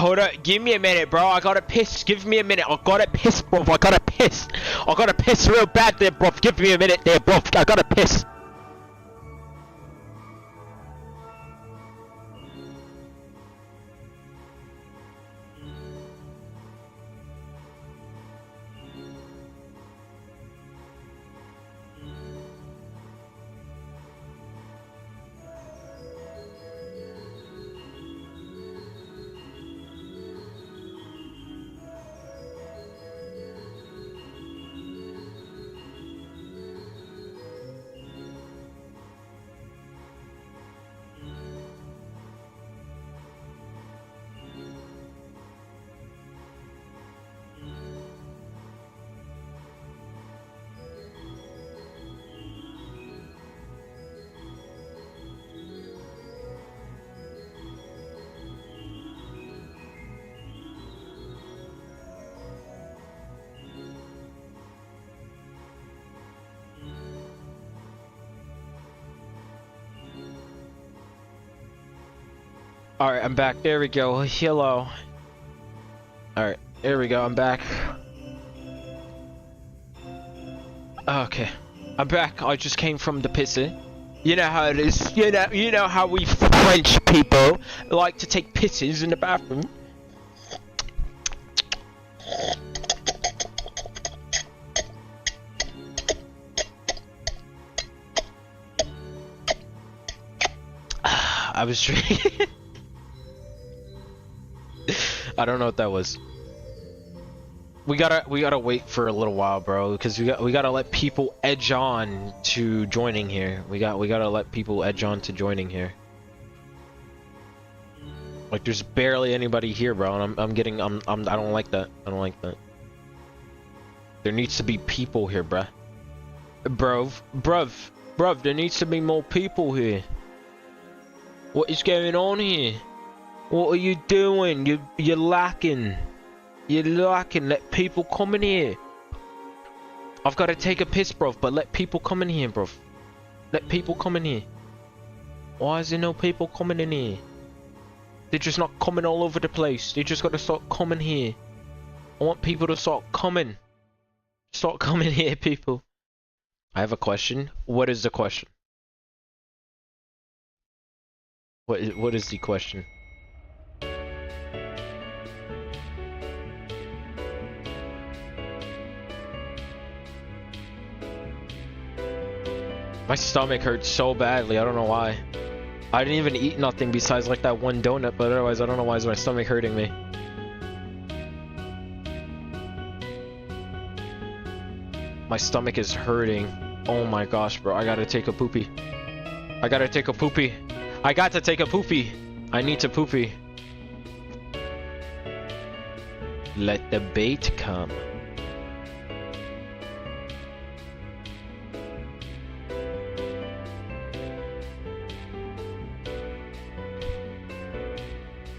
Hold up, give me a minute, bro. I gotta piss. Give me a minute. I gotta piss, bro. I gotta piss. I gotta piss real bad there, bro. Give me a minute there, bro. I gotta piss. Alright, I'm back. There we go. Hello. Alright, there we go. I'm back. Okay. I'm back. I just came from the pisser. You know how it is. You know how we French people like to take pisses in the bathroom. I was drinking. I don't know what that was. We gotta wait for a little while, bro, because we gotta let people edge on to joining here. We gotta let people edge on to joining here. Like, there's barely anybody here, bro, and I don't like that. I don't like that. There needs to be people here, bruh. Bruv, there needs to be more people here. What is going on here? What are you doing? You're lacking. You're lacking. Let people come in here. I've got to take a piss, bro, but let people come in here, bro. Let people come in here. Why is there no people coming in here? They're just not coming all over the place. They just got to start coming here. I want people to start coming. Start coming here, people. I have a question. What is the question? What is the question? My stomach hurts so badly, I don't know why. I didn't even eat nothing besides like that one donut, but otherwise I don't know why is my stomach hurting me. My stomach is hurting. Oh my gosh, bro, I gotta take a poopy. I gotta take a poopy. I got to take a poopy. I need to poopy. Let the bait come.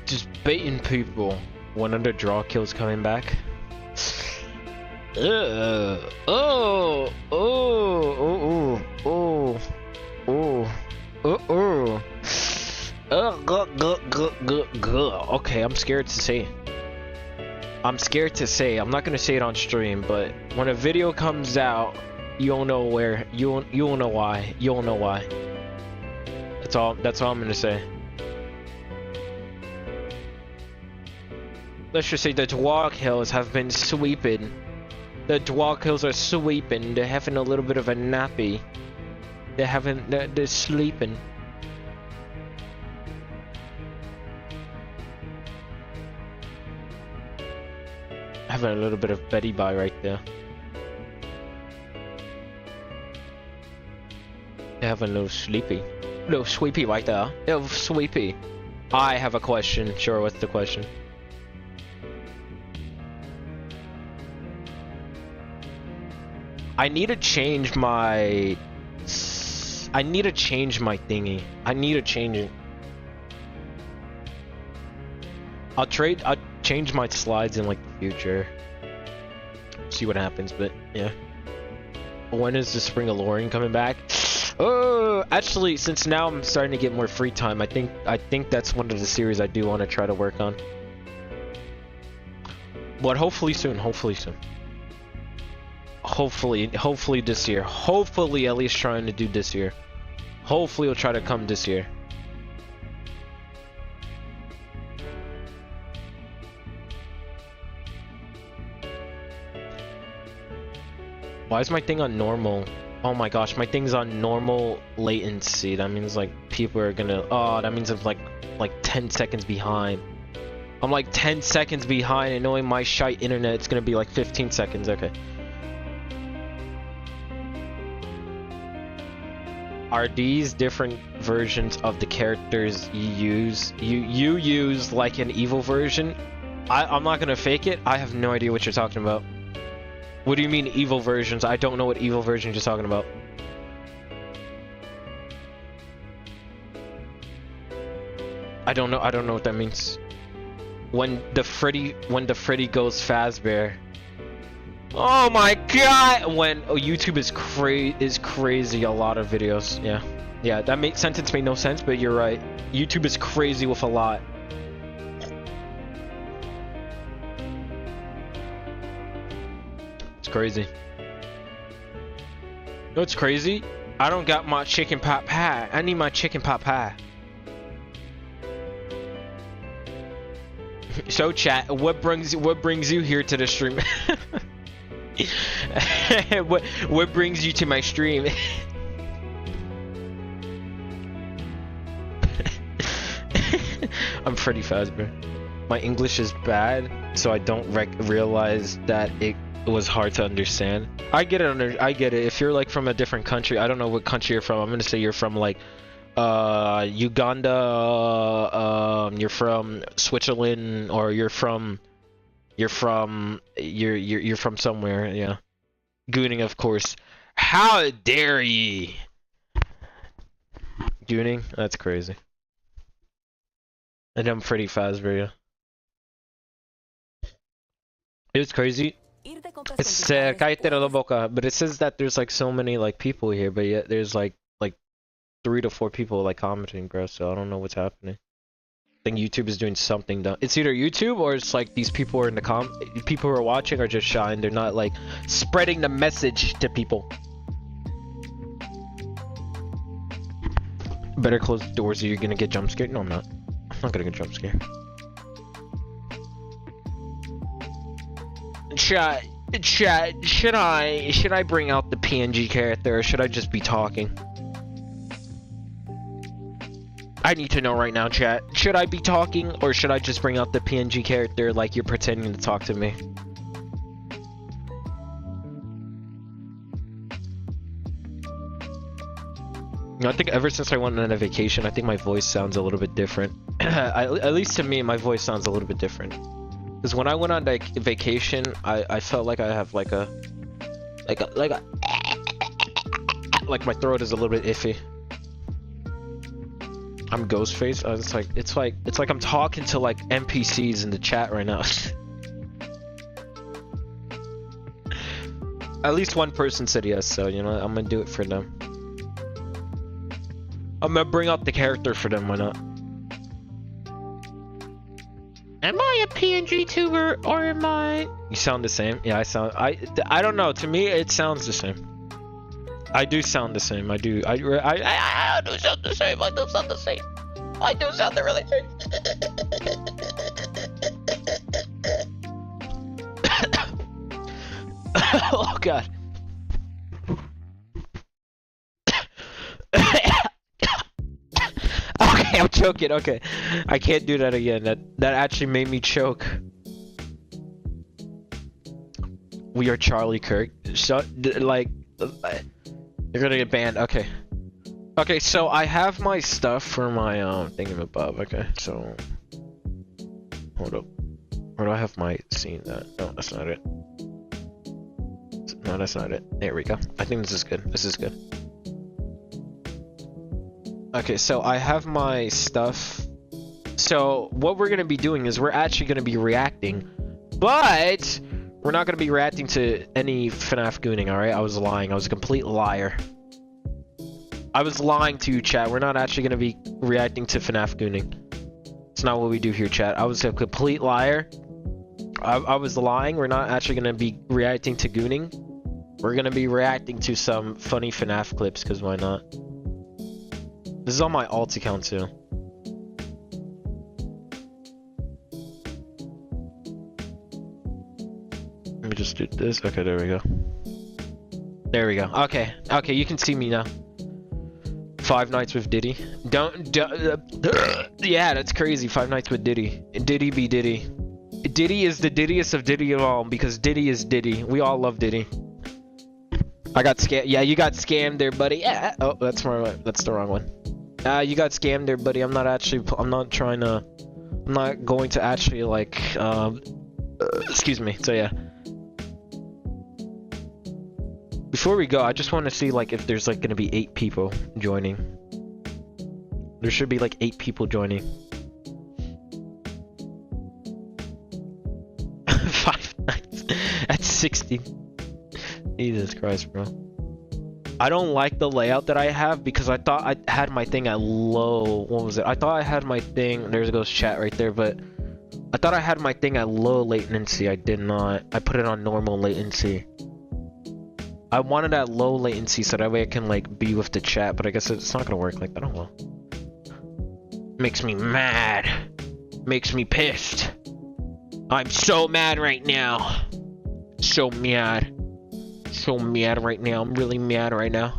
Just baiting people. One under draw kills coming back. Okay, I'm scared to say. I'm scared to say. I'm not gonna say it on stream, but when a video comes out, you'll know where. You'll know why. You'll know why. That's all I'm gonna say. Let's just say the dwarf kills have been sweeping. The dwarf kills are sweeping. They're having a little bit of a nappy. They're sleeping. Having a little bit of Betty Bye right there. They're having a little sweepy right there. Little sweepy. I have a question. Sure, what's the question? I need to change my thingy. I need to change it. I'll change my slides in like the future. See what happens, but yeah. When is the Spring of Lorien coming back? Oh, actually, since now I'm starting to get more free time, I think that's one of the series I do want to try to work on. But hopefully soon, hopefully soon. Hopefully this year. Hopefully at least trying to do this year. Hopefully we'll try to come this year. Why is my thing on normal? Oh my gosh, my thing's on normal latency. That means like people are gonna, oh, that means I'm like 10 seconds behind. I'm like 10 seconds behind, and knowing my shite internet, it's gonna be like 15 seconds. Okay. Are these different versions of the characters you use? You use like an evil version? I'm not gonna fake it. I have no idea what you're talking about. What do you mean evil versions? I don't know what evil versions you're talking about. I don't know what that means. When the Freddy goes Fazbear. Oh my god! When YouTube is crazy, a lot of videos. Yeah, that sentence made no sense, but you're right. YouTube is crazy with a lot. It's crazy. You know what's crazy? I don't got my chicken pot pie. I need my chicken pot pie. So chat, what brings you here to the stream? what brings you to my stream? I'm Freddy Fazbear. My English is bad, so I don't realize that it was hard to understand. I get it. If you're like from a different country, I don't know what country you're from. I'm gonna say you're from like Uganda, you're from Switzerland, or you're from somewhere, yeah. Gooning, of course. How dare ye? Gooning? That's crazy. And I'm Freddy Fazbear, yeah. It was crazy. It's cállate la boca, but it says that there's like so many like people here, but yet there's like 3 to 4 people like commenting, bro, so I don't know what's happening. I think YouTube is doing something dumb. It's either YouTube or it's like these people are in the people who are watching are just shy and they're not like spreading the message to people. Better close the doors or you're gonna get jump scared. No, I'm not. I'm not gonna get jump scared. Chat, should I bring out the PNG character or should I just be talking? I need to know right now, chat. Should I be talking or should I just bring out the PNG character like you're pretending to talk to me? I think ever since I went on a vacation, I think my voice sounds a little bit different. At least to me, my voice sounds a little bit different. Because when I went on like vacation, I felt like I have like my throat is a little bit iffy. I'm Ghostface. It's like I'm talking to like NPCs in the chat right now. At least one person said yes, so you know I'm gonna do it for them. I'm gonna bring out the character for them. Why not? Am I a PNG tuber or am I? You sound the same. Yeah, I don't know. To me, it sounds the same. I do sound the same. I do sound the same. I do sound the same. I do sound the really same. Oh god. Okay, I'm choking. Okay, I can't do that again. That actually made me choke. We are Charlie Kirk. So like. You're gonna get banned. Okay. Okay, so I have my stuff for my thingamabob. Okay, so hold up. Where do I have my scene? No, that's not it. No, that's not it. There we go. I think this is good. This is good. Okay, so I have my stuff. So what we're gonna be doing is we're actually gonna be reacting, but we're not gonna be reacting to any FNAF gooning, alright? I was lying. I was a complete liar. I was lying to you, chat. We're not actually gonna be reacting to FNAF gooning. It's not what we do here, chat. I was a complete liar. I was lying. We're not actually gonna be reacting to gooning. We're gonna be reacting to some funny FNAF clips, cause why not? This is on my alt account too. Let me just do this. Okay, there we go. There we go. Okay, okay, you can see me now. 5 Nights with Diddy. Yeah, that's crazy. 5 Nights with Diddy. Diddy be Diddy. Diddy is the Diddiest of Diddy of all, because Diddy is Diddy. We all love Diddy. I got scammed. Yeah, you got scammed there, buddy. Yeah. Oh, that's the wrong one. You got scammed there, buddy. I'm not going to actually like, excuse me. So yeah. Before we go, I just want to see like if there's like gonna be 8 people joining. There should be like 8 people joining. 5 nights. That's 60. Jesus Christ, bro. I don't like the layout that I have because I thought I had my thing at low. What was it? I thought I had my thing. There goes chat right there, but I thought I had my thing at low latency. I did not. I put it on normal latency. I wanted at low latency so that way I can like be with the chat, but I guess it's not gonna work like that. Oh well. Makes me mad. Makes me pissed. I'm so mad right now. So mad. So mad right now. I'm really mad right now.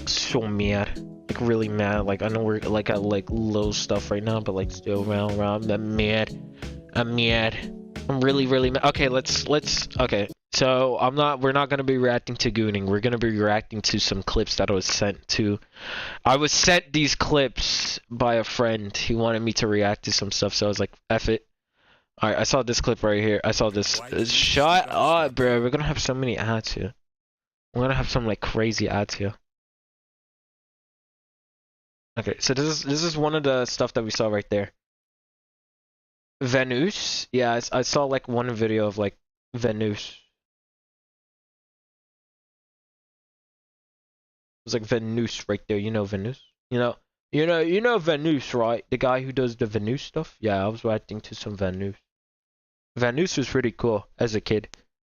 So mad. Like really mad. Like I know we're like at like low stuff right now, but like still around. I'm mad. I'm mad. I'm really mad. Okay, okay. So we're not gonna be reacting to gooning. We're gonna be reacting to some clips that I was sent to. I was sent these clips by a friend. He wanted me to react to some stuff, so I was like, F it. Alright, I saw this clip right here. I saw this. Shut up, bro. We're gonna have so many ads here. We're gonna have some like crazy ads here. Okay, so this is one of the stuff that we saw right there. Venus? Yeah, I saw like one video of like Venus. It was like Venus right there. You know Venus? You know Venus, right? The guy who does the Venus stuff? Yeah, I was reacting to some Venus. Venus was pretty cool as a kid.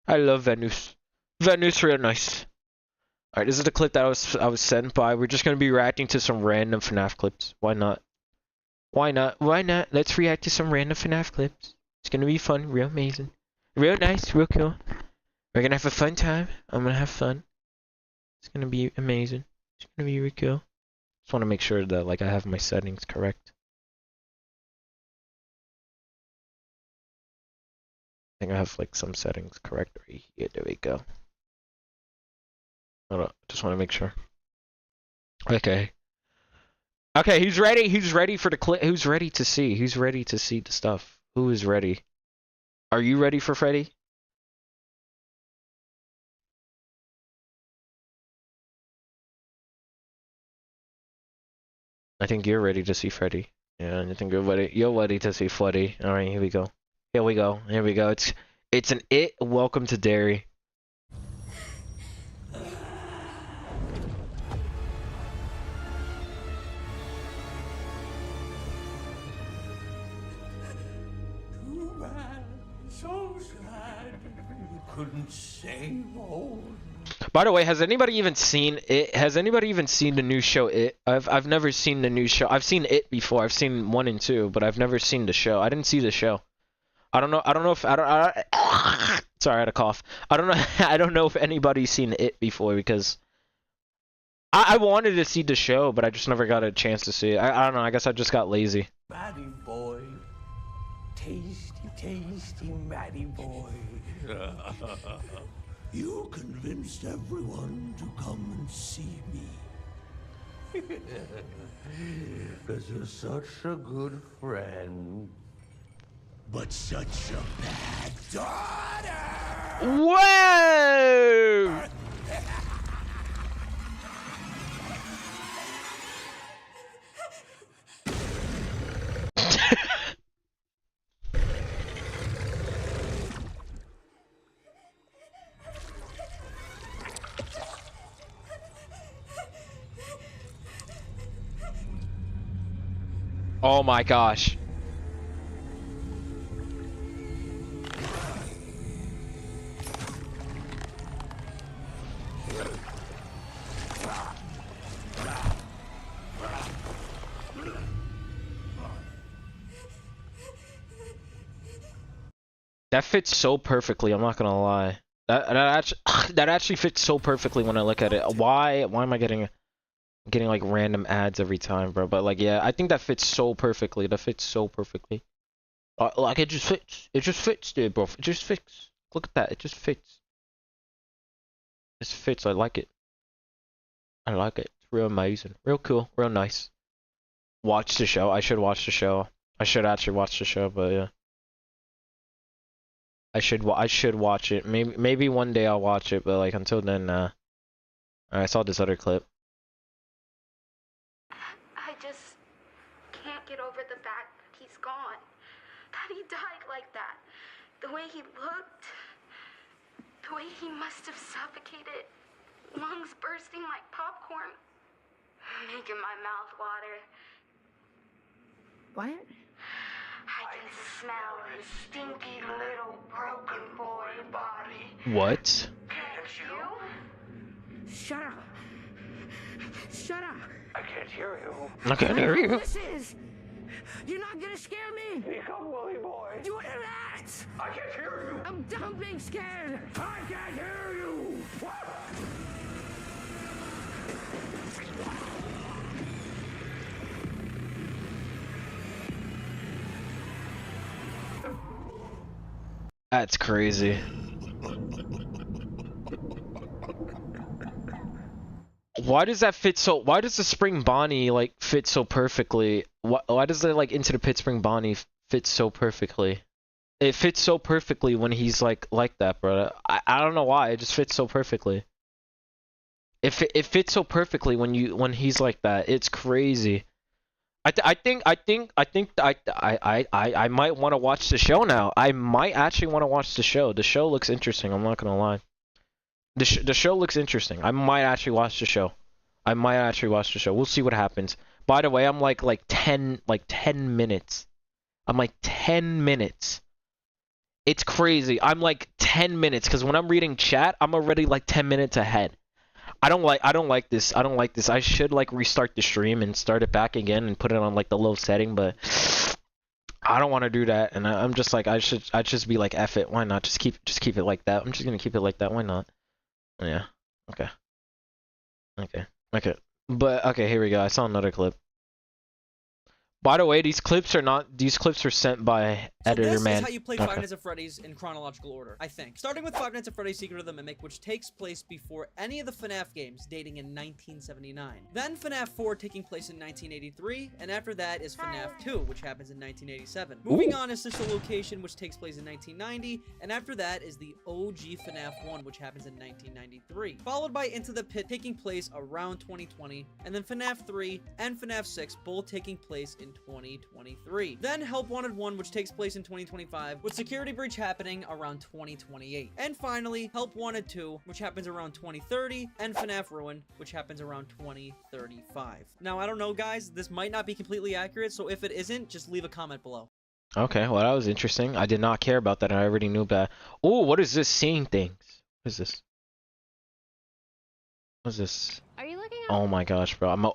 I love Venus. Venus real nice. Alright, this is the clip that I was sent by. We're just gonna be reacting to some random FNAF clips. Why not? Why not? Why not? Let's react to some random FNAF clips. It's gonna be fun, real amazing. Real nice, real cool. We're gonna have a fun time. I'm gonna have fun. It's gonna be amazing. It's gonna be really cool. Just wanna make sure that like I have my settings correct. I think I have like some settings correct right here. There we go. Hold on, just wanna make sure. Okay. Okay, who's ready? Who's ready for the clip? Who's ready to see? Who's ready to see the stuff? Who is ready? Are you ready for Freddy? I think you're ready to see Freddy. Yeah, I think you're ready to see Freddy. Alright, here we go. Here we go. Here we go. It's an It. Welcome to Derry. So sad. You couldn't save old. By the way, has anybody even seen It? Has anybody even seen the new show It? I've never seen the new show. I've seen It before. I've seen 1 and 2, but I've never seen the show. I didn't see the show. I don't know if sorry, I had a cough. I don't know if anybody's seen It before because I wanted to see the show, but I just never got a chance to see it. I don't know. I guess I just got lazy. Matty boy. Tasty Matty boy. You convinced everyone to come and see me. Because you're such a good friend. But such a bad daughter! Whoa! Oh my gosh. That fits so perfectly. I'm not gonna lie. That actually fits so perfectly when I look at it. Why am I getting like random ads every time, bro? But like, yeah, I think that fits so perfectly. That fits so perfectly. Like it just fits. It just fits, dude, bro. It just fits. Look at that. It just fits. It just fits. I like it. I like it. It's real amazing. Real cool. Real nice. Watch the show. I should watch the show. I should actually watch the show, but yeah. I should watch it. Maybe one day I'll watch it, but like until then, I saw this other clip. I just can't get over the fact that he's gone. That he died like that. The way he looked. The way he must have suffocated. Lungs bursting like popcorn. Making my mouth water. What? I can smell his stinky little broken boy body. What? Can't you? Shut up. Shut up. I can't hear you. I can't hear you. This is. You're not gonna scare me. Speak up, Willy boy. You interact. I can't hear you. I'm done being scared. I can't hear you. That's crazy. Why does that fit so? Why does the Spring Bonnie like fit so perfectly? Why does the like Into the Pit Spring Bonnie fit so perfectly? It fits so perfectly when he's like that, bro. I don't know why. It just fits so perfectly. It fits so perfectly when he's like that. It's crazy. I think I might want to watch the show now. I might actually want to watch the show. The show looks interesting. I'm not gonna lie. The show looks interesting. I might actually watch the show. We'll see what happens. By the way, I'm like 10 minutes. I'm like 10 minutes. It's crazy. I'm like 10 minutes because when I'm reading chat, I'm already like 10 minutes ahead. I don't like this. I should like restart the stream and start it back again and put it on like the low setting, but I don't want to do that. And I'm just like I just be like F it. Why not? Just keep it like that. I'm just gonna keep it like that. Why not? Yeah. Okay. But okay, here we go. I saw another clip. By the way, these clips are sent by Editor this Man. is how you play Five Nights at Freddy's in chronological order, I think. Starting with Five Nights at Freddy's Secret of the Mimic, which takes place before any of the FNAF games, dating in 1979. Then FNAF 4 taking place in 1983, and after that is FNAF 2, which happens in 1987. Moving on is Sister Location, which takes place in 1990, and after that is the OG FNAF 1, which happens in 1993. Followed by Into the Pit taking place around 2020, and then FNAF 3 and FNAF 6 both taking place in 2023. Then Help Wanted 1, which takes place in 2025, with Security Breach happening around 2028. And finally, Help Wanted 2, which happens around 2030, and FNAF Ruin, which happens around 2035. Now, I don't know, guys, this might not be completely accurate, so if it isn't, just leave a comment below. Okay, well that was interesting. I did not care about that. I already knew that. Oh, what is this? Seeing things. What is this? What is this? Are you looking at? Oh my gosh, bro. I'm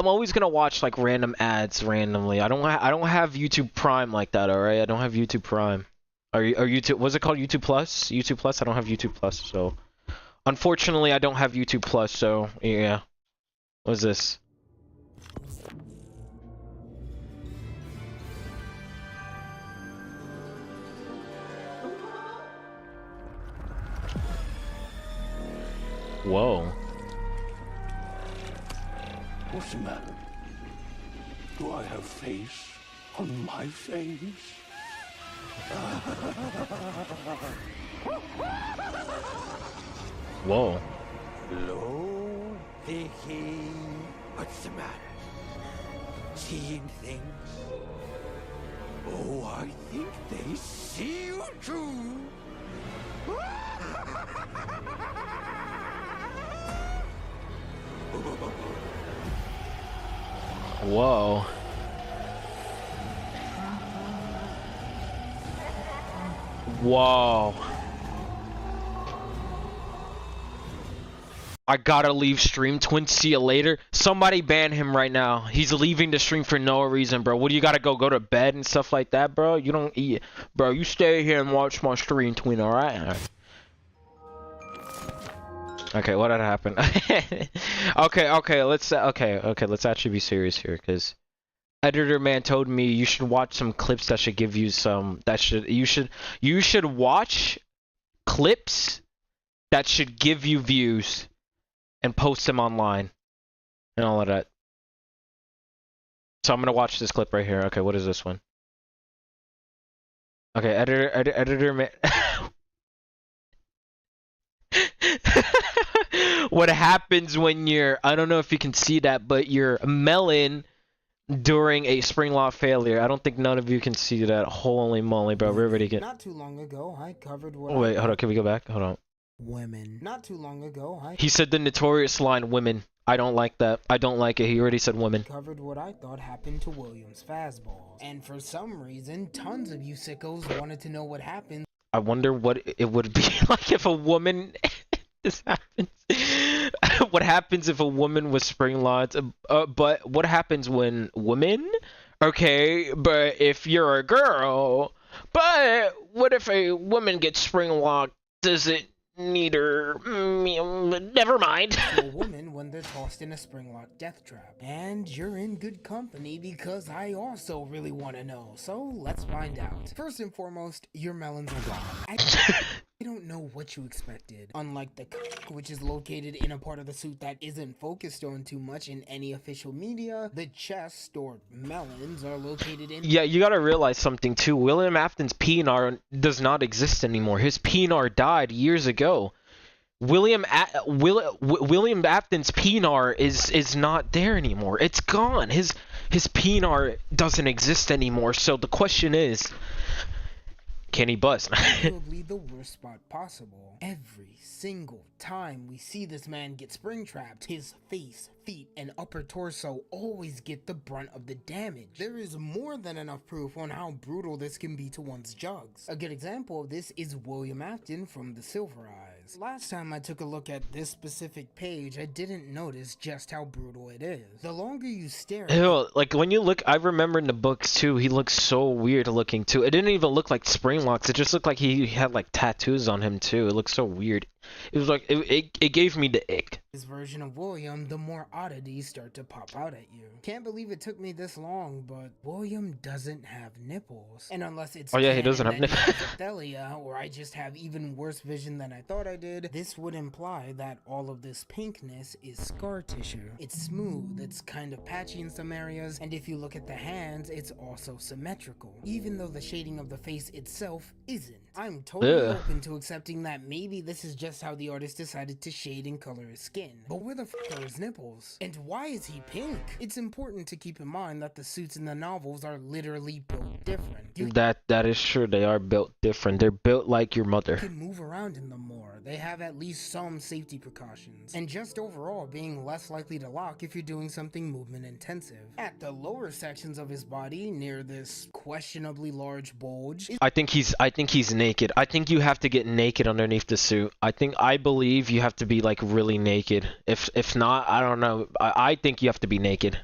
always gonna watch like random ads randomly. I don't have YouTube Prime like that. All right, I don't have YouTube Prime. Or YouTube? What's it called? YouTube Plus? YouTube Plus? I don't have YouTube Plus, so unfortunately I don't have YouTube Plus. So yeah. What is this? Whoa. What's the matter? Do I have face on my face? Whoa. Hello, Thx. What's the matter? Seeing things? Oh, I think they see you too. Whoa. Whoa. I gotta leave stream. Twin, see you later. Somebody ban him right now. He's leaving the stream for no reason, bro. What do you gotta go to bed and stuff like that, bro? You don't eat, bro. You stay here and watch my stream, Twin. All right. Okay, what had happened? okay. Let's actually be serious here, because editor man told me you should watch some clips that should give you some. You should watch clips that should give you views and post them online and all of that. So I'm gonna watch this clip right here. Okay, what is this one? Okay, editor man. What happens when you're, I don't know if you can see that, but you're melon during a spring lock failure. I don't think none of you can see that. Holy moly, bro. We're ready to get. Not too long ago, I covered what. Oh, wait, hold on. Can we go back? Hold on. Women. Not too long ago, He said the notorious line, women. I don't like that. I don't like it. He already said women. Covered what I thought happened to William's fastballs. And for some reason, tons of you sickos wanted to know what happened. I wonder what it would be like if a woman... this happens. What happens if a woman was spring locked? But what happens when women? Okay, but if you're a girl... But what if a woman gets spring locked? Does it need her? Never mind. To a woman when they're tossed in a spring lock death trap. And you're in good company because I also really want to know. So let's find out. First and foremost, your melons are gone. I don't know what you expected. Unlike the which is located in a part of the suit that isn't focused on too much in any official media, the chest or melons are located in. Yeah, you gotta realize something too. William Afton's PNR does not exist anymore. His PNR died years ago. William Afton's PNR is not there anymore. It's gone. His PNR doesn't exist anymore. So the question is, can he bust? Probably the worst spot possible. Every single time we see this man get spring trapped, his face, feet, and upper torso always get the brunt of the damage. There is more than enough proof on how brutal this can be to one's jugs. A good example of this is William Afton from the Silver Eyes. Last time I took a look at this specific page, I didn't notice just how brutal it is. The longer you stare at Ew, like when you look, I remember in the books too, he looked so weird looking too. It didn't even look like spring locks, it just looked like he had like tattoos on him too. It looked so weird. It was like, it gave me the ick. This version of William, the more oddities start to pop out at you. Can't believe it took me this long, but William doesn't have nipples. And unless it's oh yeah, he doesn't have nipples. Thelia, or I just have even worse vision than I thought I did, this would imply that all of this pinkness is scar tissue. It's smooth, it's kind of patchy in some areas, and if you look at the hands, it's also symmetrical, even though the shading of the face itself isn't. I'm totally open to accepting that maybe this is just how the artist decided to shade and color his skin. But where the f are his nipples? And why is he pink? It's important to keep in mind that the suits in the novels are literally built different. That is true, they are built different. They're built like your mother. You can move around in them more. They have at least some safety precautions. And just overall being less likely to lock if you're doing something movement intensive. At the lower sections of his body, near this questionably large bulge, I think he's naked. I think you have to get naked underneath the suit. I believe you have to be like really naked. If not, I don't know. I think you have to be naked.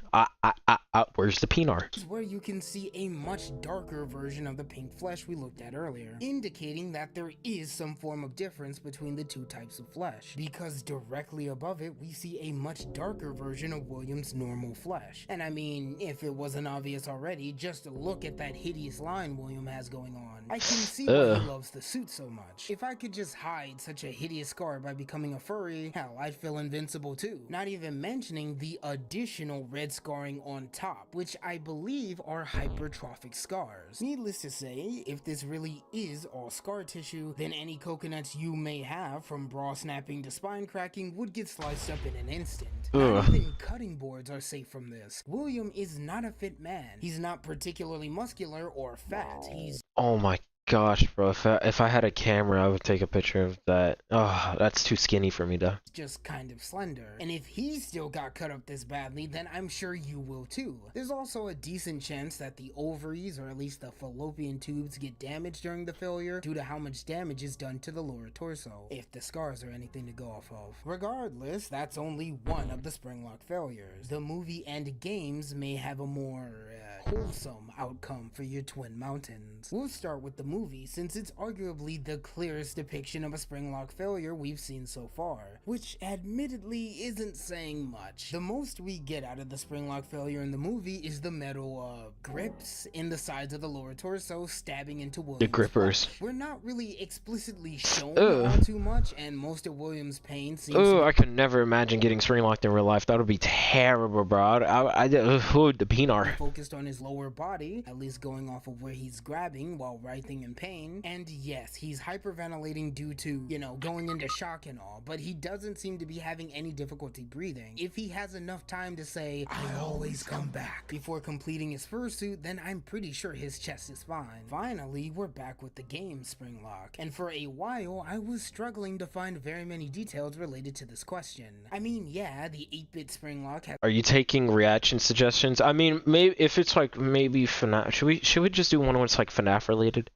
Where's the PNR? Is where you can see a much darker version of the pink flesh we looked at earlier, indicating that there is some form of difference between the two types of flesh, because directly above it we see a much darker version of William's normal flesh. And I mean, if it wasn't obvious already, just look at that hideous line William has going on. I can see why he loves the suit so much. If I could just hide such a hideous scar by becoming a furry, hell, I'd feel invincible too. Not even mentioning the additional red scarring on top, which I believe are hypertrophic scars. Needless to say, if this really is all scar tissue, then any coconuts you may have, from bra snapping to spine cracking, would get sliced up in an instant. Not even cutting boards are safe from this. William is not a fit man. He's not particularly muscular or fat. He's... Oh my gosh, bro. If I had a camera, I would take a picture of that. Oh, that's too skinny for me, though. Just kind of slender. And if he still got cut up this badly, then I'm sure you will too. There's also a decent chance that the ovaries, or at least the fallopian tubes, get damaged during the failure due to how much damage is done to the lower torso, if the scars are anything to go off of. Regardless, that's only one of the Springlock failures. The movie and games may have a more wholesome outcome for your twin mountains. We'll start with the movie, since it's arguably the clearest depiction of a Springlock failure we've seen so far, which admittedly isn't saying much. The most we get out of the Springlock failure in the movie is the metal grips in the sides of the lower torso stabbing into William's The grippers. flesh. We're not really explicitly shown all too much, and most of William's pain seems to I could never imagine getting spring-locked in real life. That would be terrible, bro. The peanut. focused on his lower body, at least going off of where he's grabbing while writhing in pain. And yes, he's hyperventilating due to, you know, going into shock and all, but he doesn't seem to be having any difficulty breathing. If he has enough time to say, "I always come back," before completing his fursuit, then I'm pretty sure his chest is fine. Finally, we're back with the game Springlock, and for a while, I was struggling to find very many details related to this question. I mean, yeah, the 8-bit Springlock has— Are you taking reaction suggestions? I mean, maybe if it's like maybe FNAF, should we just do one where it's like FNAF related?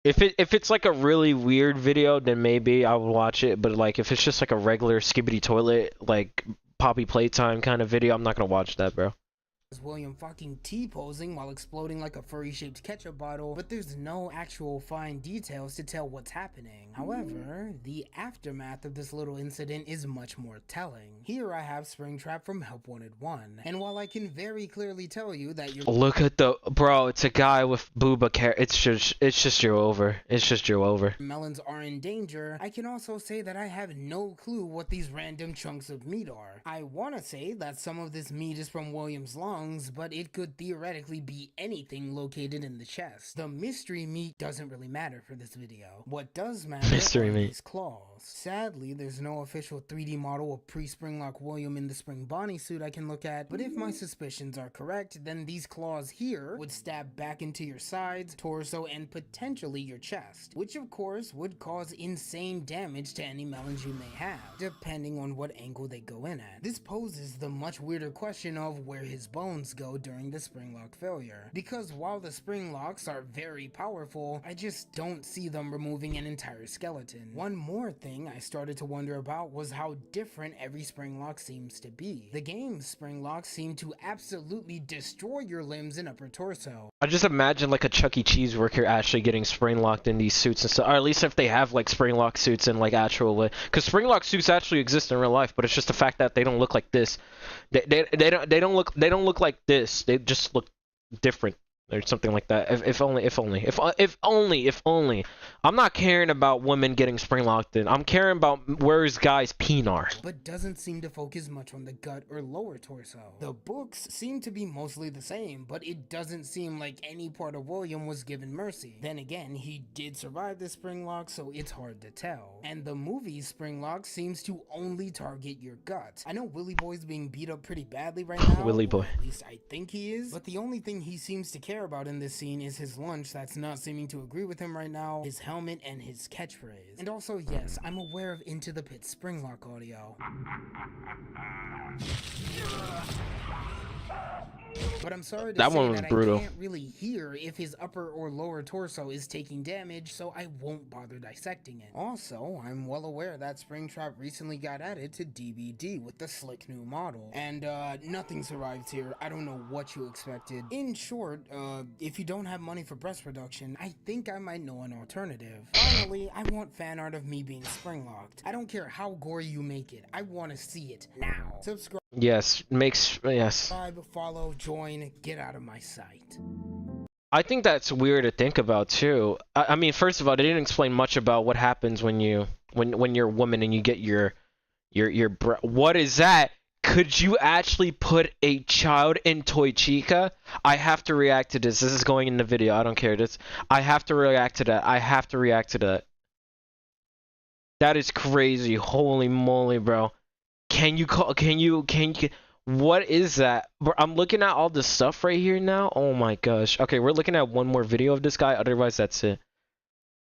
If it's like a really weird video, then maybe I would watch it. But like if it's just like a regular skibbity toilet like Poppy Playtime kind of video, I'm not gonna watch that, bro. William fucking T-posing while exploding like a furry-shaped ketchup bottle, but there's no actual fine details to tell what's happening. However, the aftermath of this little incident is much more telling. Here I have Springtrap from Help Wanted 1, and while I can very clearly tell you that you're— Look at the bro, it's a guy with booba care. It's just you're over. It's just you're over. melons are in danger, I can also say that I have no clue what these random chunks of meat are. I want to say that some of this meat is from William's lungs, but it could theoretically be anything located in the chest. The mystery meat doesn't really matter for this video. What does matter Mystery are meat. these claws. Sadly, there's no official 3D model of pre-Springlock William in the Spring Bonnie suit I can look at, but if my suspicions are correct, then these claws here would stab back into your sides, torso, and potentially your chest, which of course would cause insane damage to any melons you may have, depending on what angle they go in at. This poses the much weirder question of where his bones go during the Springlock failure, because while the Springlocks are very powerful, I just don't see them removing an entire skeleton. One more thing I started to wonder about was how different every Springlock seems to be. The game's Springlocks seem to absolutely destroy your limbs and upper torso. I just imagine like a Chuck E. Cheese worker actually getting spring-locked in these suits and stuff, or at least if they have like spring-lock suits in like actual way, because spring-lock suits actually exist in real life, but it's just the fact that they don't look like this. They don't look like this. They just look different or something like that. If only. I'm not caring about women getting spring locked in. I'm caring about where's guys' peenar. But doesn't seem to focus much on the gut or lower torso. The books seem to be mostly the same, but it doesn't seem like any part of William was given mercy. Then again, he did survive the springlock, so it's hard to tell. And the movie's springlock seems to only target your gut. I know Willy Boy's being beat up pretty badly right now. Willy Boy. At least I think he is. But the only thing he seems to care about in this scene is his lunch that's not seeming to agree with him right now, his helmet, and his catchphrase. And also, yes, I'm aware of Into the Pit springlock audio. But I'm sorry to That say one was that brutal. I can't really hear if his upper or lower torso is taking damage, so I won't bother dissecting it. Also, I'm well aware that Springtrap recently got added to DVD with the slick new model. And nothing survives here. I don't know what you expected. In short, if you don't have money for breast reduction, I think I might know an alternative. Finally, I want fan art of me being springlocked. I don't care how gory you make it. I want to see it now. Subscribe, Yes, yes. follow, join, get out of my sight. I think that's weird to think about too. I mean, first of all, they didn't explain much about what happens when you're a woman and you get your what is that? Could you actually put a child in Toy Chica? I have to react to this. This is going in the video. I don't care. I have to react to that. I have to react to that. That is crazy. Holy moly, bro. Can you What is that? Bro, I'm looking at all this stuff right here now. Oh my gosh. Okay, we're looking at one more video of this guy. Otherwise, that's it.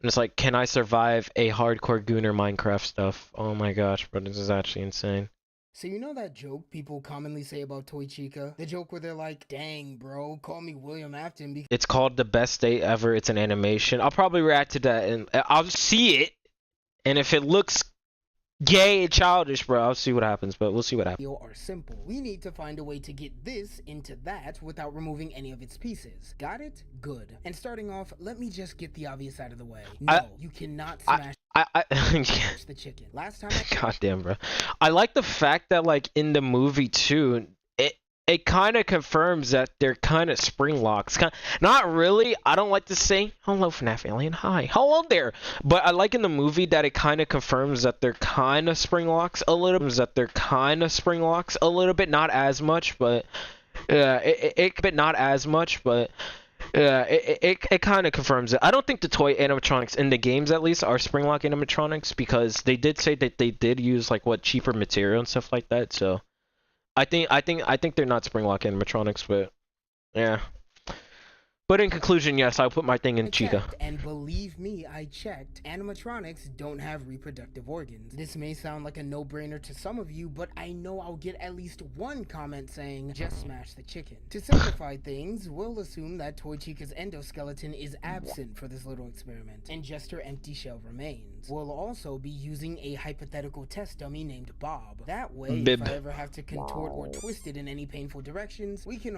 And it's like, can I survive a hardcore Gooner Minecraft stuff? Oh my gosh, bro, this is actually insane. So you know that joke people commonly say about Toy Chica? The joke where they're like, dang bro, call me William Afton because It's called The Best Day Ever. It's an animation. I'll probably react to that and I'll see it. And if it looks gay and childish, bro, I'll see what happens. But we'll see what happens. are simple. We need to find a way to get this into that without removing any of its pieces. Got it? Good. And starting off, let me just get the obvious out of the way. No, you cannot smash the chicken. Last time God damn, bro. I like the fact that, like, in the movie too, it kind of confirms that they're kind of spring locks. Not really. I don't like to say hello, FNAF alien. Hi, hello there. But I like in the movie that it kind of confirms that they're kind of spring locks a little. Not as much, but it kind of confirms it. I don't think the toy animatronics in the games, at least, are spring lock animatronics because they did say that they did use like cheaper material and stuff like that. So I think they're not spring lock animatronics, but yeah. But in conclusion, yes, I'll put my thing in Chica. And believe me, I checked. Animatronics don't have reproductive organs. This may sound like a no-brainer to some of you, but I know I'll get at least one comment saying, just smash the chicken. To simplify things, we'll assume that Toy Chica's endoskeleton is absent for this little experiment, and just her empty shell remains. We'll also be using a hypothetical test dummy named Bob. That way, if I ever have to contort or twist it in any painful directions, we can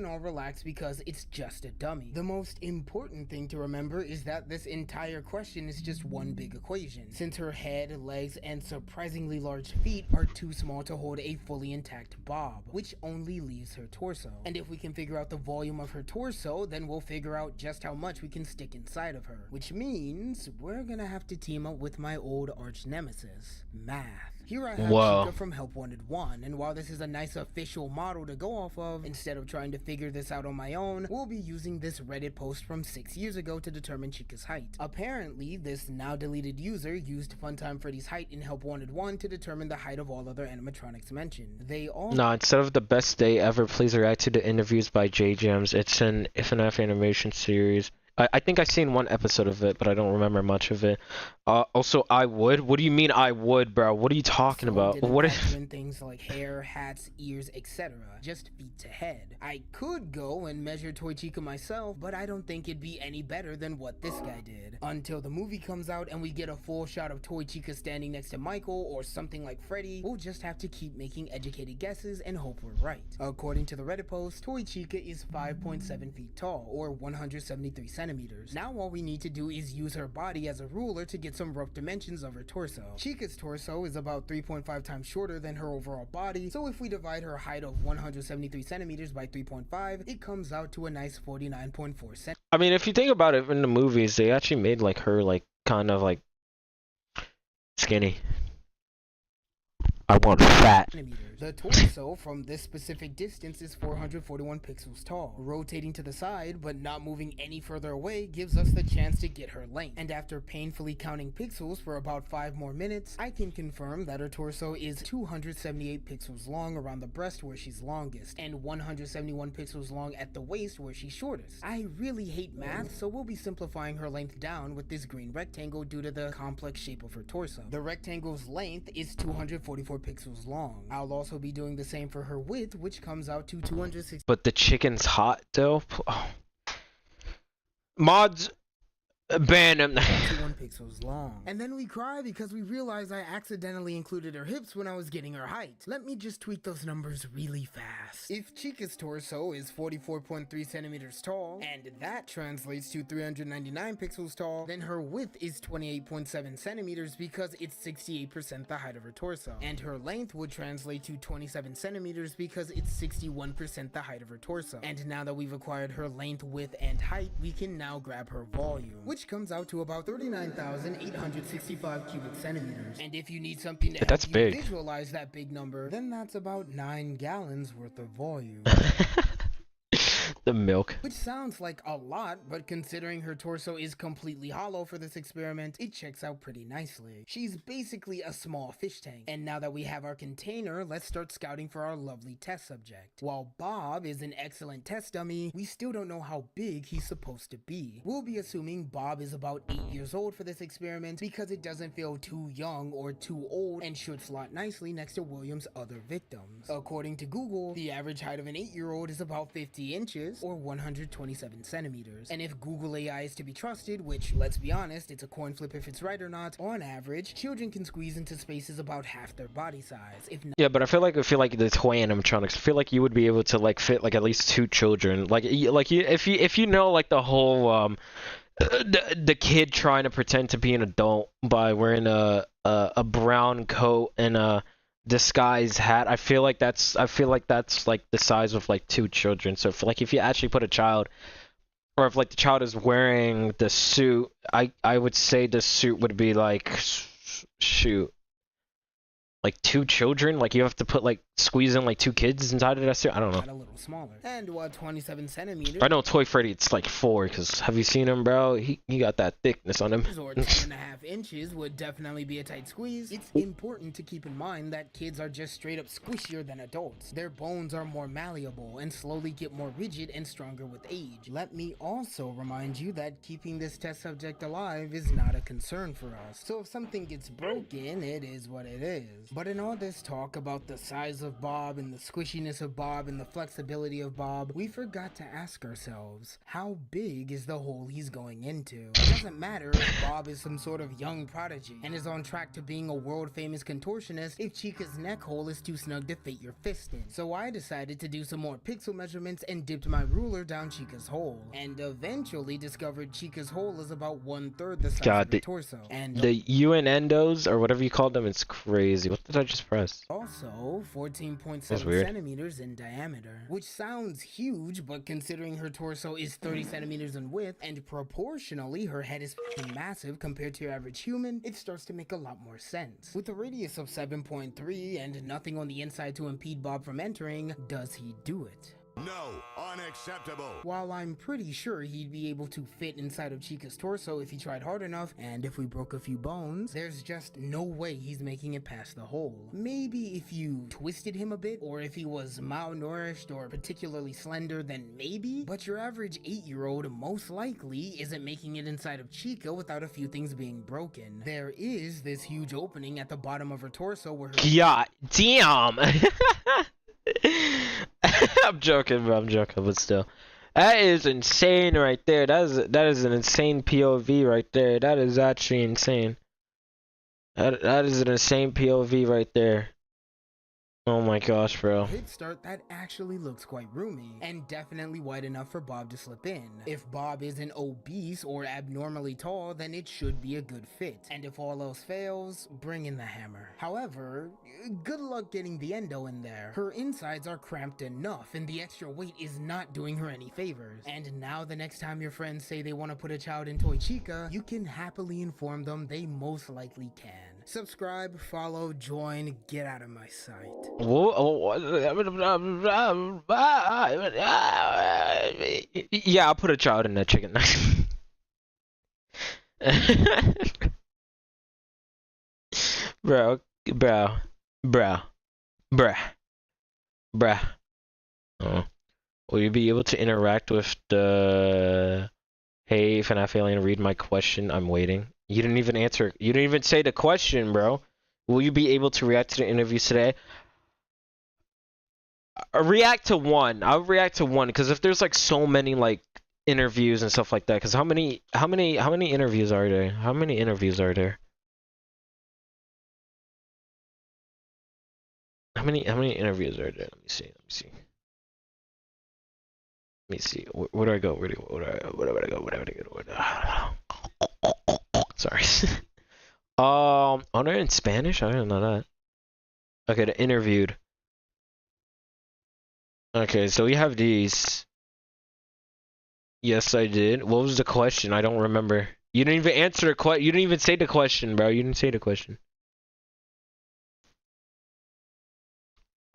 all relax because it's just a dummy. The most important thing to remember is that this entire question is just one big equation, since her head, legs, and surprisingly large feet are too small to hold a fully intact Bob, which only leaves her torso. And if we can figure out the volume of her torso, then we'll figure out just how much we can stick inside of her, which means we're gonna have to team up with my old arch nemesis, math. Here I have Chica from Help Wanted 1, and while this is a nice official model to go off of, instead of trying to figure this out on my own, we'll be using this Reddit post from 6 years ago to determine Chica's height. Apparently, this now deleted user used Funtime Freddy's height in Help Wanted 1 to determine the height of all other animatronics mentioned. They all— No, instead of the best day ever, please react to the interviews by J-Gems. It's an FNAF animation series. I think I've seen one episode of it, but I don't remember much of it. Also, I would? What do you mean I would, bro? What are you talking about? What is things like hair, hats, ears, etc. Just feet to head. I could go and measure Toy Chica myself, but I don't think it'd be any better than what this guy did. Until the movie comes out and we get a full shot of Toy Chica standing next to Michael or something like Freddy, we'll just have to keep making educated guesses and hope we're right. According to the Reddit post, Toy Chica is 5.7 feet tall, or 173 centimeters. Now all we need to do is use her body as a ruler to get some rough dimensions of her torso. Chica's torso is about 3.5 times shorter than her overall body, so if we divide her height of 173 centimeters by 3.5, it comes out to a nice 49.4 centimeters. I mean, if you think about it, in the movies, they actually made like her like kind of like skinny. I want fat. The torso from this specific distance is 441 pixels tall. Rotating to the side, but not moving any further away, gives us the chance to get her length. And after painfully counting pixels for about 5 more minutes, I can confirm that her torso is 278 pixels long around the breast where she's longest, and 171 pixels long at the waist where she's shortest. I really hate math, so we'll be simplifying her length down with this green rectangle due to the complex shape of her torso. The rectangle's length is 244 pixels long. I'll also be doing the same for her width, which comes out to 260. But the chicken's hot though. Oh. Mods ban him. 21 pixels long. And then we cry because we realize I accidentally included her hips when I was getting her height. Let me just tweak those numbers really fast. If Chica's torso is 44.3 centimeters tall, and that translates to 399 pixels tall, then her width is 28.7 centimeters because it's 68% the height of her torso. And her length would translate to 27 centimeters because it's 61% the height of her torso. And now that we've acquired her length, width, and height, we can now grab her volume, which comes out to about 39,865 cubic centimeters. And if you need something to help you visualize that big number, then that's about 9 gallons worth of volume. The milk. Which sounds like a lot, but considering her torso is completely hollow for this experiment, it checks out pretty nicely. She's basically a small fish tank. And now that we have our container, let's start scouting for our lovely test subject. While Bob is an excellent test dummy, we still don't know how big he's supposed to be. We'll be assuming Bob is about 8 years old for this experiment because it doesn't feel too young or too old and should slot nicely next to William's other victims. According to Google, the average height of an 8-year-old is about 50 inches or 127 centimeters. And if Google AI is to be trusted, which let's be honest, it's a coin flip if it's right or not, on average, children can squeeze into spaces about half their body size. If not, Yeah, but I feel like the toy animatronics. I feel like you would be able to like fit like at least 2 children. If you know like the whole the kid trying to pretend to be an adult by wearing a brown coat and a disguise hat. I feel like that's like the size of like 2 children. So if you actually put a child, or if like the child is wearing the suit, I would say the suit would be like shoot. Like 2 children? Like you have to put like squeeze in like 2 kids inside of that suit? I don't know. a little smaller. And while 27 centimeters I know Toy Freddy it's like 4 because have you seen him, bro? He got that thickness on him. or 2.5 inches would definitely be a tight squeeze, it's important to keep in mind that kids are just straight up squishier than adults. Their bones are more malleable and slowly get more rigid and stronger with age. Let me also remind you that keeping this test subject alive is not a concern for us. So if something gets broken, it is what it is. But in all this talk about the size of Bob and the squishiness of Bob and the flexibility of Bob, we forgot to ask ourselves, how big is the hole he's going into? It doesn't matter if Bob is some sort of young prodigy and is on track to being a world famous contortionist if Chica's neck hole is too snug to fit your fist in. So I decided to do some more pixel measurements and dipped my ruler down Chica's hole, and eventually discovered Chica's hole is about 1/3 the size of the torso. And The UNNDOs or whatever you call them, it's crazy. What did I just press? also 14.7 weird. centimeters in diameter, which sounds huge, but considering her torso is 30 centimeters in width and proportionally her head is f***ing massive compared to your average human, it starts to make a lot more sense. With a radius of 7.3 and nothing on the inside to impede Bob from entering, does he do it? No, unacceptable. While I'm pretty sure he'd be able to fit inside of Chica's torso if he tried hard enough, and if we broke a few bones, there's just no way he's making it past the hole. Maybe if you twisted him a bit, or if he was malnourished or particularly slender, then maybe, but your average 8-year-old most likely isn't making it inside of Chica without a few things being broken. There is this huge opening at the bottom of her torso where her God damn. I'm joking, bro. I'm joking, but still, that is insane right there. That is an insane POV right there. That is actually insane. That is an insane POV right there. Oh my gosh, bro. hit start that actually looks quite roomy and definitely wide enough for Bob to slip in. If Bob isn't obese or abnormally tall, then it should be a good fit. And if all else fails, bring in the hammer. However, good luck getting the endo in there. Her insides are cramped enough and the extra weight is not doing her any favors. And now the next time your friends say they want to put a child in Toy Chica, you can happily inform them they most likely can. Subscribe, follow, join, get out of my sight. Yeah, I'll put a child in that chicken. bro. Oh. Will you be able to interact with the "Hey FNAF alien, read my question, I'm waiting"? You didn't even answer. You didn't even say the question, bro. Will you be able to react to the interviews today? React to one. I'll react to one because if there's like so many like interviews and stuff like that. Because how many interviews are there? How many interviews are there? How many interviews are there? Let me see. Where do I go? Where do I go? Sorry. Oh, they're in Spanish? I didn't know that. Okay, the interviewed. Okay, so we have these. Yes, I did. What was the question? I don't remember. You didn't even answer the question. You didn't even say the question, bro. You didn't say the question.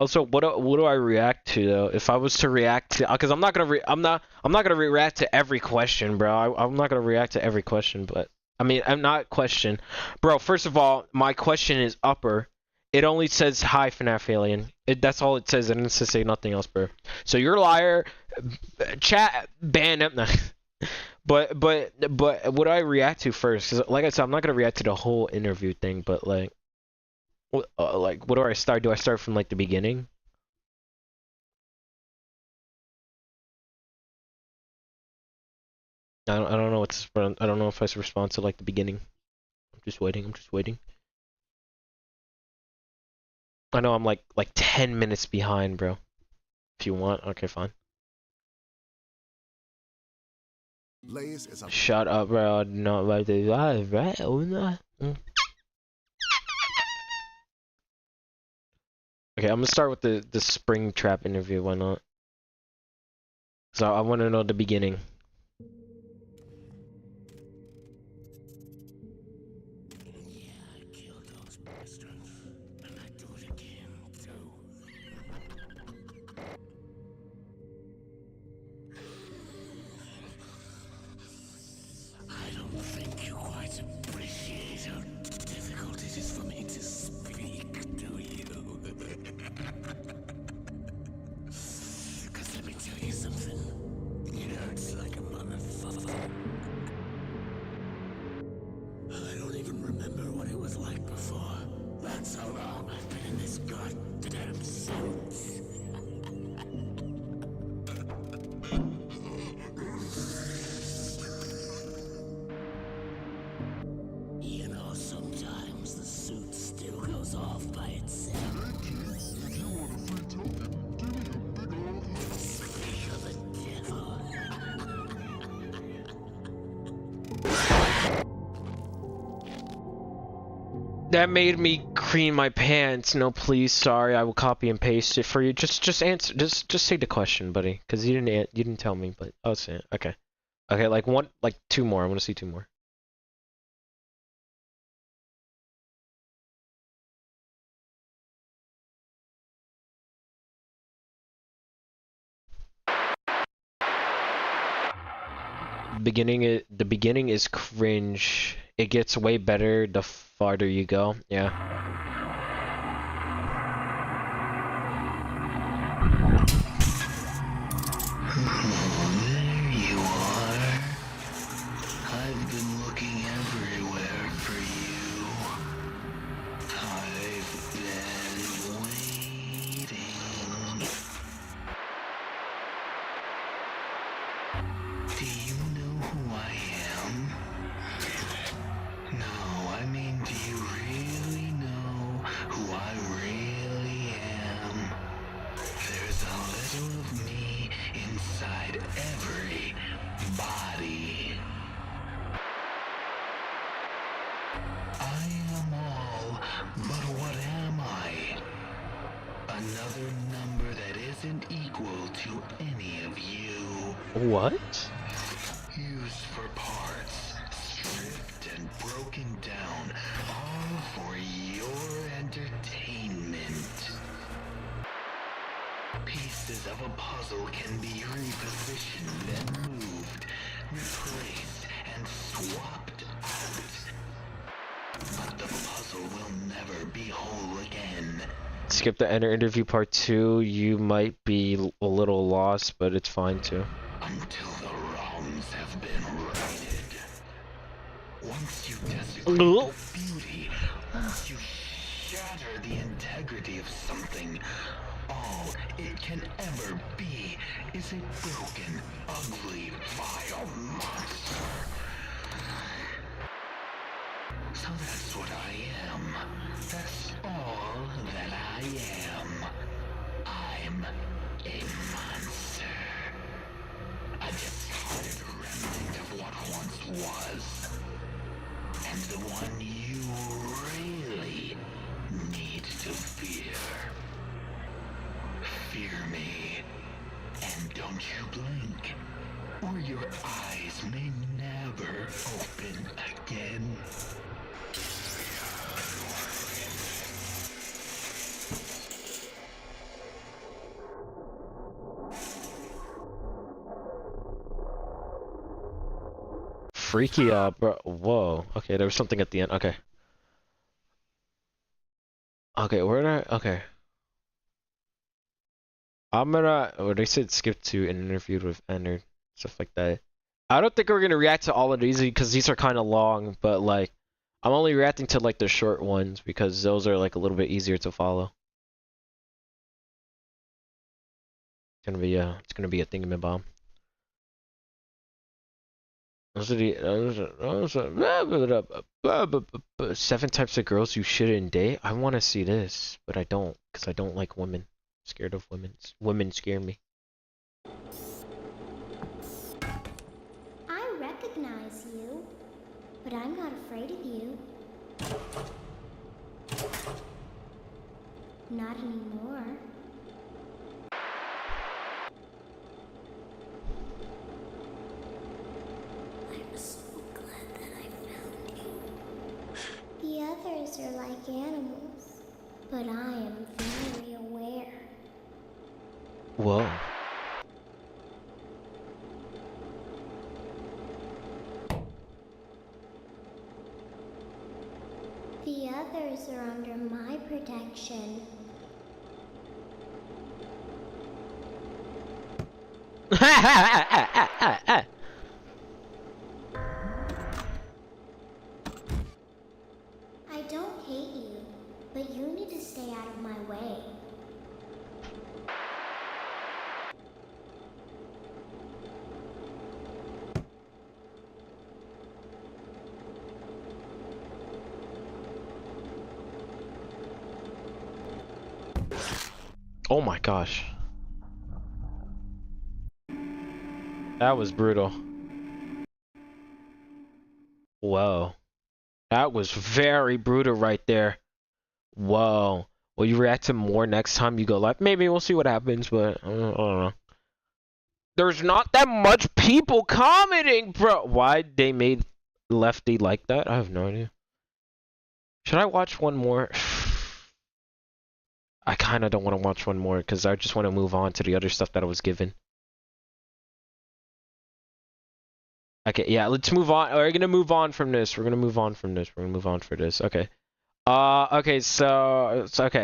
Also, what do I react to though? If I was to react to, because I'm not gonna react to every question, bro. I'm not gonna react to every question, but I mean, I'm not question, bro. First of all, my question is upper. It only says hi FNAF alien. That's all it says. It doesn't say nothing else, bro. So you're a liar. Chat ban him. But what do I react to first? 'Cause like I said, I'm not gonna react to the whole interview thing, but like what do I start? Do I start from like the beginning? I don't know what's I don't know if I should respond to like the beginning. I'm just waiting. I'm just waiting. I know I'm like 10 minutes behind, bro. If you want, okay, fine. Shut up, bro. Not about to live, right? Okay, I'm gonna start with the spring trap interview. Why not? So I want to know the beginning. That made me cream my pants. No, please, sorry. I will copy and paste it for you. Just answer. Just say the question, buddy. Cause you didn't tell me, but I'll say it. Okay. Okay, like two more. I want to see two more. The beginning is cringe. It gets way better the farther you go. Yeah. There you are. I've been looking everywhere for you. I've been waiting. Do you know who I am? No, I mean, do you really know who I really am? There's a little of me inside every body. I am all, but what am I? Another number that isn't equal to any of you. What? Used for parts, stripped and broken down, all for your entertainment. Pieces of a puzzle can be repositioned and moved, replaced and swapped out. But the puzzle will never be whole again. Skip the interview part 2. You might be a little lost, but it's fine too. Until the wrongs have been righted. Once you desecrate the beauty, once you shatter the integrity of something, all it can ever be is a broken, ugly, vile monster. So that's what I am. That's all that I am. I'm a monster. A discarded remnant of what once was. And the one you really need to fear. Fear me, and don't you blink, or your eyes may never open again. freaky, bro. Whoa. Okay, there was something at the end. Okay. Okay, where did I? Okay. I'm gonna. Oh, they said skip to an interview with Ennard, stuff like that. I don't think we're gonna react to all of these because these are kind of long, but like, I'm only reacting to like the short ones because those are like a little bit easier to follow. It's gonna be a thingamabomb. Those are the 7 types of girls you shouldn't date. I want to see this, but I don't, because I don't like women. I'm scared of women. Women scare me. I recognize you, but I'm not afraid of you. Not anymore. I'm so glad that I found you. The others are like animals, but I am very aware. Whoa. The others are under my protection. I don't hate you, but you need to stay out of my way. Oh my gosh. That was brutal. Whoa. That was very brutal right there. Whoa. Will you react to more next time you go live? Maybe we'll see what happens, but I don't know. There's not that much people commenting, bro. Why they made Lefty like that? I have no idea. Should I watch one more? I kind of don't want to watch one more because I just want to move on to the other stuff that I was given. Okay, yeah, let's move on. We're gonna move on from this. We're gonna move on from this. We're gonna move on for this. Okay. Okay, so I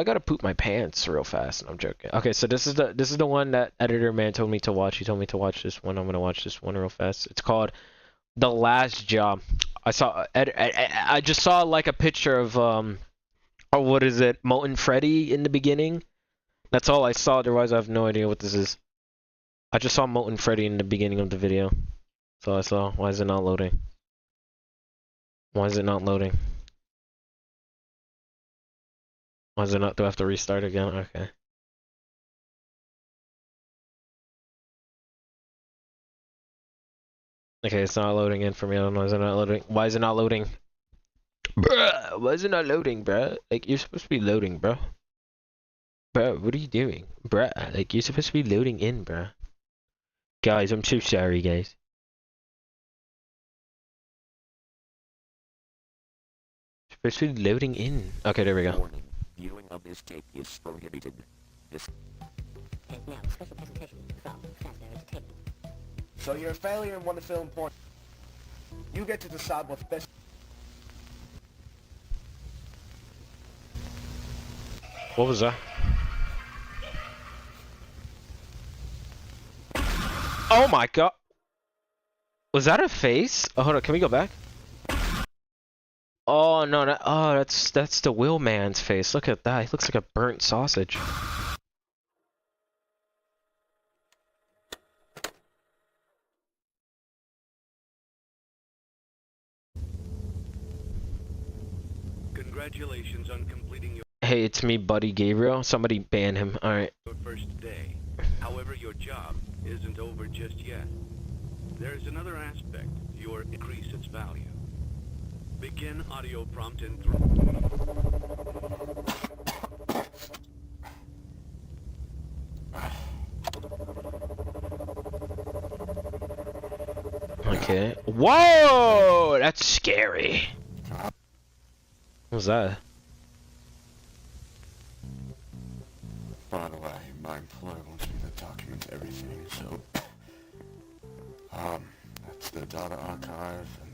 gotta poop my pants real fast. I'm joking. Okay, so this is the one that editor man told me to watch. He told me to watch this one. I'm gonna watch this one real fast. It's called The Last Job. I just saw like a picture of oh, what is it? Molten Freddy in the beginning. That's all I saw. Otherwise, I have no idea what this is. I just saw Molten Freddy in the beginning of the video. So I saw. Why is it not loading? Why is it not loading? Why is it not? Do I have to restart again? Okay. Okay, it's not loading in for me. I don't know. Is it not loading? Why is it not loading? Bruh! Why is it not loading, bruh? Like, you're supposed to be loading, bro. Bro, what are you doing? Bruh, like, you're supposed to be loading in, bruh. Guys, I'm so sorry, guys. Supposed to be loading in. Okay, there we go. Warning. Viewing of this tape is prohibited. This. And now, special presentation from Fazbear Entertainment. So you're a failure and want to film porn. You get to decide what's best. What was that? Oh my god. Was that a face? Oh, hold on, can we go back? Oh no, that's the Will Man's face. Look at that. He looks like a burnt sausage. Congratulations on completing your Hey, it's me, Buddy Gabriel. Somebody ban him. Alright. first day. However, your job isn't over just yet. There's another aspect you increase its value. Begin audio prompt in 3. Okay. Whoa! That's scary. What was that? By the way, my employer wants me to documents everything, so that's the data archive, and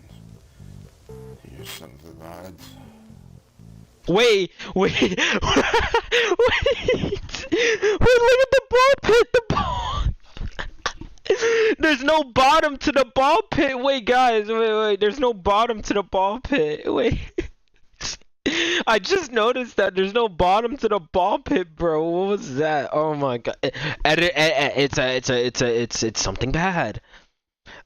here's some of the rides. Wait, wait, wait, look at the ball pit, the ball. There's no bottom to the ball pit. Wait, guys, wait, there's no bottom to the ball pit. Wait. I just noticed that there's no bottom to the ball pit, bro. What was that? Oh my god. It's something bad.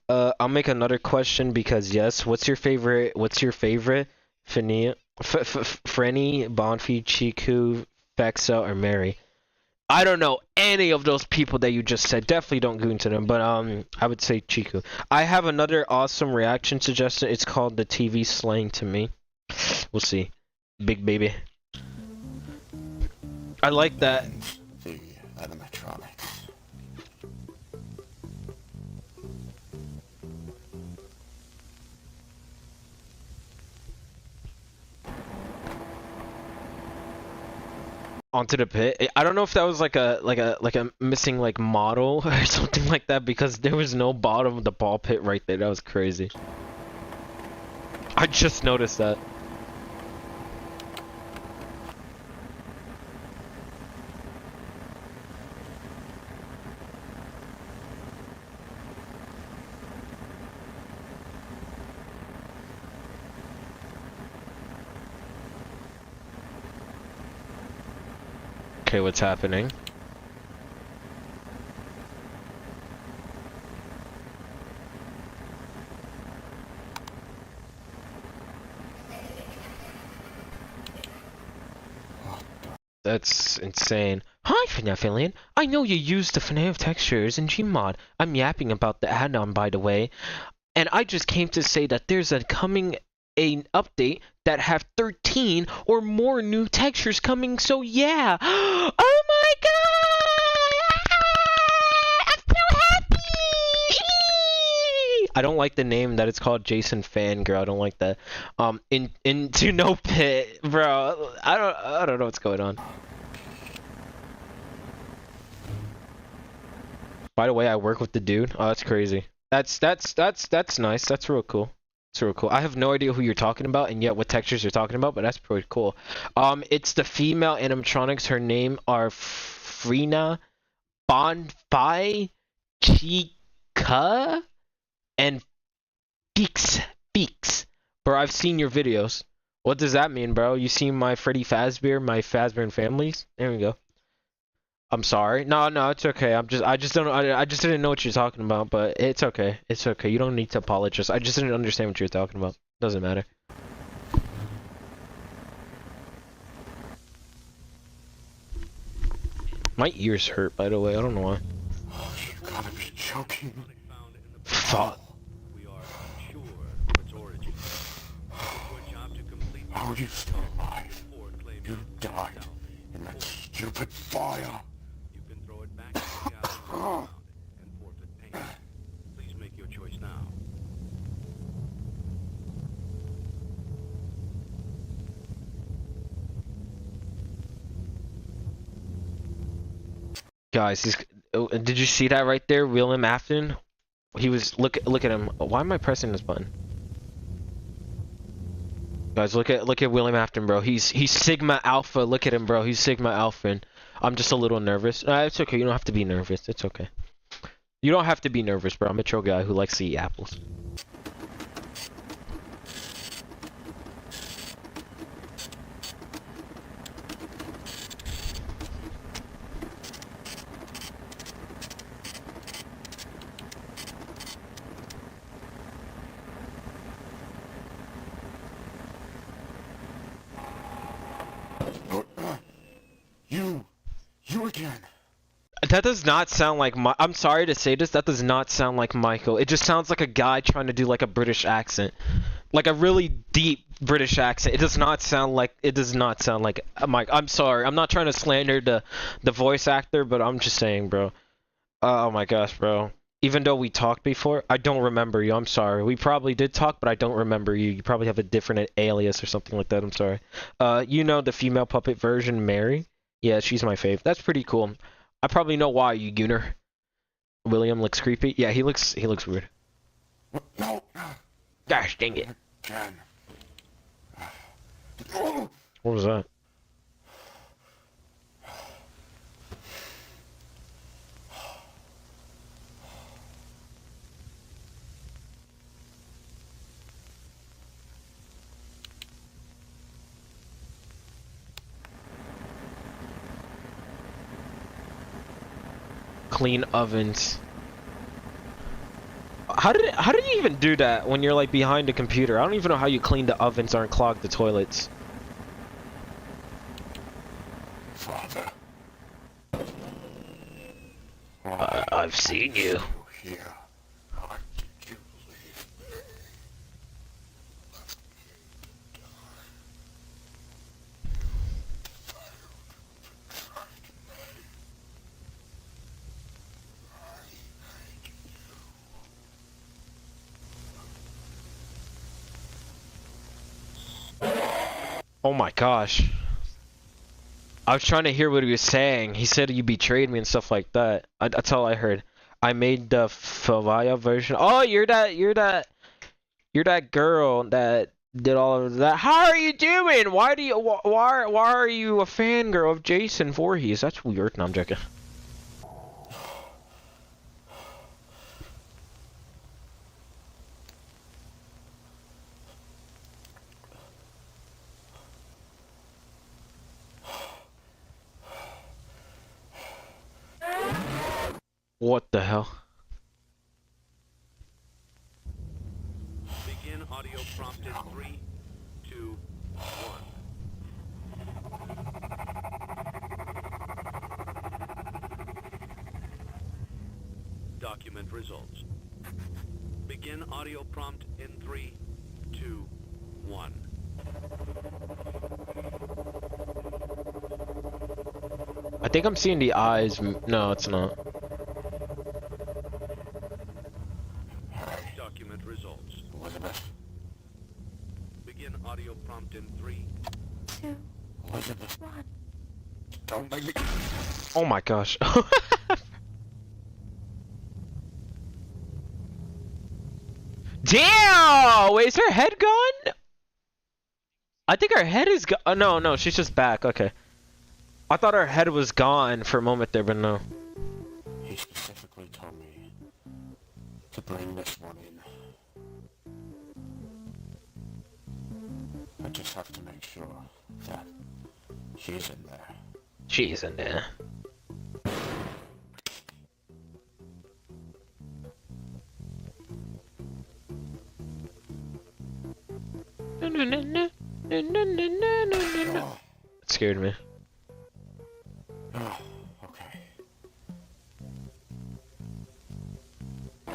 I'll make another question because yes, what's your favorite Frenny, Bonfi, Chiku, Fexa, or Mary? I don't know any of those people that you just said. Definitely don't goon to them, but I would say Chiku. I have another awesome reaction suggestion. It's called the TV slang to me. We'll see. Big baby. I like that. The animatronics. Onto the pit. I don't know if that was like a missing like model or something like that because there was no bottom of the ball pit right there. That was crazy. I just noticed that. Okay, what's happening? That's insane. Hi, FNAF Alien. I know you use the FNAF textures in Gmod. I'm yapping about the add-on, by the way. And I just came to say that there's an update that have 13 or more new textures coming, so yeah. Oh my god! I'm so happy! I don't like the name that it's called Jason Fangirl. I don't like that. Into no pit, bro. I don't know what's going on. By the way, I work with the dude. Oh, that's crazy. That's nice. That's real cool. It's real cool. I have no idea who you're talking about and yet what textures you're talking about, but that's pretty cool. It's the female animatronics. Her name are Frina, Bonfi, Chica, and Thx. Bro, I've seen your videos. What does that mean, bro? You seen my Freddy Fazbear, my Fazbear and families? There we go. I'm sorry. No, it's okay. I just didn't know what you're talking about, but it's okay. It's okay. You don't need to apologize. I just didn't understand what you're talking about. Doesn't matter. My ears hurt, by the way. I don't know why. Oh, you gotta be joking. Fuck. How are you still alive? You died in that stupid fire. You can throw it back to the galaxy and forfeit payment. Please make your choice now. Guys, did you see that right there? William Afton? He was look at him. Why am I pressing this button? Guys, look at William Afton, bro. He's Sigma Alpha. Look at him, bro. He's Sigma Alpha. I'm just a little nervous. It's okay. You don't have to be nervous. It's okay. You don't have to be nervous, bro. I'm a chill guy who likes to eat apples. You again. That does not sound like I'm sorry to say this, that does not sound like Michael. It just sounds like a guy trying to do like a British accent. Like a really deep British accent. It does not sound like Mike. I'm sorry. I'm not trying to slander the voice actor, but I'm just saying, bro. Oh my gosh, bro. Even though we talked before, I don't remember you. I'm sorry. We probably did talk, but I don't remember you. You probably have a different alias or something like that. I'm sorry. You know the female puppet version, Mary? Yeah, she's my fave. That's pretty cool. I probably know why, you gooner. William looks creepy. Yeah, he looks weird. No. Gosh dang it. Jen. What was that? Clean ovens. How did you even do that when you're like behind a computer? I don't even know how you clean the ovens or unclog the toilets. Father. I've seen you. Here. How did you leave me? Oh my gosh. I was trying to hear what he was saying. He said you betrayed me and stuff like that. That's all I heard. I made the Favaya version. Oh, you're that girl that did all of that. How are you doing? Why are you a fangirl of Jason Voorhees? That's weird. No, I'm joking. What the hell? Begin audio prompt in 3, 2, 1. Document results. Begin audio prompt in 3, 2, 1. I think I'm seeing the eyes. No, it's not. Document results. Elizabeth. Begin audio prompt in 3, 2, Elizabeth. 1. Don't make me. Oh my gosh. Damn! Wait, is her head gone? I think her head is gone. No, she's just back. Okay. I thought her head was gone for a moment there, but no. He specifically told me to bring this one in. I just have to make sure that she's in there. She's in there. It scared me. Oh, okay. Oh,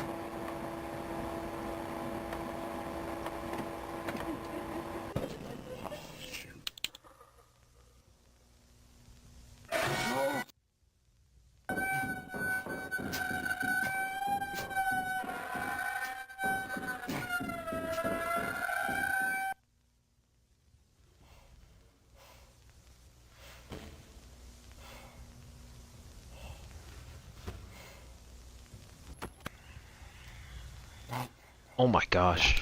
shoot. Oh my gosh.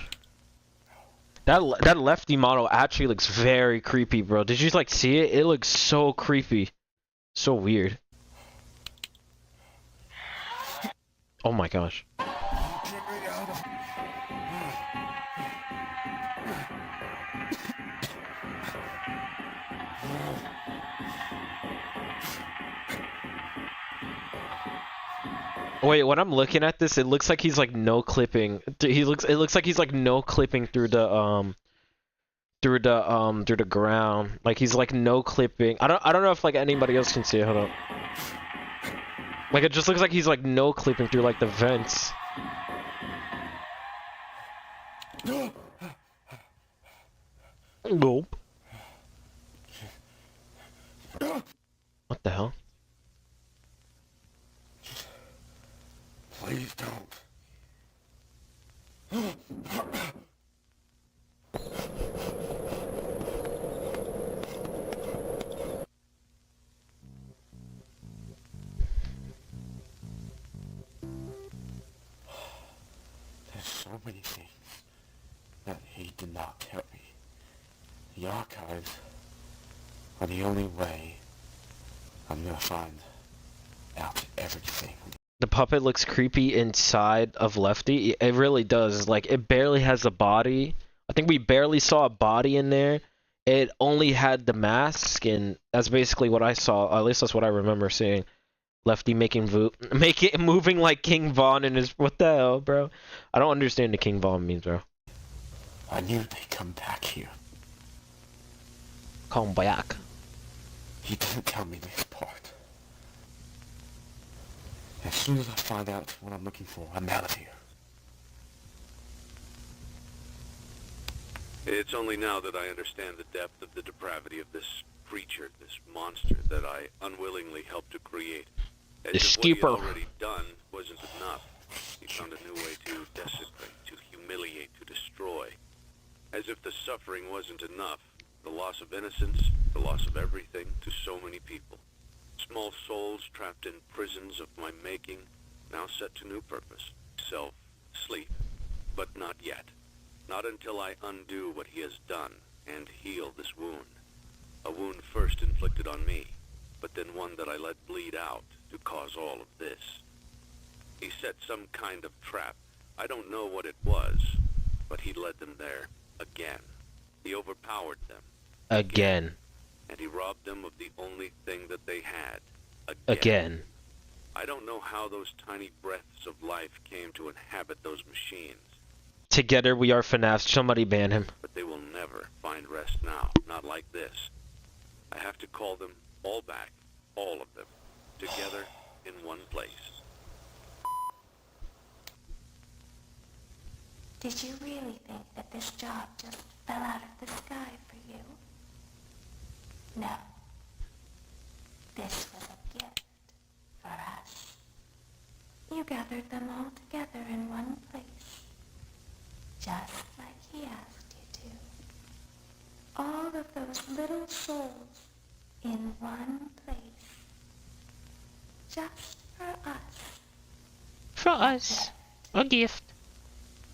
That lefty model actually looks very creepy, bro. Did you like see it? It looks so creepy. So weird. Oh my gosh. Wait, when I'm looking at this, it looks like he's like no clipping. It looks like he's like no clipping through the ground. Like he's like no clipping. I don't know if like anybody else can see it. Hold on. Like it just looks like he's like no clipping through like the vents. Nope. What the hell? Please don't. so many things that he did not tell me. The archives are the only way I'm gonna find out everything. The puppet looks creepy inside of Lefty. It really does. Like, it barely has a body. I think we barely saw a body in there. It only had the mask, and that's basically what I saw. At least that's what I remember seeing. Lefty moving like King Von in his... What the hell, bro? I don't understand what King Von means, bro. I knew they'd come back here. Come back. He didn't tell me this part. As soon as I find out what I'm looking for, I'm out of here. It's only now that I understand the depth of the depravity of this creature, this monster that I unwillingly helped to create. As The if skipper. what he had already done wasn't enough. He found a new way to desecrate, to humiliate, to destroy. As if the suffering wasn't enough. The loss of innocence, the loss of everything to so many people. Small souls trapped in prisons of my making, now set to new purpose. Self, sleep, but not yet. Not until I undo what he has done and heal this wound. A wound first inflicted on me, but then one that I let bleed out to cause all of this. He set some kind of trap. I don't know what it was, but he led them there again. He overpowered them. Again. And he robbed them of the only thing that they had. Again. I don't know how those tiny breaths of life came to inhabit those machines. Together we are FNAF. Somebody ban him. But they will never find rest now. Not like this. I have to call them all back. All of them. Together in one place. Did you really think that this job just fell out of the sky for you? No. This was a gift for us. You gathered them all together in one place, just like he asked you to. All of those little souls in one place, just for us. For us. A gift.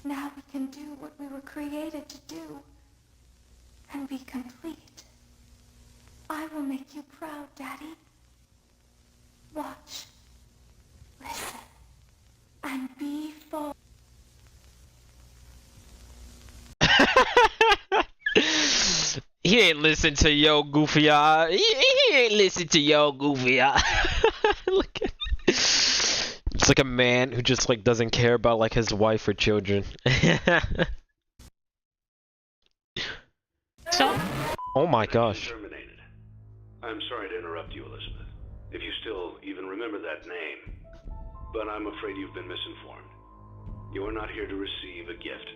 Now we can do what we were created to do, and be complete. I will make you proud, Daddy. Watch, listen, and be full. He ain't listen to yo goofy eye. He ain't listen to yo goofy eye. Look at it's like a man who just like doesn't care about like his wife or children. So, oh my gosh. Terminated. I'm sorry to interrupt you, Elizabeth. If you still even remember that name. But I'm afraid you've been misinformed. You are not here to receive a gift.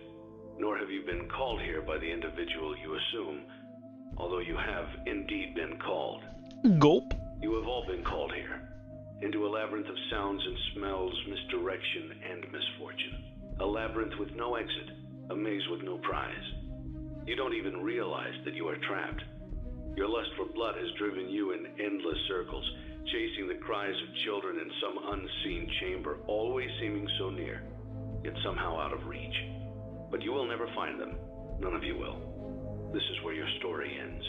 Nor have you been called here by the individual you assume. Although you have indeed been called. Gulp. You have all been called here. Into a labyrinth of sounds and smells, misdirection and misfortune. A labyrinth with no exit. A maze with no prize. You don't even realize that you are trapped. Your lust for blood has driven you in endless circles, chasing the cries of children in some unseen chamber, always seeming so near, yet somehow out of reach. But you will never find them. None of you will. This is where your story ends.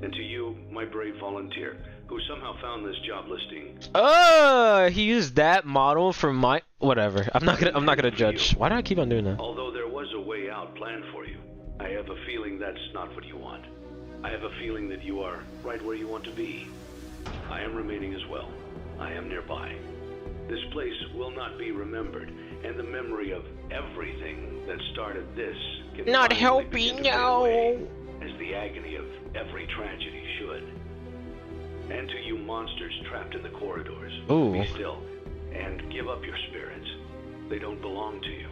And to you, my brave volunteer, who somehow found this job listing. He used that model from my whatever. I'm not gonna judge. Why do I keep on doing that? Although there was a way out planned for you, I have a feeling that's not what you want. I have a feeling that you are right where you want to be. I am remaining as well. I am nearby. This place will not be remembered, and the memory of everything that started this can Not finally helping, begin to fade no. away, as the agony of every tragedy should. And to you monsters trapped in the corridors, Ooh. be still and give up your spirits. They don't belong to you.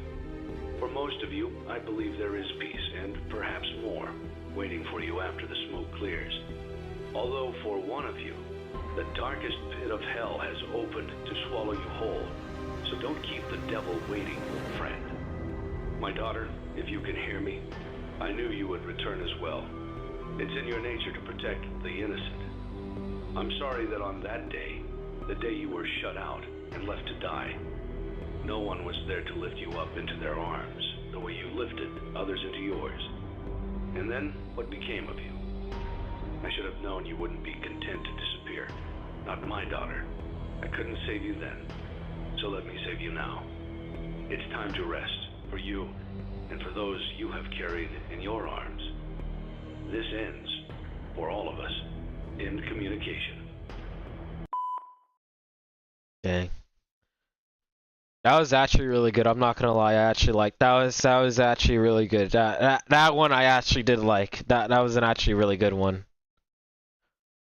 For most of you, I believe there is peace, and perhaps more, waiting for you after the smoke clears. Although for one of you, the darkest pit of hell has opened to swallow you whole. So don't keep the devil waiting, friend. My daughter, if you can hear me, I knew you would return as well. It's in your nature to protect the innocent. I'm sorry that on that day, the day you were shut out and left to die, No one was there to lift you up into their arms, the way you lifted others into yours. And then, what became of you? I should have known you wouldn't be content to disappear. Not my daughter. I couldn't save you then, so let me save you now. It's time to rest, for you, and for those you have carried in your arms. This ends, for all of us, in communication. Dang. That was actually really good. I'm not gonna lie. I actually like that was actually really good. That one I actually did like. That was an actually really good one.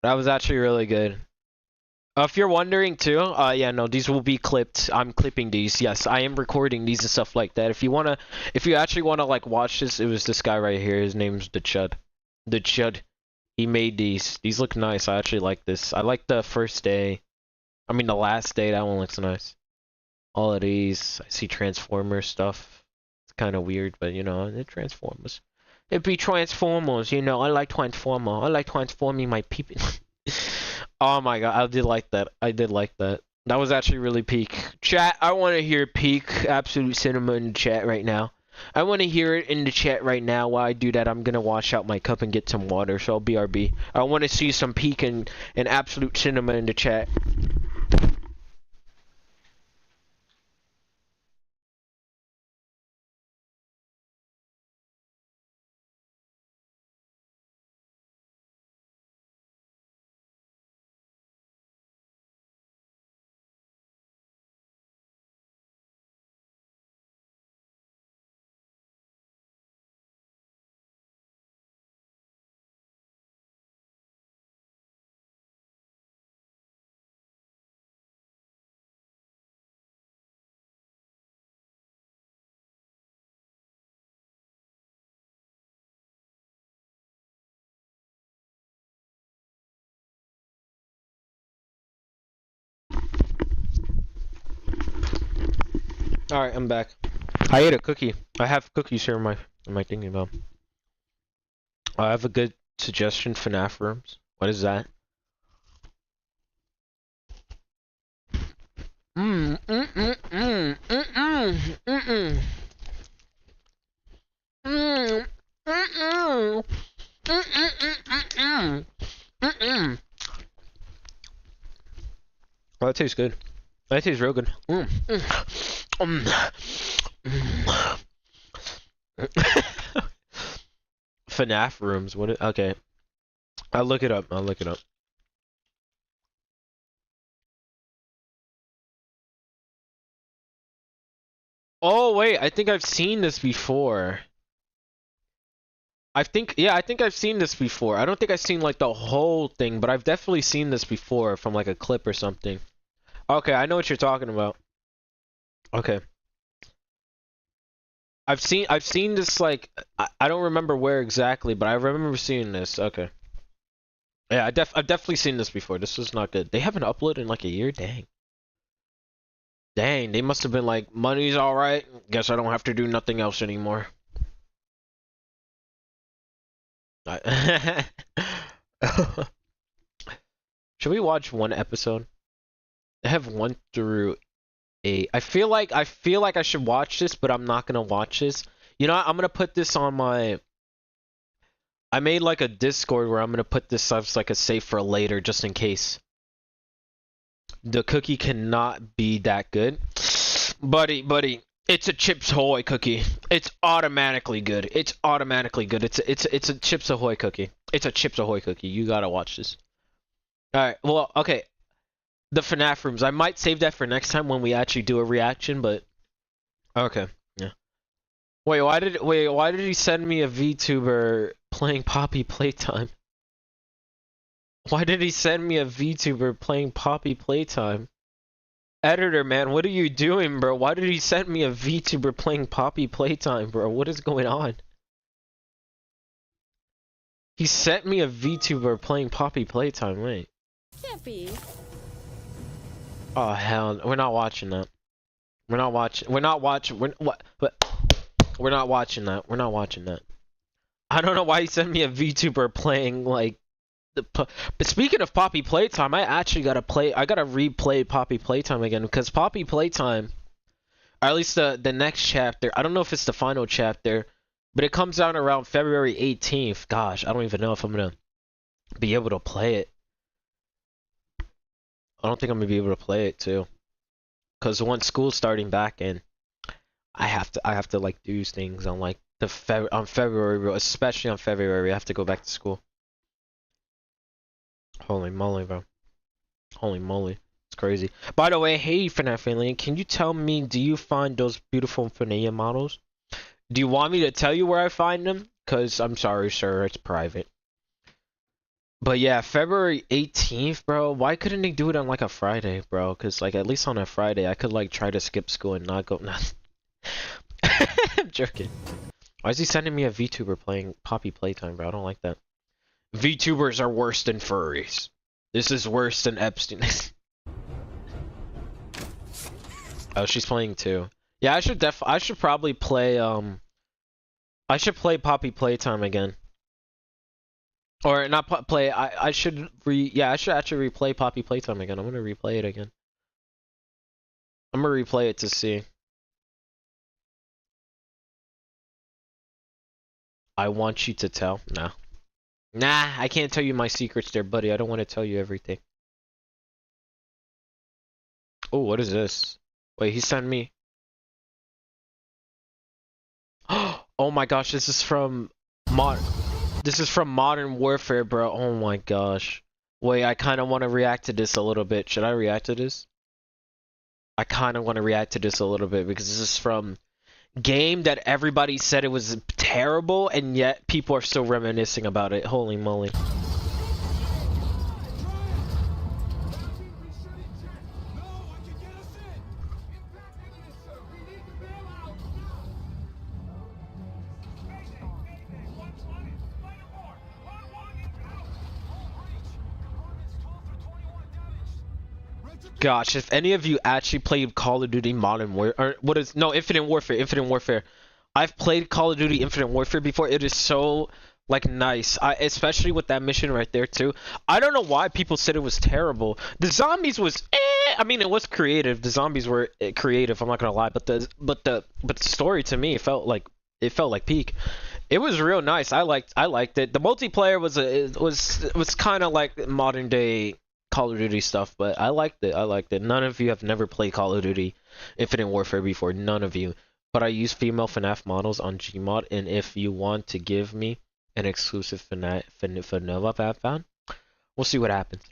That was actually really good. If you're wondering too, yeah, no, these will be clipped. I'm clipping these. Yes, I am recording these and stuff like that. If you actually wanna like watch this, it was this guy right here. His name's the Chud. The Chud. He made these. These look nice. I actually like this. I like the first day. I mean the last day. That one looks nice. All of these, I see Transformer stuff. It's kind of weird, but you know, it Transformers. It be Transformers, you know. I like Transformer. I like transforming my people. Oh my god, I did like that. I did like that. That was actually really peak. Chat, I want to hear peak Absolute Cinema in the chat right now. I want to hear it in the chat right now. While I do that, I'm gonna wash out my cup and get some water. So BRB. I want to see some peak and Absolute Cinema in the chat. Alright, I'm back. I ate a cookie. I have cookies here in my thingy about. I have a good suggestion, FNAF rooms. What is that? Oh, that tastes good. That tastes real good. FNAF rooms. What? Okay. I'll look it up. I'll look it up. Oh wait, I think I've seen this before. I think I've seen this before. I don't think I've seen like the whole thing, but I've definitely seen this before from like a clip or something. Okay, I know what you're talking about. Okay. I've seen this like I don't remember where exactly, but I remember seeing this. Okay. Yeah, I've definitely seen this before. This was not good. They haven't uploaded in like a year? Dang. Dang, they must have been like, money's alright. Guess I don't have to do nothing else anymore. Should we watch one episode? I have 1 through 8. I feel like I should watch this, but I'm not gonna watch this. You know what? I'm gonna put this on my. I made like a Discord where I'm gonna put this as like a save for later, just in case. The cookie cannot be that good, buddy. It's a Chips Ahoy cookie. It's automatically good. It's automatically good. It's a Chips Ahoy cookie. It's a Chips Ahoy cookie. You gotta watch this. All right. Well, okay. The FNAF rooms. I might save that for next time when we actually do a reaction, but okay. Yeah. Wait, why did he send me a VTuber playing Poppy Playtime? Why did he send me a VTuber playing Poppy Playtime? Editor, man, what are you doing, bro? Why did he send me a VTuber playing Poppy Playtime, bro? What is going on? He sent me a VTuber playing Poppy Playtime, wait. Can't be. Oh hell, we're not watching that. We're not watching that. I don't know why he sent me a VTuber playing like but speaking of Poppy Playtime, I actually gotta replay Poppy Playtime again, because Poppy Playtime Or at least the next chapter. I don't know if it's the final chapter, but it comes out around February 18th. Gosh, I don't even know if I'm gonna be able to play it. I don't think I'm gonna be able to play it too, cause once school's starting back in, I have to like do things on like on February, bro. Especially on February, I have to go back to school. Holy moly, bro. Holy moly. It's crazy. By the way, hey FNAF family, can you tell me, do you find those beautiful FNAF models? Do you want me to tell you where I find them? Cause I'm sorry, sir, it's private. But yeah, February 18th, bro. Why couldn't they do it on like a Friday, bro? Cause like at least on a Friday, I could like try to skip school and not go. Nah. I'm joking. Why is he sending me a VTuber playing Poppy Playtime, bro? I don't like that. VTubers are worse than furries. This is worse than Epstein. Oh, she's playing too. Yeah, I should probably play I should play Poppy Playtime again. Or not play. I should actually replay Poppy Playtime again. I'm gonna replay it again. I'm gonna replay it to see. I want you to tell. No. Nah, I can't tell you my secrets there, buddy. I don't want to tell you everything. Oh, what is this? Wait, he sent me. Oh my gosh, this is from Modern Warfare, bro. Oh my gosh. Wait, I kind of want to react to this a little bit. Should I react to this? I kind of want to react to this a little bit because this is from game that everybody said it was terrible, and yet people are still reminiscing about it. Holy moly. Gosh, if any of you actually played Call of Duty Modern Warfare, or Infinite Warfare. I've played Call of Duty Infinite Warfare before. It is so like nice, especially with that mission right there too. I don't know why people said it was terrible. The zombies was, I mean, it was creative. The zombies were creative. I'm not gonna lie, but the story to me felt like peak. It was real nice. I liked it. The multiplayer was kind of like modern day Call of Duty stuff, but I liked it. None of you have never played Call of Duty Infinite Warfare before. None of you. But I use female FNAF models on Gmod, and if you want to give me an exclusive vanilla fan, we'll see what happens.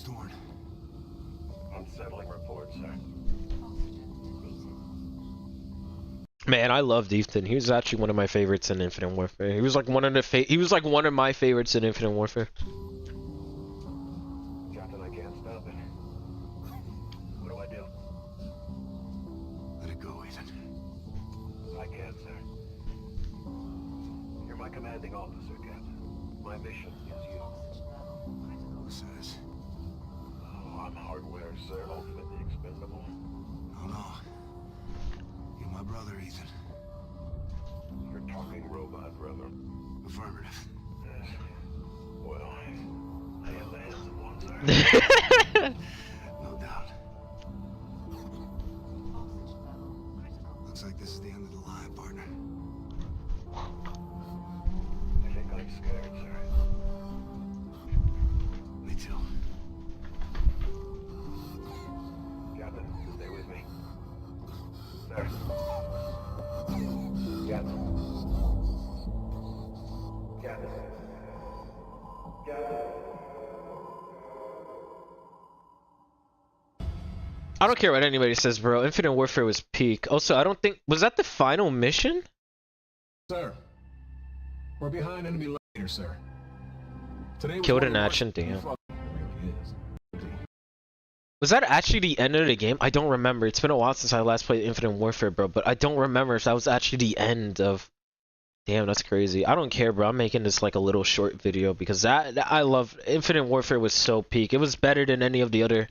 Torn. Unsettling report, sir. Man, I loved Ethan. He was actually one of my favorites in Infinite Warfare. He was like one of my favorites in Infinite Warfare. Captain, I can't stop it. What do I do? Let it go, Ethan. I can't, sir. You're my commanding officer, Captain. My mission is you. Who says? I'm hardware, sir. Ultimately expendable. Oh, no. You're my brother, Ethan. You're a talking robot, brother. Affirmative. Yes. Well, I have the hands of one, sir. No doubt. Looks like this is the end of the line, partner. I think I'm scared, sir. Me too. Captain, stay with me. Sir. Captain. Captain. Captain. I don't care what anybody says, bro. Infinite Warfare was peak. Also, I don't think... Was that the final mission? Sir. We're behind enemy later, sir. Today Killed an action, damn. Was that actually the end of the game? I don't remember. It's been a while since I last played Infinite Warfare, bro, but I don't remember if that was actually the end of... Damn, that's crazy. I don't care, bro. I'm making this like a little short video because that I love... Infinite Warfare was so peak. It was better than any of the other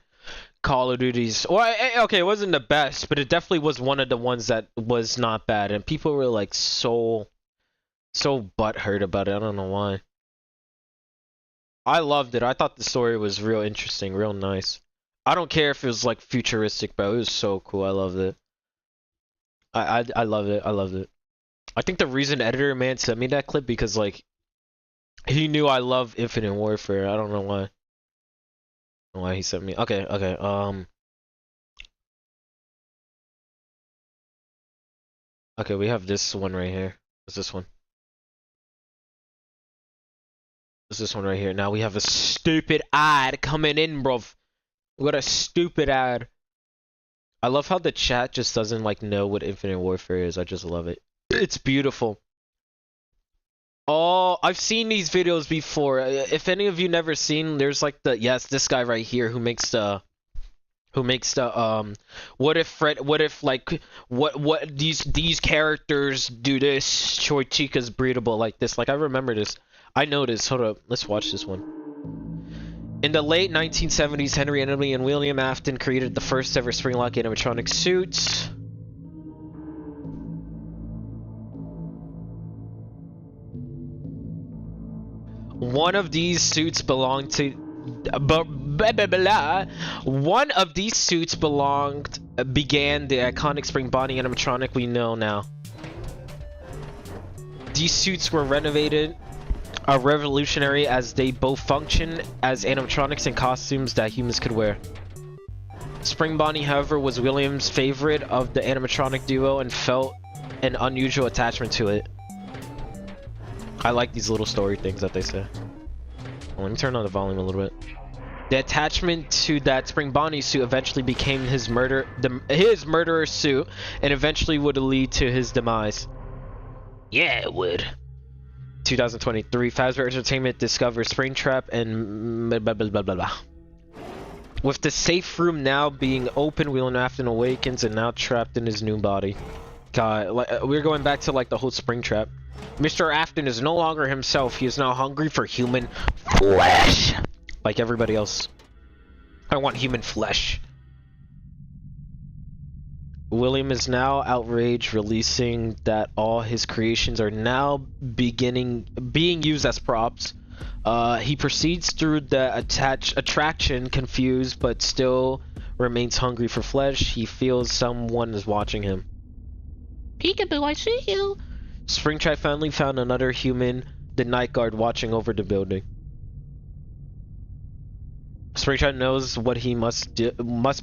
Call of Duties. Well, okay, it wasn't the best, but it definitely was one of the ones that was not bad. And people were like so butthurt about it. I don't know why. I loved it. I thought the story was real interesting, real nice. I don't care if it was like futuristic, bro. It was so cool. I loved it. I loved it. I loved it. I think the reason Editor Man sent me that clip because like he knew I love Infinite Warfare. I don't know why. Why he sent me? Okay. Okay, we have this one right here. What's this one? What's this one right here? Now we have a stupid ad coming in, bro. We got a stupid ad. I love how the chat just doesn't like know what Infinite Warfare is. I just love it. It's beautiful. Oh, I've seen these videos before. If any of you never seen, there's like this guy right here who makes the what if these characters do this, Choi Chica's breedable like this. Like I remember this. I know this. Hold up. Let's watch this one. In the late 1970s, Henry Emily and William Afton created the first ever spring-lock animatronic suits. One of these suits belonged to began the iconic spring body animatronic we know now. These suits were renovated are revolutionary as they both function as animatronics and costumes that humans could wear. Spring Bonnie, however, was William's favorite of the animatronic duo and felt an unusual attachment to it. I like these little story things that they say. Let me turn on the volume a little bit. The attachment to that Spring Bonnie suit eventually became his murderer suit and eventually would lead to his demise. Yeah, it would. 2023, Fazbear Entertainment discovers Springtrap and blah blah blah blah blah. With the safe room now being open, William Afton awakens and now trapped in his new body. God, like, we're going back to like the whole Springtrap. Mr. Afton is no longer himself. He is now hungry for human flesh, like everybody else. I want human flesh. William is now outraged, releasing that all his creations are now being used as props. He proceeds through the attraction, confused, but still remains hungry for flesh. He feels someone is watching him. Peekaboo, I see you. Springtrap finally found another human, the night guard, watching over the building. Springtrap knows what he must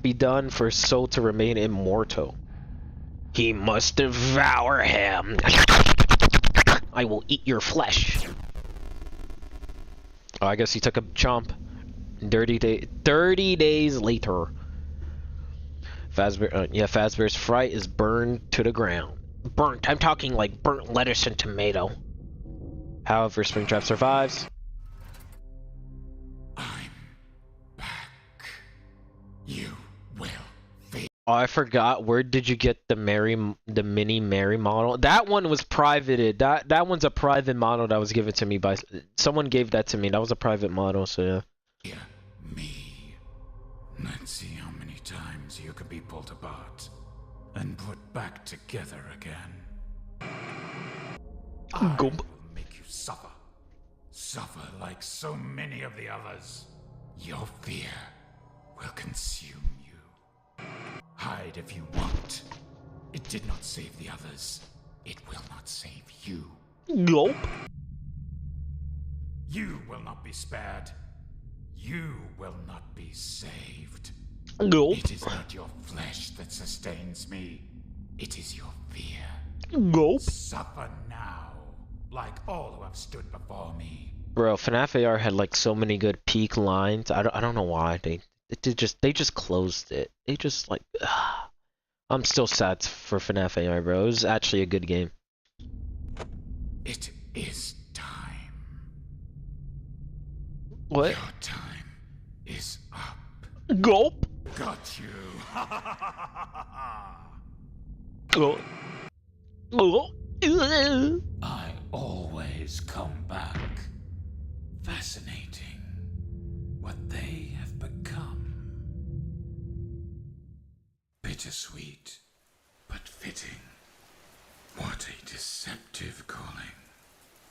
be done for his soul to remain immortal. He must devour him. I will eat your flesh. Oh, I guess he took a chomp. 30 days later. Fazbear's fright is burned to the ground. Burnt. I'm talking like burnt lettuce and tomato. However, Springtrap survives. You will fail. Oh, I forgot. Where did you get the mini Mary model? That one was privated. That one's a private model that was given to me by someone. Gave that to me. That was a private model. So yeah. Me. Let's see how many times you could be pulled apart and put back together again. I will make you suffer. Suffer like so many of the others. Your fear will consume you. Hide if you want. It did not save the others. It will not save you. Nope. You will not be spared. You will not be saved. Nope. It is not your flesh that sustains me. It is your fear. Nope. Suffer now, like all who have stood before me. Bro, FNAF AR had like so many good peak lines. I don't know why they just closed it. They just like I'm still sad for FNAF AR, bro. It was actually a good game. It is time. What? Your time is up. Gulp. got you. I always come back. Fascinating what they have become. Bittersweet, but fitting. What a deceptive calling.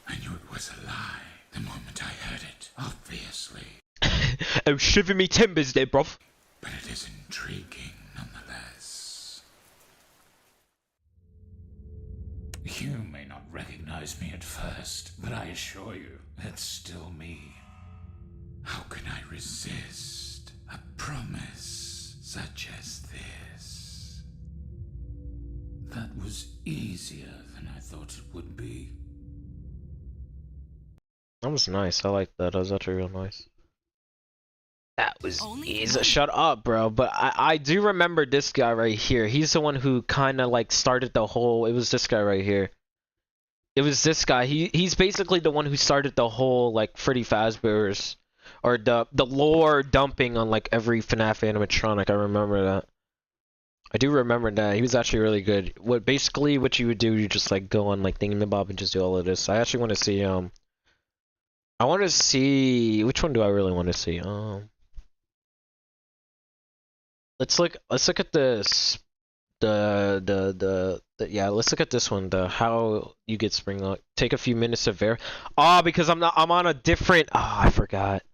I knew it was a lie the moment I heard it, obviously. Oh, shiver me timbers there, bruv. But it is intriguing nonetheless. You may not recognize me at first, but I assure you, it's still me. How can I resist a promise such as this? That was easier than I thought it would be. That was nice. I like that. That was actually real nice. That was easy. Shut up, bro. But I do remember this guy right here. He's the one who kind of like started the whole. It was this guy right here. It was this guy. He's basically the one who started the whole like Freddy Fazbear's or the lore dumping on like every FNAF animatronic. I remember that. I do remember that. He was actually really good. What you would do, you just like go on like Thingamabob and just do all of this. I actually want to see I want to see which one do I really want to see? Let's look at this. Yeah, let's look at this one. The how you get spring lock. Take a few minutes to verify. Because I'm on a different. I forgot.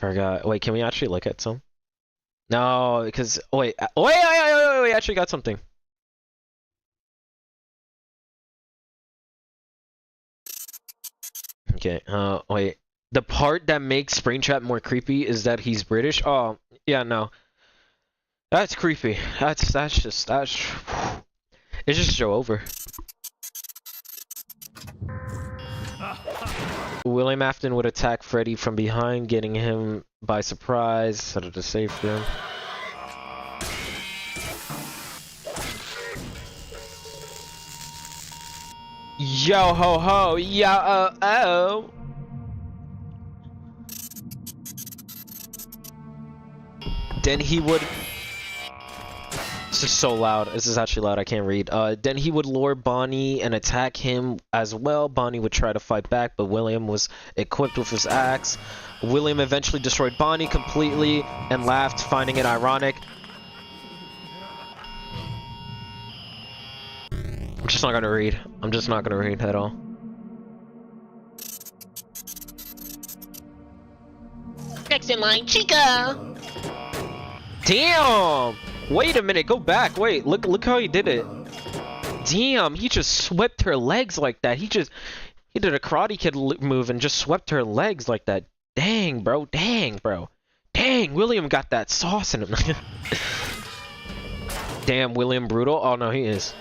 Wait, can we actually look at some? No, because wait. Wait, I actually got something. Okay. Wait. The part that makes Springtrap more creepy is that he's British. Oh, yeah, no. That's creepy. It's just show over. William Afton would attack Freddy from behind, getting him by surprise. Set it to save him. Yo ho ho, yo oh. Then he would. This is so loud. This is actually loud. I can't read. Then he would lure Bonnie and attack him as well. Bonnie would try to fight back, but William was equipped with his axe. William eventually destroyed Bonnie completely and laughed, finding it ironic. I'm just not gonna read. I'm just not gonna read at all. Next in line, Chica! Damn! Wait a minute, go back. Wait, look how he did it. Damn, he just swept her legs like that. He did a Karate Kid move and just swept her legs like that. Dang, bro. Dang, bro. Dang, William got that sauce in him. Damn, William brutal. Oh no, he is.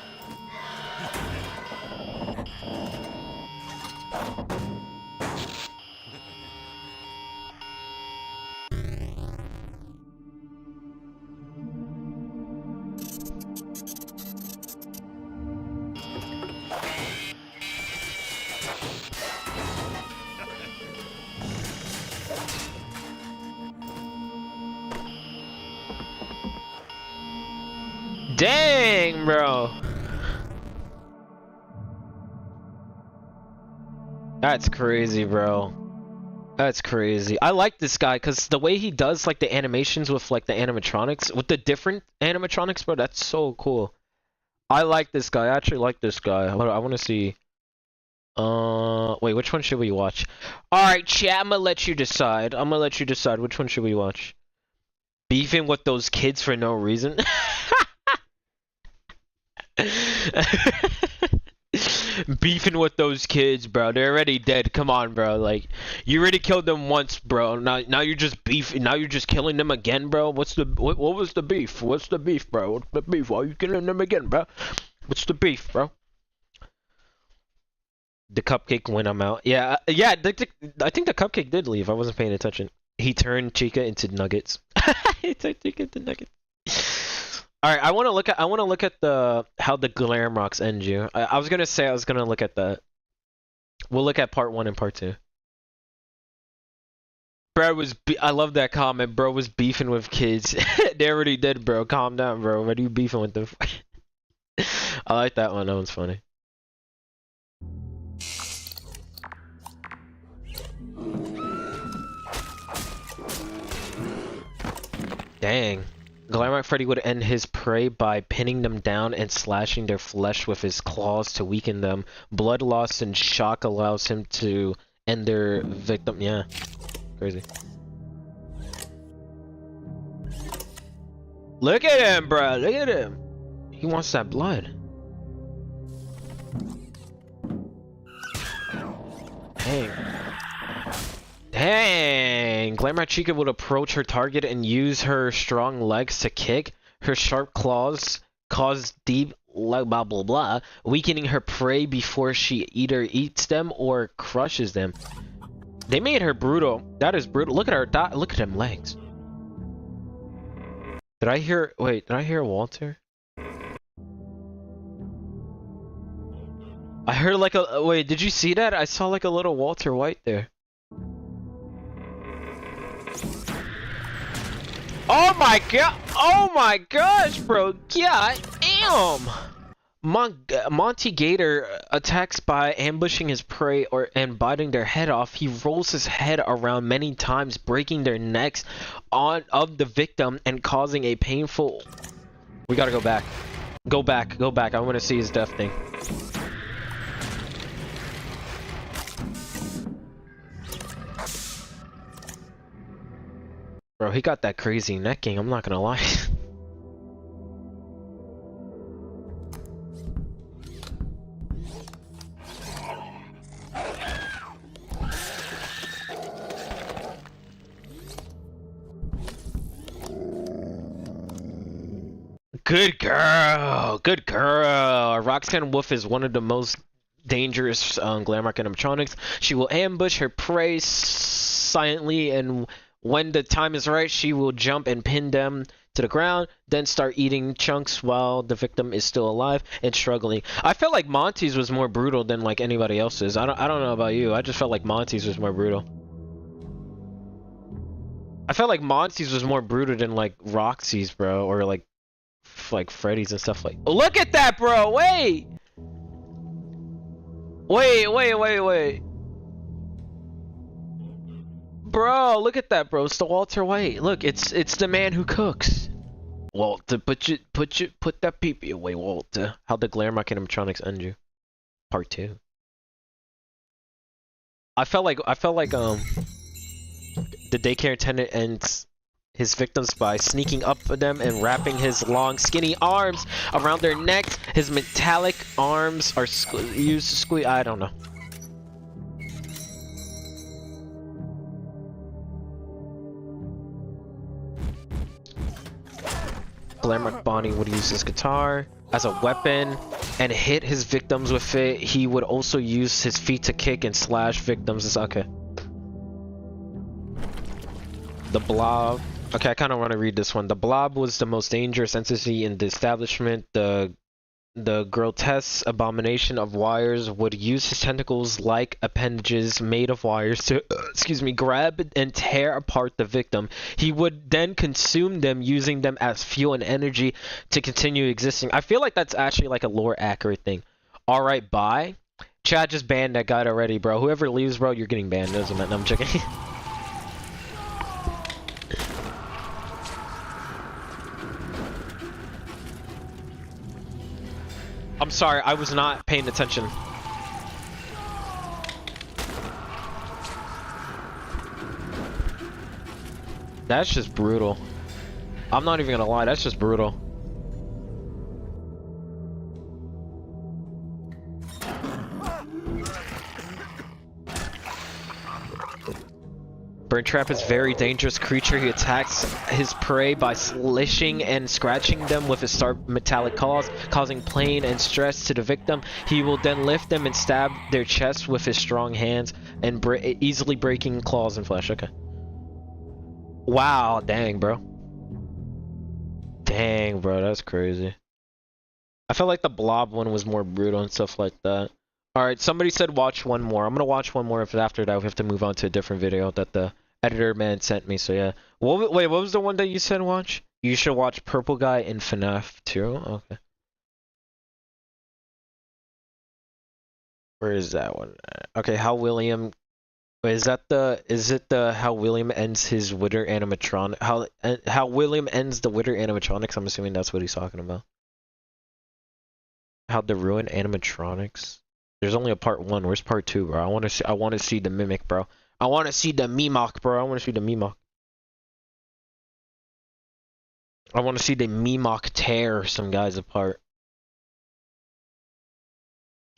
Dang, bro. That's crazy, bro. That's crazy. I like this guy because the way he does like the animations with like the animatronics, with the different animatronics, bro, that's so cool. I like this guy. I actually like this guy. I want to see. Wait, which one should we watch? Alright, chat, I'm gonna let you decide. I'm gonna let you decide which one should we watch. Beefing with those kids for no reason. Beefing with those kids, bro. They're already dead. Come on, bro. Like, you already killed them once, bro. Now you're just beefing. Now you're just killing them again, bro. What was the beef? What's the beef, bro? What's the beef? Why are you killing them again, bro? What's the beef, bro? The cupcake when I'm out. Yeah, yeah. I think the cupcake did leave. I wasn't paying attention. He turned Chica into nuggets. He turned Chica into nuggets. All right, I want to look at the how the glam rocks end you. I was gonna look at that. We'll look at part 1 and part 2. Bro was I love that comment. Bro was beefing with kids. They already did, bro. Calm down, bro. What are you beefing with them? I like that one. That one's funny. Dang. Glamour Freddy would end his prey by pinning them down and slashing their flesh with his claws to weaken them. Blood loss and shock allows him to end their victim. Yeah. Crazy. Look at him, bro. Look at him. He wants that blood. Dang. Dang! Glamour Chica would approach her target and use her strong legs to kick. Her sharp claws cause deep blah blah blah, weakening her prey before she either eats them or crushes them. They made her brutal. That is brutal. Look at her. Look at them legs. Did I hear? Wait, did I hear Walter? I heard like a. Wait, did you see that? I saw like a little Walter White there. Oh my god! Oh my gosh, bro! God damn! Monty Gator attacks by ambushing his prey and biting their head off. He rolls his head around many times, breaking their necks of the victim and causing a painful. We gotta go back. Go back. Go back. I want to see his death thing. Bro, he got that crazy necking, I'm not gonna lie. Good girl! Good girl! Roxanne Wolf is one of the most dangerous Glamrock animatronics. She will ambush her prey silently, and when the time is right, she will jump and pin them to the ground, then start eating chunks while the victim is still alive and struggling. I felt like Monty's was more brutal than like anybody else's. I don't know about you. I just felt like Monty's was more brutal. I felt like Monty's was more brutal than like Roxy's, bro, or like Freddy's and stuff like. Oh, look at that, bro! Wait! Wait. Bro, look at that, bro. It's the Walter White. Look, it's the man who cooks. Walter, put that pee-pee away, Walter. How'd the Glamrock animatronics end you? Part 2. I felt like the daycare attendant ends his victims by sneaking up for them and wrapping his long, skinny arms around their necks. His metallic arms are used to squeeze. I don't know. Glamrock Bonnie would use his guitar as a weapon and hit his victims with it. He would also use his feet to kick and slash victims. It's okay. The Blob. Okay, I kind of want to read this one. The Blob was the most dangerous entity in the establishment. The grotesque abomination of wires would use his tentacles like appendages made of wires to, grab and tear apart the victim. He would then consume them, using them as fuel and energy to continue existing. I feel like that's actually like a lore accurate thing. Alright, bye. Chad just banned that guy already, bro. Whoever leaves, bro, you're getting banned. Doesn't matter. No, I'm checking. I'm sorry, I was not paying attention. That's just brutal. I'm not even gonna lie, that's just brutal. Burntrap is a very dangerous creature. He attacks his prey by slishing and scratching them with his sharp metallic claws, causing pain and stress to the victim. He will then lift them and stab their chest with his strong hands, and easily breaking claws and flesh. Okay. Wow, dang, bro. Dang, bro, that's crazy. I felt like the Blob one was more brutal and stuff like that. Alright, somebody said watch one more. I'm gonna watch one more. If after that we have to move on to a different video that the Editor man sent me, so yeah. Wait, what was the one that you said watch? You should watch Purple Guy in FNAF 2? Okay. Where is that one? Okay, how William... Wait, is it the how William ends his Wither animatronic? How William ends the Wither animatronics? I'm assuming that's what he's talking about. How to ruin animatronics? There's only a part 1. Where's part 2, bro? I want to see the mimic, bro. I want to see the Mimok, bro. I want to see the Mimok. I want to see the Mimok tear some guys apart.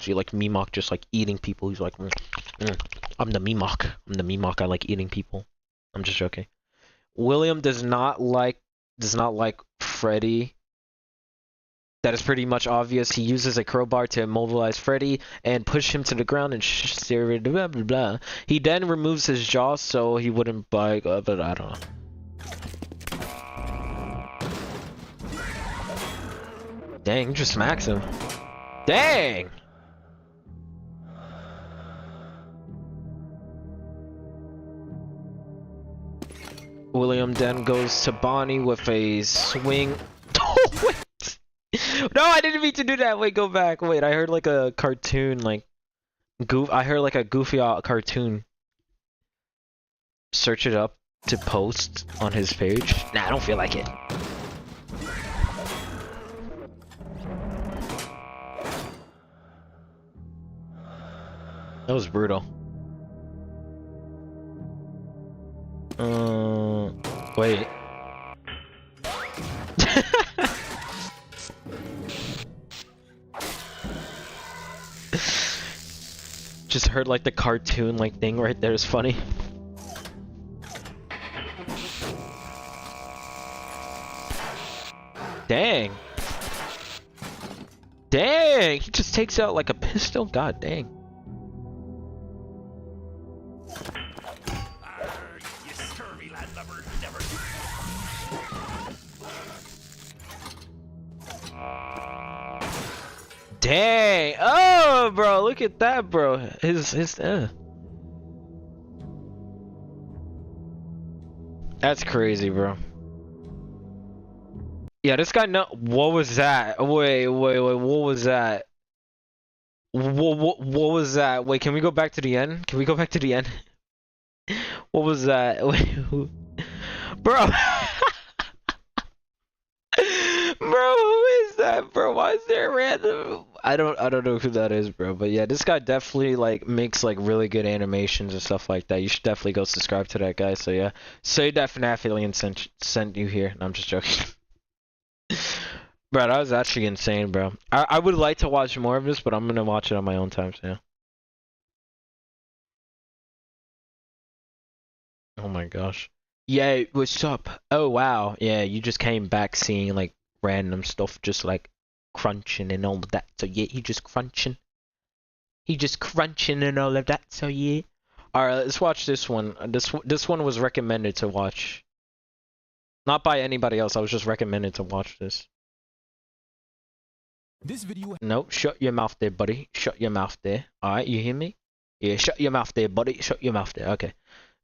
See, like Mimok just like eating people. He's like, I'm the Mimok. I'm the Mimok. I like eating people. I'm just joking. William does not like Freddy. That is pretty much obvious. He uses a crowbar to immobilize Freddy and push him to the ground and blah blah blah. He then removes his jaw so he wouldn't bite, but I don't know. Dang, he just smacks him. Dang! William then goes to Bonnie with a swing. Oh, wait! No, I didn't mean to do that. Wait, go back. Wait, I heard like a cartoon, like I heard like a goofy cartoon. Search it up to post on his page. Nah, I don't feel like it. That was brutal. Wait. Just heard like the cartoon like thing right there is funny. Dang. Dang, he just takes out like a pistol. God dang. Dang! Oh, bro, look at that, bro. That's crazy, bro. Yeah, this guy. No, what was that? Wait. What was that? What was that? Wait, can we go back to the end? Can we go back to the end? What was that? Wait, bro. Bro, who is that, bro? Why is there a random? I don't know who that is, bro. But yeah, this guy definitely like makes like really good animations and stuff like that. You should definitely go subscribe to that guy. So yeah, say that FNAF alien sent you here. No, I'm just joking. Bro, that was actually insane, bro. I would like to watch more of this, but I'm gonna watch it on my own time. So yeah. Oh my gosh. Yeah, what's up? Oh wow. Yeah, you just came back seeing like random stuff just like crunching and all of that. So yeah, he just crunching and all of that. So yeah. Alright, let's watch this one. This one was recommended to watch. Not by anybody else. I was just recommended to watch this. This video. No, shut your mouth there, buddy. Shut your mouth there. Alright, you hear me? Yeah, shut your mouth there, buddy. Shut your mouth there. Okay.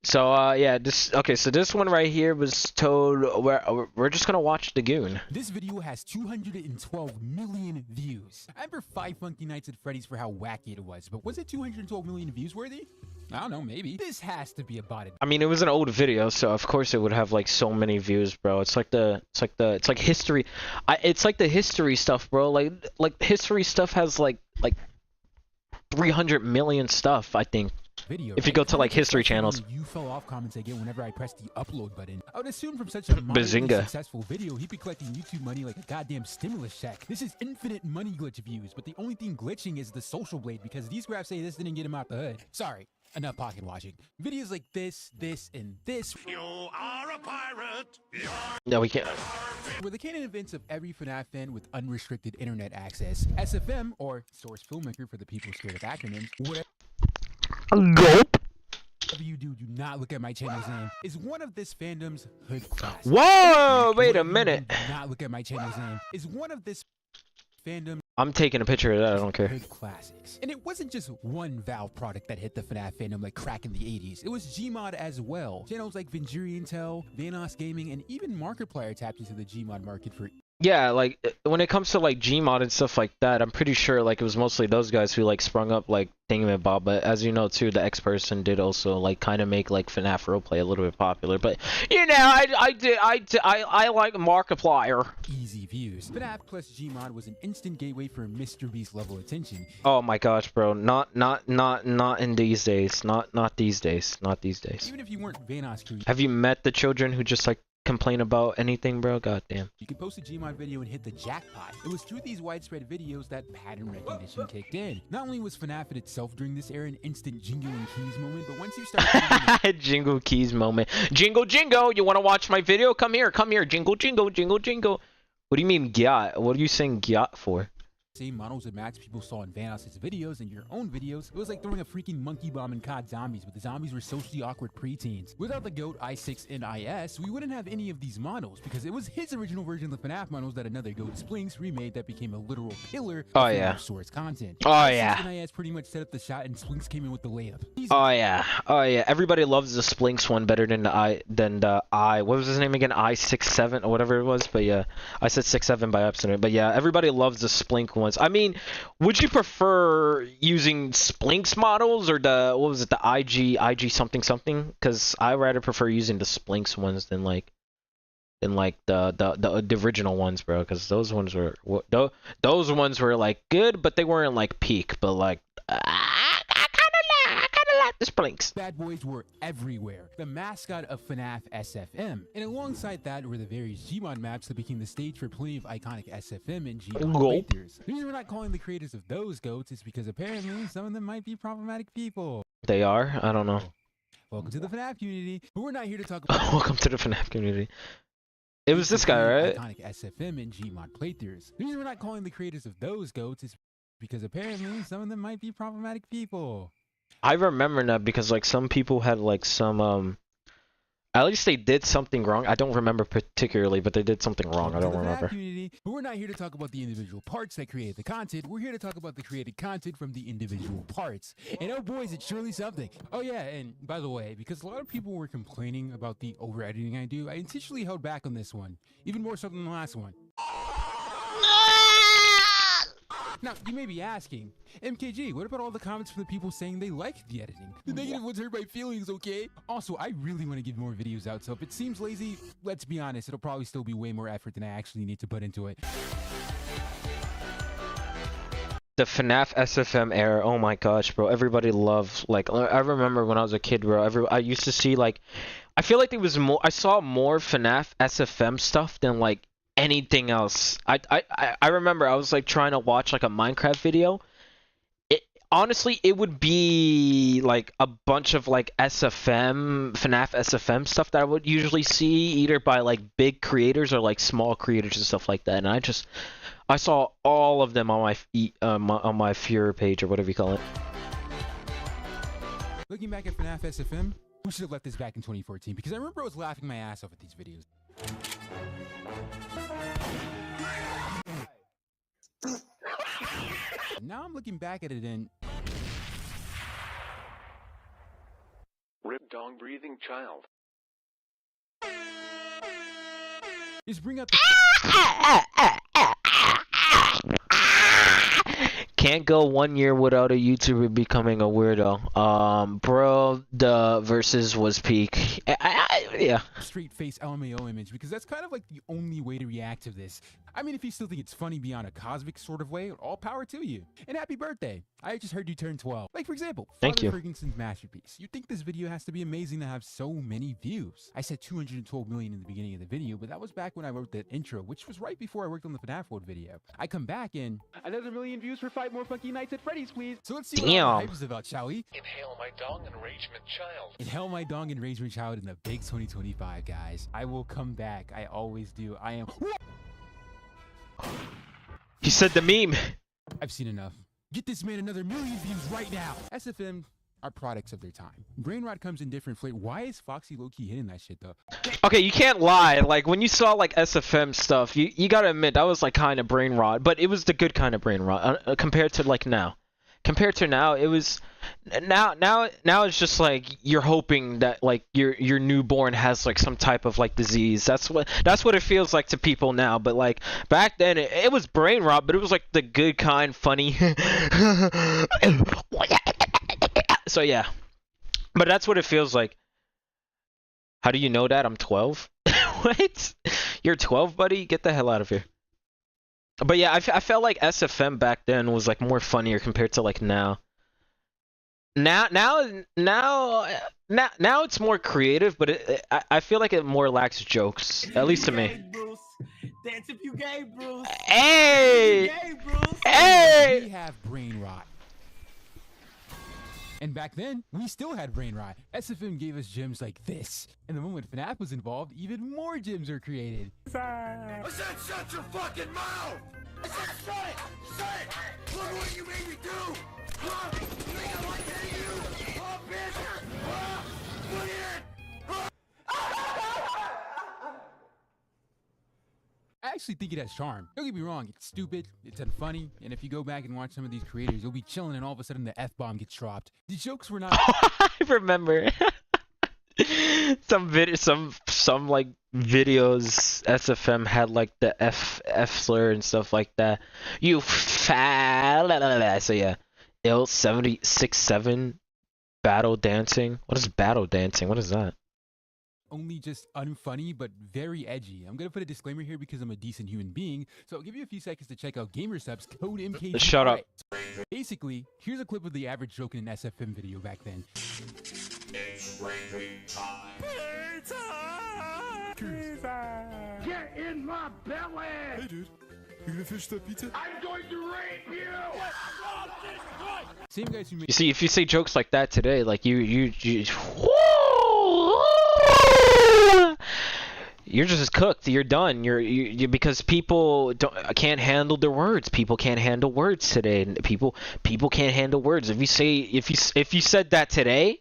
So yeah, so this one right here was told we're just gonna watch the Goon. This video has 212 million views. I remember 5 Funky Nights at Freddy's for how wacky it was, but was it 212 million views worthy? I don't know, maybe. This has to be about it. I mean, it was an old video, so of course it would have like so many views, bro. It's like history. It's like the history stuff, bro. Like history stuff has like 300 million stuff, I think. Video, if you go to like history channels. You fell off comments I get whenever I press the upload button. I would assume from such a successful video, he'd be collecting YouTube money like a goddamn stimulus check. This is infinite money glitch views, but the only thing glitching is the social blade because these graphs say this didn't get him out the hood. Sorry, enough pocket watching. Videos like this, and this. You are a pirate. No, we can't. Were the canon events of every FNAF fan with unrestricted internet access. SFM, or Source Filmmaker for the people scared of acronyms, whatever. Gulp. Whatever you do not look at my channel's name. Is one of this fandom's hood class. Whoa! Wait a minute. Do not look at my channel's name. Is one of this fandom I'm taking a picture of that. I don't care. Good classics. And it wasn't just one Valve product that hit the FNAF fandom like crack in the 80s. It was Gmod as well. Channels like Venturi Intel, Vanos Gaming, and even Markiplier tapped into the Gmod market for. Yeah, like when it comes to like Gmod and stuff like that, I'm pretty sure like it was mostly those guys who like sprung up like Thingamabob. But as you know too, the X person did also like kind of make like FNAF roleplay a little bit popular. But you know, I like Markiplier. Easy views. FNAF plus Gmod was an instant gateway for Mr. Beast level attention. Oh my gosh, bro! Not in these days. Not these days. Not these days. Even if you weren't Vanos crew. Have you met the children who just like complain about anything, bro? God damn. You could post a Gmod video and hit the jackpot. It was through these widespread videos that pattern recognition kicked in. Not only was FNAF in itself during this era an instant jingle and keys moment, but once you start jingle keys moment. Jingle jingle, you want to watch my video? Come here, jingle jingle jingle jingle. What do you mean gyat? What are you saying gyat for? Same models and maps people saw in Vanos' videos and your own videos. It was like throwing a freaking monkey bomb in COD Zombies, but the zombies were socially awkward preteens. Without the GOAT i6 and IS, we wouldn't have any of these models because it was his original version of the FNAF models that another GOAT Splinks remade that became a literal pillar of source content. Oh yeah. And IS pretty much set up the shot and Splinks came in with the layup. Oh yeah. Everybody loves the Splinks one better than the I. What was his name again? I67 or whatever it was. But yeah, I said 67 by accident. But yeah, everybody loves the Splink one. I mean, would you prefer using Splinks models or the what was it, the IG something something? Because I rather prefer using the Splinks ones than the original ones, bro. Because those ones were like good, but they weren't like peak. But like I kind of like the Splinks. Bad boys were everywhere. The mascot of FNAF SFM. And alongside that were the various Gmod maps that became the stage for plenty of iconic SFM and Gmod playthroughs. The reason we're not calling the creators of those GOATs is because apparently some of them might be problematic people. They are? I don't know. Welcome to the FNAF community, but we're not here to talk about welcome to the FNAF community. It was this guy, right? Iconic SFM and Gmod playthroughs. The reason we're not calling the creators of those GOATs is because apparently some of them might be problematic people. I remember that because like some people had like some at least they did something wrong. I don't remember particularly, but they did something wrong. I don't remember. But we're not here to talk about the individual parts that create the content. We're here to talk about the created content from the individual parts. And oh boys, it's surely something. Oh yeah, and by the way, because a lot of people were complaining about the over editing I do, I intentionally held back on this one, even more so than the last one. Now, you may be asking, MKG, what about all the comments from the people saying they liked the editing? The negative ones hurt my feelings, okay? Also, I really want to get more videos out, so if it seems lazy, let's be honest, it'll probably still be way more effort than I actually need to put into it. The FNAF SFM era, oh my gosh, bro. Everybody loved, like, I remember when I was a kid, bro, I used to see, like, I feel like there was more, I saw more FNAF SFM stuff than, like, anything else. I remember I was like trying to watch like a Minecraft video. Honestly, it would be like a bunch of like FNAF SFM stuff that I would usually see either by like big creators or like small creators and stuff like that. And I saw all of them on my Fury page or whatever you call it. Looking back at FNAF SFM, we should have left this back in 2014 because I remember I was laughing my ass off at these videos. Now I'm looking back at it and Rip dong breathing child. just bring out the Can't go 1 year without a YouTuber becoming a weirdo. Bro, the versus was peak. Yeah. Straight face LMAO image because that's kind of like the only way to react to this. I mean, if you still think it's funny beyond a cosmic sort of way, all power to you. And happy birthday. I just heard you turn 12. Like, for example, Thank you. Ferguson's masterpiece. You'd think this video has to be amazing to have so many views. I said 212 million in the beginning of the video, but that was back when I wrote that intro, which was right before I worked on the FNAF World video. I come back in another million views for 5 more Funky Nights at Freddy's, please. So let's see what all the hype is about, shall we? Inhale my dong enragement child. Inhale my dong enragement child in the big 2025, guys. I will come back. I always do. I am. He said the meme. I've seen enough. Get this man another million views right now. SFM are products of their time. Brainrot comes in different flavors. Why is Foxy low-key hitting that shit though? Okay, you can't lie. Like when you saw like SFM stuff, you gotta admit that was like kind of brain rot, but it was the good kind of brain rot compared to like now. Compared to now, it was now it's just like you're hoping that like your newborn has like some type of like disease. That's what it feels like to people now. But like back then, it was brain rot, but it was like the good kind, funny. So yeah, but that's what it feels like. How do you know that? I'm 12? What? You're 12, buddy? Get the hell out of here. But yeah, I felt like SFM back then was like more funnier compared to like now. Now it's more creative, but I feel like it more lacks jokes. At least to me. Dance if you gay, Bruce. Hey! If you gay, Bruce. Hey! We have brain rot. And back then, we still had brain rot. SFM gave us gems like this. And the moment FNAF was involved, even more gems are created. I said shut your fucking mouth! I said shut it! Shut it! Look what you made me do! Huh? You think I like hitting you? Oh, bitch! Huh? Look at it! I actually think it has charm. Don't get me wrong, it's stupid, it's unfunny, and if you go back and watch some of these creators, you'll be chilling and all of a sudden the F-bomb gets dropped. The jokes were not- I remember. some like videos SFM had like the F slur and stuff like that. You fat. So yeah. Ill 767 battle dancing. What is battle dancing? What is that? Only just unfunny, but very edgy. I'm gonna put a disclaimer here because I'm a decent human being, so I'll give you a few seconds to check out GamerSup's code MK. Shut up. Basically, here's a clip of the average joke in an SFM video back then. It's raining time. Get in my belly! Hey dude, you gonna finish that pizza? I'm going to rape you! Same guys who made- You see, if you say jokes like that today, like you're just cooked. You're done. You because people can't handle their words. People can't handle words today. People can't handle words. If you said that today,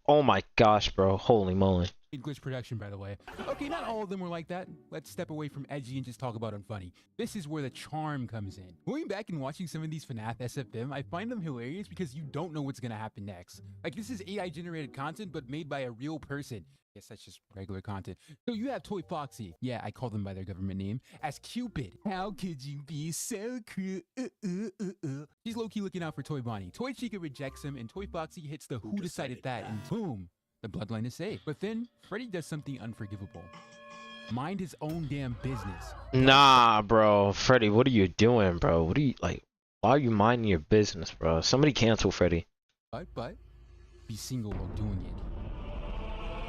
oh my gosh, bro, holy moly. Glitch production, by the way. Okay, not all of them were like that. Let's step away from edgy and just talk about unfunny. This is where the charm comes in. Going back and watching some of these FNAF SFM, I find them hilarious because you don't know what's gonna happen next. Like, this is AI generated content, but made by a real person. Yes, that's just regular content. So you have Toy Foxy. Yeah, I call them by their government name. As Cupid. How could you be so cruel? He's low-key looking out for Toy Bonnie. Toy Chica rejects him, and Toy Foxy hits the who decided that, and boom. The bloodline is safe. But then, Freddy does something unforgivable. Mind his own damn business. Nah, bro. Freddy, what are you doing, bro? What are you, like, why are you minding your business, bro? Somebody cancel Freddy. But, be single while doing it.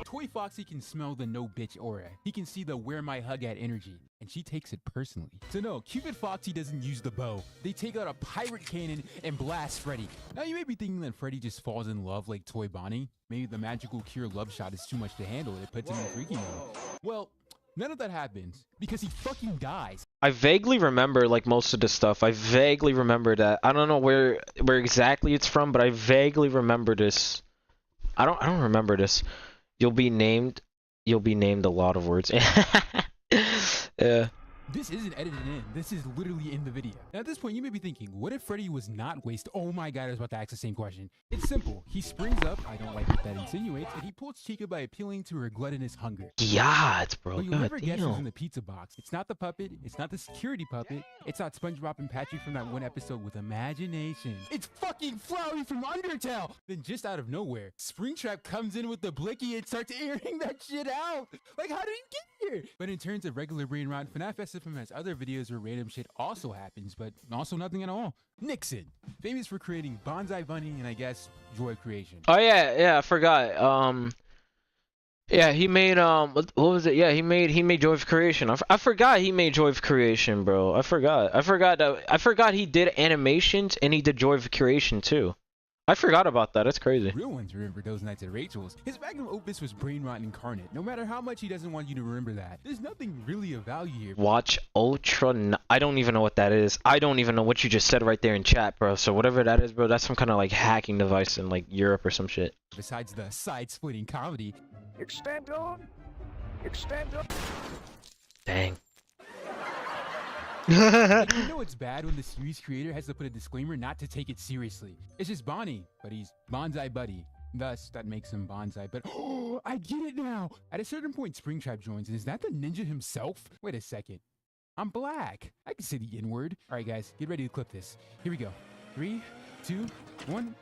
Toy Foxy can smell the no bitch aura. He can see the where my hug at energy. And she takes it personally. So no, Cupid Foxy doesn't use the bow. They take out a pirate cannon and blast Freddy. Now you may be thinking that Freddy just falls in love like Toy Bonnie. Maybe the magical cure love shot is too much to handle. It puts him in freaky mode. Well, none of that happens because he fucking dies. I vaguely remember like most of the stuff. I vaguely remember that. I don't know where exactly it's from, but I vaguely remember this. I don't remember this. You'll be named a lot of words. Yeah. This isn't edited in. This is literally in the video. Now at this point, you may be thinking, what if Freddy was not wasted? Oh my god, I was about to ask the same question. It's simple. He springs up, I don't like what that insinuates, and he pulls Chica by appealing to her gluttonous hunger. Yeah, it's bro. But you'll never guess who's in the pizza box. It's not the puppet. It's not the security puppet. It's not SpongeBob and Patrick from that one episode with imagination. It's fucking Flowey from Undertale! Then just out of nowhere, Springtrap comes in with the blicky and starts airing that shit out! Like, how did he get here? But in terms of regular brain rot, FNAF SFM has other videos where random shit also happens, but also nothing at all. Nixon, famous for creating Bonsai Bunny and I guess Joy of Creation. Oh yeah, I forgot. Yeah, he made what was it? Yeah, he made Joy of Creation. I forgot he made Joy of Creation, bro. I forgot he did animations and he did Joy of Creation too. I forgot about that. That's crazy. Real ones remember those nights at Rachel's. His magnum opus was brain rot incarnate. No matter how much he doesn't want you to remember that, there's nothing really of value here. Watch Ultra. I don't even know what that is. I don't even know what you just said right there in chat, bro. So whatever that is, bro, that's some kind of like hacking device in like Europe or some shit. Besides the side-splitting comedy. Extend on. Extend on. Dang. Like, you know it's bad when the series creator has to put a disclaimer not to take it seriously. It's just Bonnie, but he's Bonsai Buddy. Thus, that makes him Bonsai, but oh, I get it now. At a certain point, Springtrap joins, and is that the ninja himself? Wait a second. I'm black. I can say the N-word. All right, guys, get ready to clip this. Here we go. 3, 2, 1.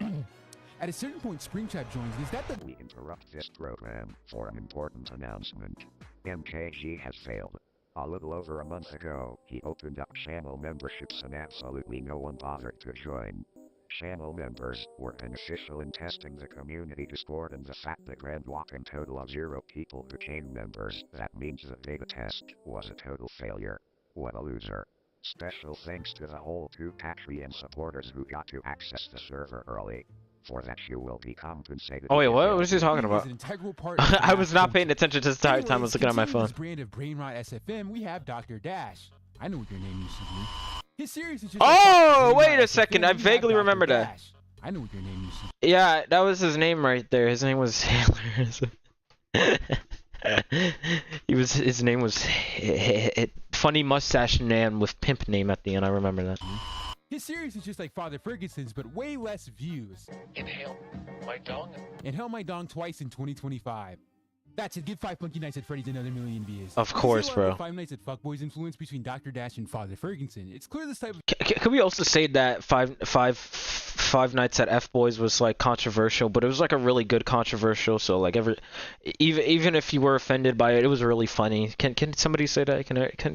At a certain point, Springtrap joins, and is that the— We interrupt this program for an important announcement. MKG has failed. A little over a month ago, he opened up channel memberships and absolutely no one bothered to join. Channel members were beneficial in testing the community Discord, and the fact that grand whopping total of 0 people became members, that means the beta test was a total failure. What a loser. Special thanks to the whole 2 Patreon supporters who got to access the server early. For that you will be compensated. Oh wait, what was he talking about? I was not paying attention to this entire time. I was looking at my phone. This brand of brain rot SFM, we have Dr. Dash. I know what your name used to be. His series is just oh, wait a second. I vaguely remember that. I know what your name used to be. Yeah, that was his name right there. His name was Sailor. His name was Funny Mustache Man with pimp name at the end. I remember that. His series is just like Father Ferguson's, but way less views. Inhale my dong. Inhale my dong twice in 2025. That's it. Give 5 Funky Nights at Freddy's another million views. Of course, bro. 5 Nights at Fuckboys influence between Dr. Dash and Father Ferguson. It's clear this type of— Can we also say that Five Nights at F Boys was like controversial, but it was like a really good controversial. So like even if you were offended by it, it was really funny. Can somebody say that?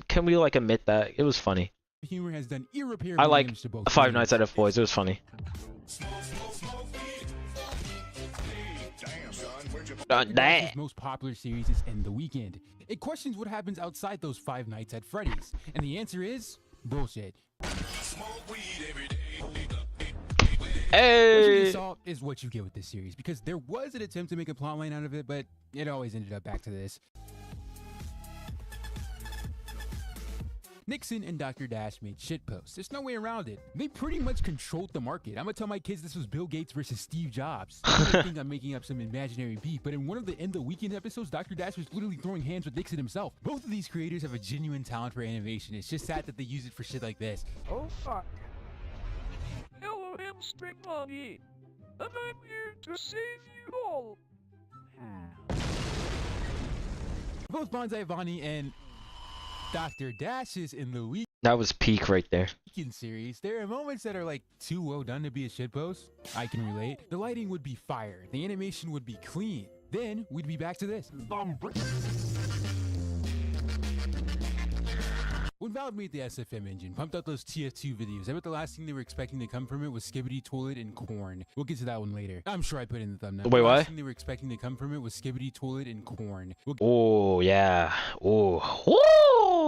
Can we like admit that it was funny? Humor has done irreparable I like damage to both Five Nights at F Boys. It was funny. His most popular series is End the Weekend. It questions what happens outside those 5 nights at Freddy's, and the answer is bullshit. Hey! What you saw is what you get with this series, because there was an attempt to make a plotline out of it, but it always ended up back to this. Nixon and Dr. Dash made shitposts. There's no way around it. They pretty much controlled the market. I'm gonna tell my kids this was Bill Gates versus Steve Jobs. I think I'm making up some imaginary beef, but in one of the End the Weekend episodes, Dr. Dash was literally throwing hands with Nixon himself. Both of these creators have a genuine talent for animation. It's just sad that they use it for shit like this. Oh fuck. Hello, hamstring money. And I'm here to save you all. Both Bonsai Bonnie and Dr. Dash's In the Weekend. That was peak right there. Series, there are moments that are like too well done to be a shitpost. I can relate. The lighting would be fire. The animation would be clean. Then we'd be back to this. When Valve made the SFM engine, pumped out those TF2 videos, I bet the last thing they were expecting to come from it was Skibbity Toilet and Corn. We'll get to that one later. I'm sure I put it in the thumbnail. Wait, the what? last thing they were expecting to come from it was Skibbity Toilet and Corn. Oh, yeah. Oh.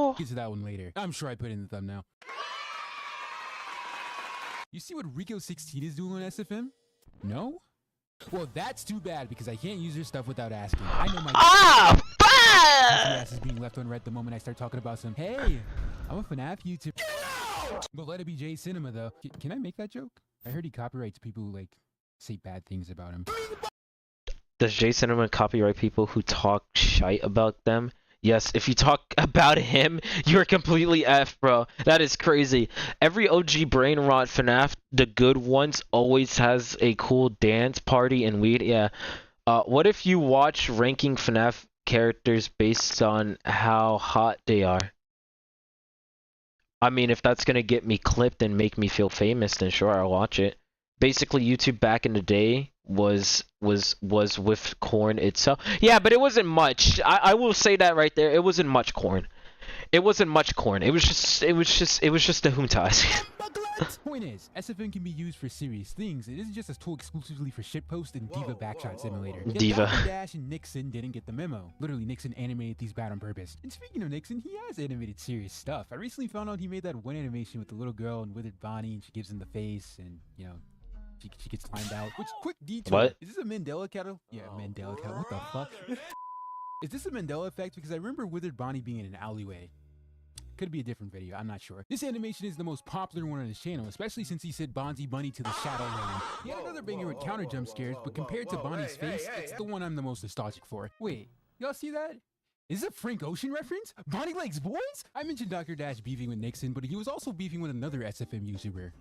We'll get to that one later. I'm sure I put it in the thumbnail. You see what Rico 16 is doing on SFM? No? Well, that's too bad because I can't use your stuff without asking. I know my ass is being left unread the moment I start talking about some, hey, I'm a FNAF YouTuber. But let it be Jay Cinema though. Can I make that joke? I heard he copyrights people who like say bad things about him. Does Jay Cinema copyright people who talk shite about them? Yes, if you talk about him, you're completely effed, bro. That is crazy. Every OG brain rot FNAF, the good ones, always has a cool dance party and weed. Yeah. What if you watch ranking FNAF characters based on how hot they are? I mean, if that's gonna get me clipped and make me feel famous, then sure, I'll watch it. Basically, YouTube back in the day was with Corn itself. Yeah, but it wasn't much. I will say that right there. It wasn't much Corn. It wasn't much Corn. It was just the Huntas. Point is, SFM can be used for serious things. It isn't just a tool exclusively for shitpost and Diva Backshot Simulator. Diva. Dr. Dash and Nixon didn't get the memo. Literally, Nixon animated these bad on purpose. And speaking of Nixon, he has animated serious stuff. I recently found out he made that one animation with the little girl and withered Bonnie, and she gives him the face, and you know, she gets timed out. Which, quick detour. What? Is this a Mandela cattle? Yeah, Mandela cattle. What the fuck? Is this a Mandela effect? Because I remember Withered Bonnie being in an alleyway. Could be a different video, I'm not sure. This animation is the most popular one on his channel, especially since he said Bonzi Bunny to the Shadow Realm. He had another banger with counter jump scares, but compared to Bonnie's face, it's the one I'm the most nostalgic for. Wait, y'all see that? Is this a Frank Ocean reference? Bonnie likes boys? I mentioned Dr. Dash beefing with Nixon, but he was also beefing with another SFM YouTuber.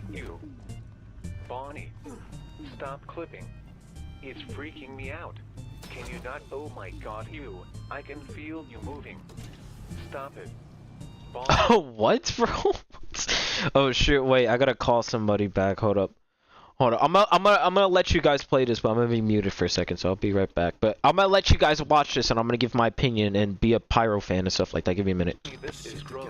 You. Bonnie. Stop clipping. It's freaking me out. Can you not? Oh my god, you. I can feel you moving. Stop it. Bonnie. Oh, what, bro? Oh, shit, wait, I gotta call somebody back. Hold up. Hold on, I'm gonna let you guys play this, but I'm gonna be muted for a second, so I'll be right back. But I'm gonna let you guys watch this, and I'm gonna give my opinion and be a pyro fan and stuff like that. Give me a minute. This is gross.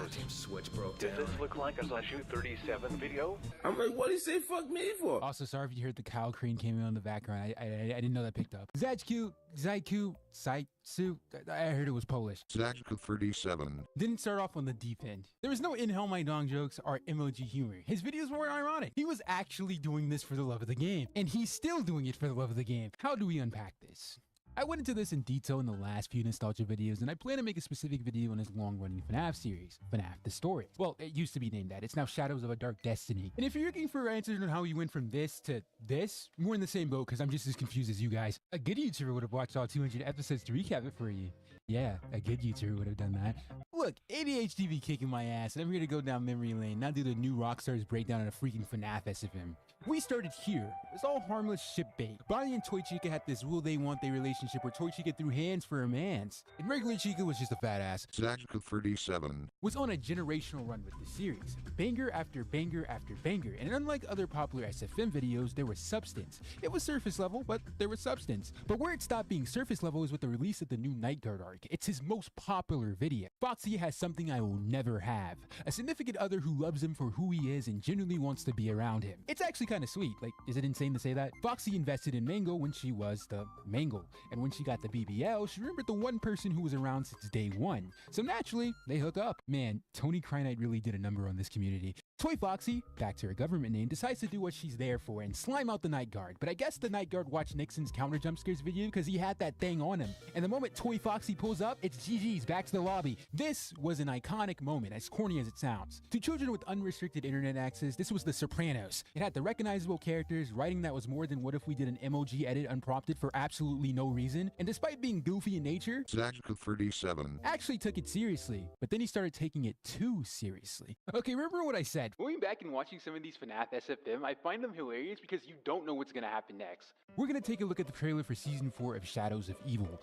Does this look like a Slash 37 video? I'm like, what did he say fuck me for? Also, sorry if you heard the Kyle Crane cameo in the background. I didn't know that picked up. Zajku, Saitsu, I heard it was Polish. Zajku 37. Didn't start off on the deep end. There was no in hell my dong jokes or emoji humor. His videos were ironic. He was actually doing this for the love of the game, and he's still doing it for the love of the game. How do we unpack this? I went into this in detail in the last few nostalgia videos, and I plan to make a specific video on his long-running FNAF series, FNAF the Story. Well, it used to be named that. It's now Shadows of a Dark Destiny. And if you're looking for answers on how he went from this to this, we're in the same boat because I'm just as confused as you guys. A good YouTuber would have watched all 200 episodes to recap it for you. Yeah, a good YouTuber would have done that. Look, ADHD be kicking my ass, and I'm here to go down memory lane, not do the new Rockstar's breakdown on a freaking FNAF SFM. We started here. It was all harmless shit bait. Bonnie and Toy Chica had this will they want they relationship where Toy Chica threw hands for a man's, and regular Chica was just a fat ass. Zajku 37 was on a generational run with the series. Banger after banger after banger, and unlike other popular SFM videos, there was substance. It was surface level, but there was substance. But where it stopped being surface level is with the release of the new Night Guard arc. It's his most popular video. Foxy has something I will never have. A significant other who loves him for who he is and genuinely wants to be around him. It's actually kind of sweet. Like, is it insane to say that? Foxy invested in Mango when she was the Mango. And when she got the BBL, she remembered the one person who was around since day one. So naturally, they hook up. Man, Tony Krynite really did a number on this community. Toy Foxy, back to her government name, decides to do what she's there for and slime out the Night Guard. But I guess the Night Guard watched Nixon's counter jump scares video because he had that thing on him. And the moment Toy Foxy pulls up, it's GG's back to the lobby. This was an iconic moment, as corny as it sounds. To children with unrestricted internet access, this was The Sopranos. It had the recognizable characters, writing that was more than what if we did an emoji edit unprompted for absolutely no reason. And despite being goofy in nature, Zajku 37 actually took it seriously. But then he started taking it too seriously. Okay, remember what I said. Going back and watching some of these FNAF SFM, I find them hilarious because you don't know what's gonna happen next. We're gonna take a look at the trailer for Season 4 of Shadows of Evil.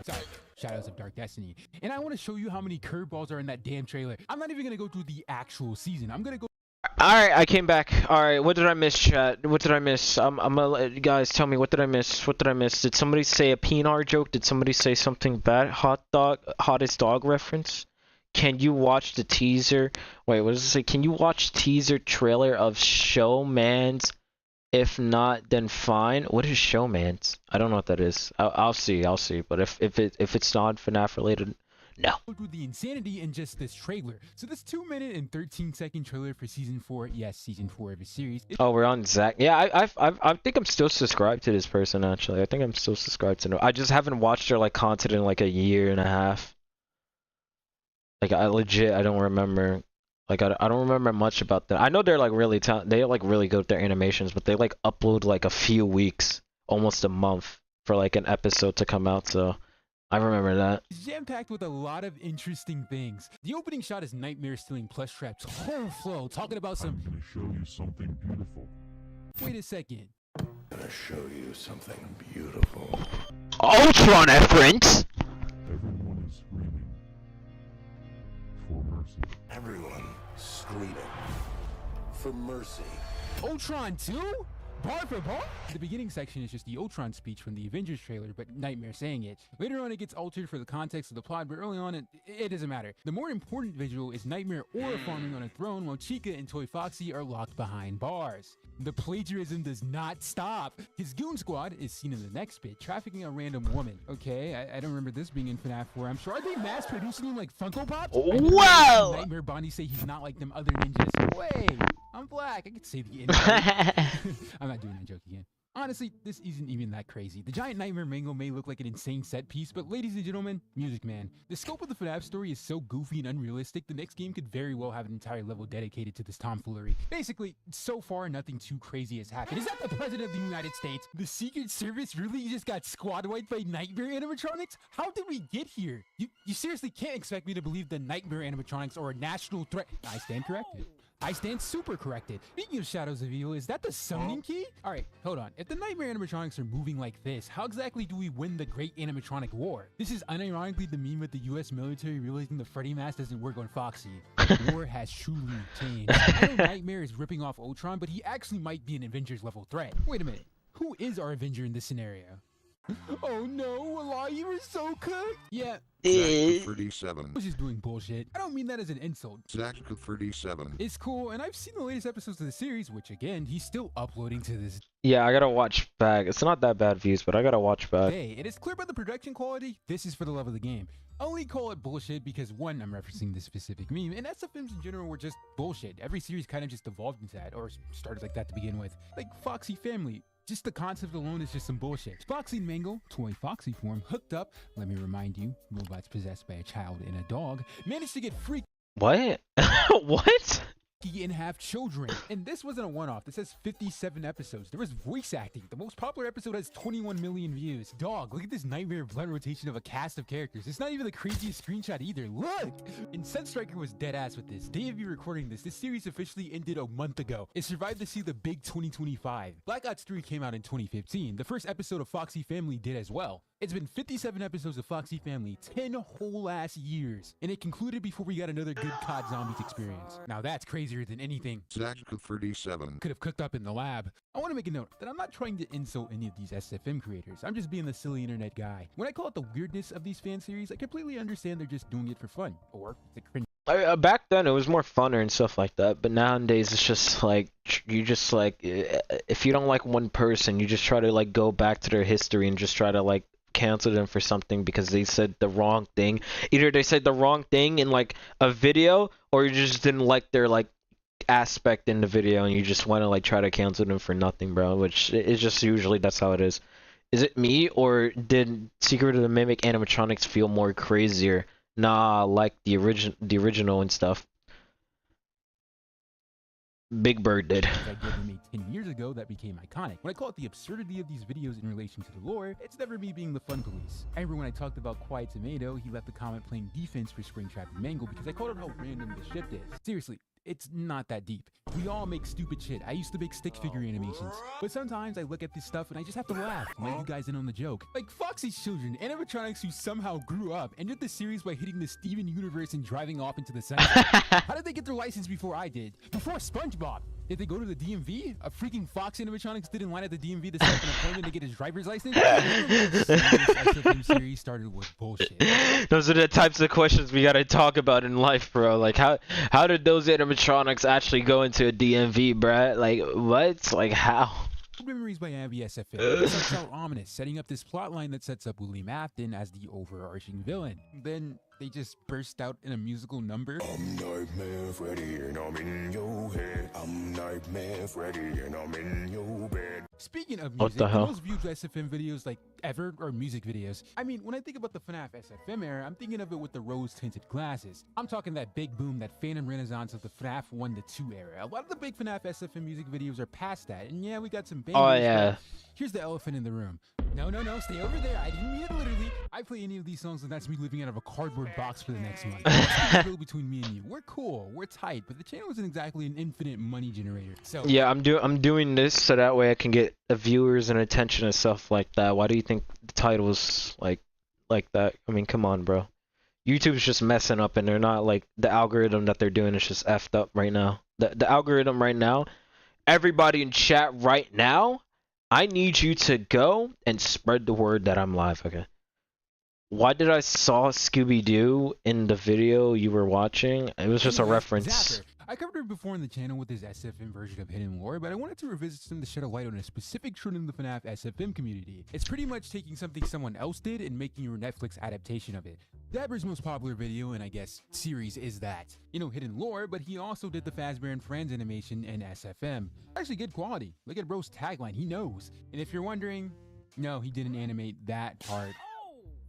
Sorry, Shadows of Dark Destiny. And I want to show you how many curveballs are in that damn trailer. I'm not even gonna go through the actual season. I'm gonna go. Alright, I came back. Alright, what did I miss, chat? What did I miss? I'm gonna let you guys tell me, what did I miss? What did I miss? Did somebody say a PNR joke? Did somebody say something bad? Hottest dog reference? Can you watch the teaser? Wait, what does it say? Can you watch teaser trailer of Showman's? If not, then fine. What is Showman's? I don't know what that is. I'll see. But if it's not FNAF related, no. Through the insanity in just this trailer. So this 2-minute and 13-second trailer for Season 4, yes, Season 4 of the series. Oh, we're on Zach. Yeah, I think I'm still subscribed to this person, actually. I think I'm still subscribed to him. I just haven't watched their like content in like a year and a half. Like I don't remember. Like I don't remember much about them. I know they're like really they like really good at their animations, but they like upload like a few weeks, almost a month for like an episode to come out, so I remember that. It's jam-packed with a lot of interesting things. The opening shot is Nightmare stealing plush traps whole flow, talking about some. I'm gonna show you something beautiful. Wait a second. I'm gonna show you something beautiful. Ultron reference. Everyone is screaming for mercy. Everyone screaming for mercy. Ultron 2? Bar for bar? The beginning section is just the Ultron speech from the Avengers trailer, but Nightmare saying it. Later on, it gets altered for the context of the plot, but early on, it doesn't matter. The more important visual is Nightmare aura farming on a throne while Chica and Toy Foxy are locked behind bars. The plagiarism does not stop. His goon squad is seen in the next bit, trafficking a random woman. Okay, I don't remember this being in FNAF 4. I'm sure. Are they mass producing him like Funko Pops? Whoa! Nightmare Bonnie say he's not like them other ninjas. Wait, I'm black. I could say the N-word. I'm not doing that joke again. Honestly, this isn't even that crazy. The giant Nightmare Mango may look like an insane set piece, but ladies and gentlemen, Music Man. The scope of the FNAF story is so goofy and unrealistic, the next game could very well have an entire level dedicated to this tomfoolery. Basically, so far, nothing too crazy has happened. Is that the President of the United States? The Secret Service really just got squad wiped by Nightmare animatronics? How did we get here? You seriously can't expect me to believe the Nightmare animatronics are a national threat. I stand corrected. I stand super corrected. Speaking of Shadows of Evil, is that the summoning key? Alright, hold on. If the Nightmare animatronics are moving like this, how exactly do we win the Great Animatronic War? This is unironically the meme with the US military realizing the Freddy mask doesn't work on Foxy. War has truly changed. I know Nightmare is ripping off Ultron, but he actually might be an Avengers level threat. Wait a minute. Who is our Avenger in this scenario? Oh no, Allah, you were so cooked! Yeah. Zach 37. Was just doing bullshit. I don't mean that as an insult. Zach 37. It's cool, and I've seen the latest episodes of the series, which again, he's still uploading to this Yeah, I gotta watch back. It's not that bad views, but I gotta watch back. day. It is clear by the production quality, this is for the love of the game. I only call it bullshit because one, I'm referencing this specific meme, and SFMs in general were just bullshit. Every series kind of just evolved into that, or started like that to begin with. Like Foxy Family. Just the concept alone is just some bullshit. Foxy and Mangle, Toy Foxy form, hooked up, let me remind you, robots possessed by a child and a dog, managed to get freaked. What? What? And have children. And this wasn't a one-off. This has 57 episodes. There was voice acting. The most popular episode has 21 million views. Dog, look at this nightmare blood rotation of a cast of characters. It's not even the craziest screenshot either. Look! And Sunstriker was dead ass with this. Day of you recording this series officially ended a month ago. It survived to see the big 2025. Black Ops 3 came out in 2015. The first episode of Foxy Family did as well. It's been 57 episodes of Foxy Family, 10 whole ass years. And it concluded before we got another good COD Zombies experience. Now that's crazier than anything Zach 37 could have cooked up in the lab. I want to make a note that I'm not trying to insult any of these SFM creators. I'm just being the silly internet guy. When I call it the weirdness of these fan series, I completely understand they're just doing it for fun. Or the cringe. Back then it was more funner and stuff like that, but nowadays it's just like you just like if you don't like one person, you just try to like go back to their history and just try to like cancel them for something because they said the wrong thing. Either they said the wrong thing in like a video, or you just didn't like their like aspect in the video and you just want to like try to cancel them for nothing, bro. Which is just usually that's how it is. Is it me, or did Secret of the Mimic animatronics feel more crazier? Nah, like the original and stuff. Big Bird did. I made 10 years ago that became iconic. When I call it the absurdity of these videos in relation to the lore, it's never me being the fun police. I remember when I talked about Quiet Tomato, he left the comment playing defense for Springtrap and Mangle because I called out how random the shift is. Seriously, it's not that deep. We all make stupid shit. I used to make stick figure animations. But sometimes I look at this stuff and I just have to laugh and let you guys in on the joke. Like Foxy's children, animatronics who somehow grew up, ended the series by hitting the Steven universe and driving off into the sunset. How did they get their license before I did? Before SpongeBob? Did they go to the DMV? A freaking Fox animatronics didn't line at the DMV to set up an appointment to get his driver's license? SFM series started with bullshit. Those are the types of questions we gotta talk about in life, bro. Like how did those animatronics actually go into a DMV, bruh? Like what? Like how? Memories by Abby SFM. It starts out ominous, setting up this plotline that sets up William Afton as the overarching villain. Then they just burst out in a musical number. I'm Nightmare Freddy and I'm in your head. I'm Nightmare Freddy and I'm in your bed. Speaking of music, what the hell? The most viewed SFM videos like ever are music videos. I mean, when I think about the FNAF SFM era, I'm thinking of it with the rose-tinted glasses. I'm talking that big boom, that phantom renaissance of the FNAF 1 to 2 era. A lot of the big FNAF SFM music videos are past that, and yeah, we got some bangers. Oh yeah. Here's the elephant in the room. No, stay over there. I didn't mean it literally. I play any of these songs and that's me living out of a cardboard box for the next month. That's the deal between me and you. We're cool, we're tight, but the channel isn't exactly an infinite money generator. So yeah, I'm doing this so that way I can get the viewers and attention and stuff like that. Why do you think the title's like that? I mean, come on, bro. YouTube's just messing up, and they're not like the algorithm that they're doing is just effed up right now. The algorithm right now, everybody in chat right now, I need you to go and spread the word that I'm live, okay? Why did I saw Scooby-Doo in the video you were watching? It was just a reference. Zapper. I covered it before on the channel with his SFM version of Hidden Lore, but I wanted to revisit some to shed a light on a specific trend in the FNAF SFM community. It's pretty much taking something someone else did and making your Netflix adaptation of it. Zapper's most popular video, and I guess series, is that. You know, Hidden Lore, but he also did the Fazbear and Friends animation in SFM. Actually good quality. Look at bro's tagline, he knows. And if you're wondering, no, he didn't animate that part.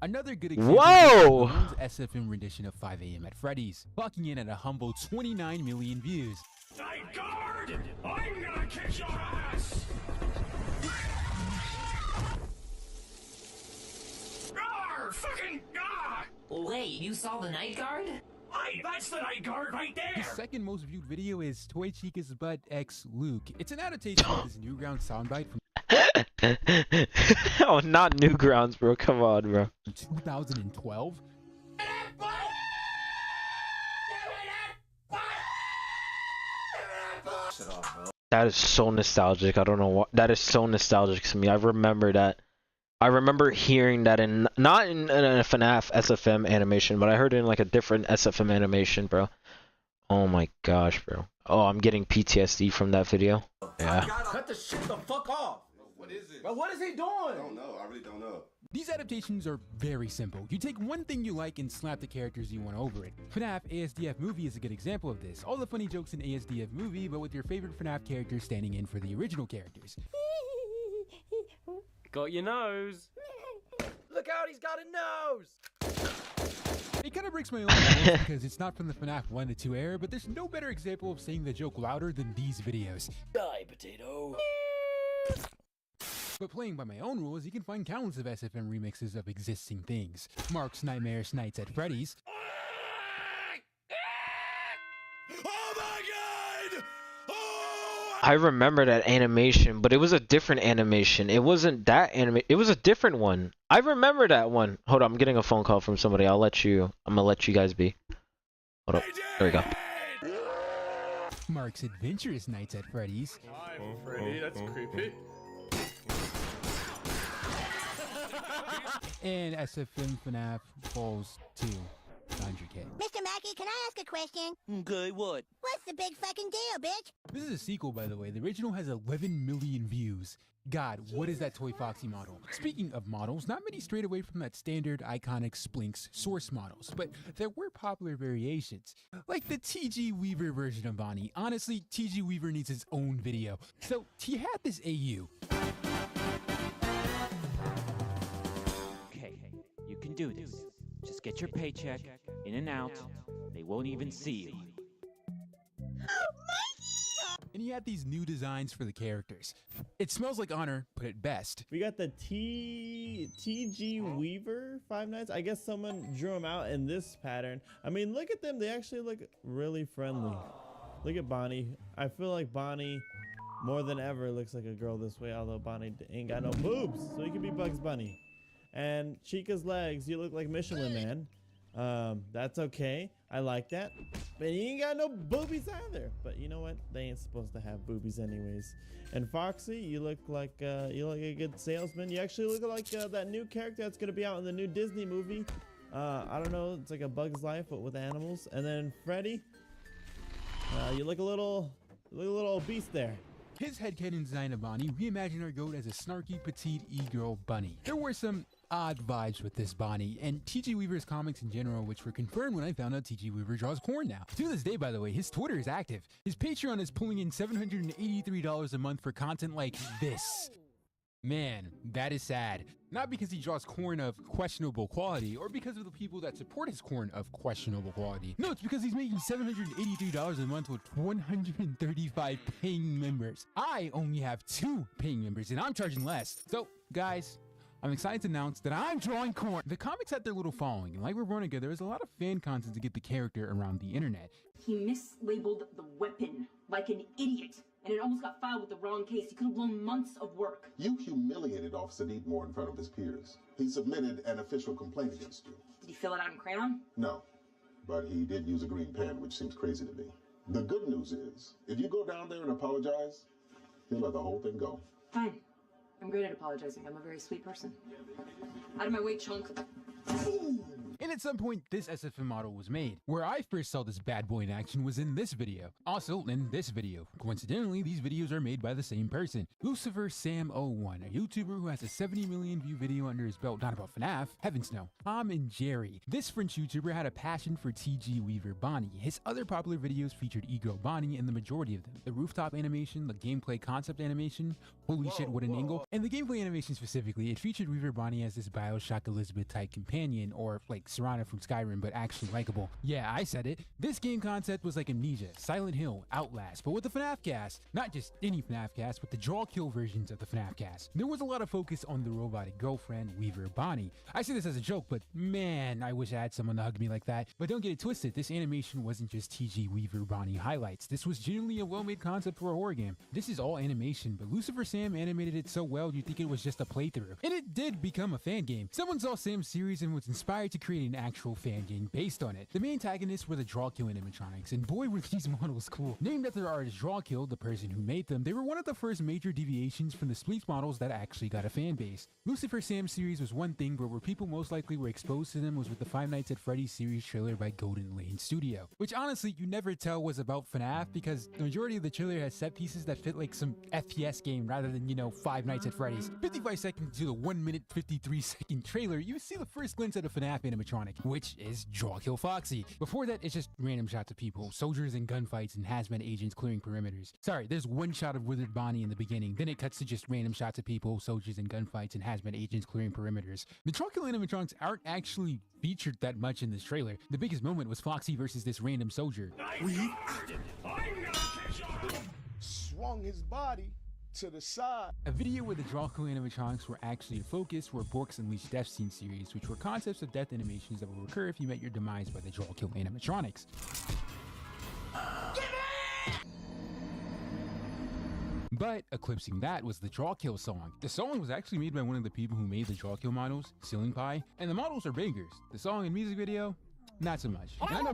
Another good example is SFM rendition of 5 AM at Freddy's, clocking in at a humble 29 million views. Night Guard! I'm gonna kick your ass! Arr! Fucking ah! Wait, you saw the Night Guard? That's the Night Guard right there! His second most viewed video is Toy Chica's Butt X Luke. It's an adaptation of his Newgrounds soundbite from oh, not Newgrounds, bro. Come on, bro. 2012. That is so nostalgic. I don't know what. That is so nostalgic to me. I remember that. I remember hearing that in not in a FNAF SFM animation, but I heard it in like a different SFM animation, bro. Oh my gosh, bro. Oh, I'm getting PTSD from that video. Yeah. Cut the shit the fuck off. What is it? Bro, what is he doing? I don't know. I really don't know. These adaptations are very simple. You take one thing you like and slap the characters you want over it. FNAF ASDF Movie is a good example of this. All the funny jokes in ASDF Movie, but with your favorite FNAF characters standing in for the original characters. Got your nose. Look out, he's got a nose! It kind of breaks my own balls because it's not from the FNAF 1 to 2 era, but there's no better example of saying the joke louder than these videos. Die, potato. But playing by my own rules, you can find countless of SFM remixes of existing things. Mark's Nightmarish Nights at Freddy's. Oh my god! Oh! I remember that animation, but it was a different animation. It wasn't that anime. It was a different one. I remember that one. Hold on, I'm getting a phone call from somebody. I'm gonna let you guys be. Hold up. There we go. Mark's Adventurous Nights at Freddy's. Hi, Freddy. That's creepy. And SFM FNAF Falls 2 100K. Mr. Mackey, can I ask a question? Okay, what? What's the big fucking deal, bitch? This is a sequel, by the way. The original has 11 million views. God, what is that Toy Foxy model? Speaking of models, not many strayed away from that standard iconic Splinks source models, but there were popular variations, like the TG Weaver version of Bonnie. Honestly, TG Weaver needs his own video. So he had this AU. Okay, you can do this. Just get your paycheck, in and out. They won't even see you. And he had these new designs for the characters. It smells like honor, but at best. We got the TG Weaver Five Nights. I guess someone drew them out in this pattern. I mean, look at them. They actually look really friendly. Look at Bonnie. I feel like Bonnie, more than ever, looks like a girl this way, although Bonnie ain't got no boobs, so he could be Bugs Bunny. And Chica's legs, you look like Michelin Man. That's okay. I like that. But he ain't got no boobies either. But you know what? They ain't supposed to have boobies anyways. And Foxy, you look like a good salesman. You actually look like that new character that's gonna be out in the new Disney movie. I don't know. It's like a Bug's Life, but with animals. And then Freddy, you look a little obese there. His headcanon design of Bonnie reimagined our goat as a snarky, petite, e-girl bunny. There were some odd vibes with this Bonnie, and TG Weaver's comics in general, which were confirmed when I found out TG Weaver draws corn now. To this day, by the way, his Twitter is active. His Patreon is pulling in $783 a month for content like this. Man, that is sad. Not because he draws corn of questionable quality, or because of the people that support his corn of questionable quality. No, it's because he's making $783 a month with 135 paying members. I only have 2 paying members, and I'm charging less. So, guys, I'm excited to announce that I'm drawing corn. The comics had their little following, and like Veronica, there was a lot of fan content to get the character around the internet. He mislabeled the weapon like an idiot, and it almost got filed with the wrong case. He could have blown months of work. You humiliated Officer Deedmore in front of his peers. He submitted an official complaint against you. Did he fill it out in crayon? No, but he did use a green pen, which seems crazy to me. The good news is, if you go down there and apologize, He'll let the whole thing go. Fine. I'm great at apologizing. I'm a very sweet person. Out of my way, chunk. And at some point, this SFM model was made. Where I first saw this bad boy in action was in this video. Also, in this video. Coincidentally, these videos are made by the same person. Lucifer Sam01, a YouTuber who has a 70 million view video under his belt, not about FNAF, heavens no. Tom and Jerry. This French YouTuber had a passion for TG Weaver Bonnie. His other popular videos featured e-girl Bonnie and the majority of them. The rooftop animation, the gameplay concept animation, holy shit what an angle, and the gameplay animation specifically, it featured Weaver Bonnie as this Bioshock Elizabeth type companion, or like Serana from Skyrim, but actually likable. Yeah, I said it. This game concept was like Amnesia, Silent Hill, Outlast, but with the FNAF cast. Not just any FNAF cast, but the draw kill versions of the FNAF cast. There was a lot of focus on the robotic girlfriend, Weaver Bonnie. I say this as a joke, but man, I wish I had someone to hug me like that. But don't get it twisted, this animation wasn't just TG Weaver Bonnie highlights. This was genuinely a well-made concept for a horror game. This is all animation, but Lucifer Sam animated it so well you'd think it was just a playthrough. And it did become a fan game. Someone saw Sam's series and was inspired to create an actual fan game based on it. The main antagonists were the Drawkill animatronics, and boy were these models cool. Named after artist Drawkill, the person who made them, they were one of the first major deviations from the Spleef models that actually got a fan base. Lucifer Sam series was one thing, but where people most likely were exposed to them was with the Five Nights at Freddy's series trailer by Golden Lane Studio, which honestly you never tell was about FNAF because the majority of the trailer has set pieces that fit like some FPS game rather than, you know, Five Nights at Freddy's. 55 seconds to the 1 minute 53 second trailer, you see the first glimpse of the FNAF animatronic, which is Drawkill Foxy. Before that, it's just random shots of people, soldiers in gunfights and hazmat agents clearing perimeters. Sorry, there's one shot of Withered Bonnie in the beginning, then it cuts to just random shots of people, soldiers in gunfights and hazmat agents clearing perimeters. The Drawkill animatronics aren't actually featured that much in this trailer. The biggest moment was Foxy versus this random soldier. Swung his body to the side. A video where the Drawkill animatronics were actually a focus were Bork's Unleashed Death Scene series, which were concepts of death animations that will recur if you met your demise by the Drawkill animatronics. But eclipsing that was the Drawkill song. The song was actually made by one of the people who made the Drawkill models, Ceiling Pie, and the models are bangers. The song and music video, not so much. And I know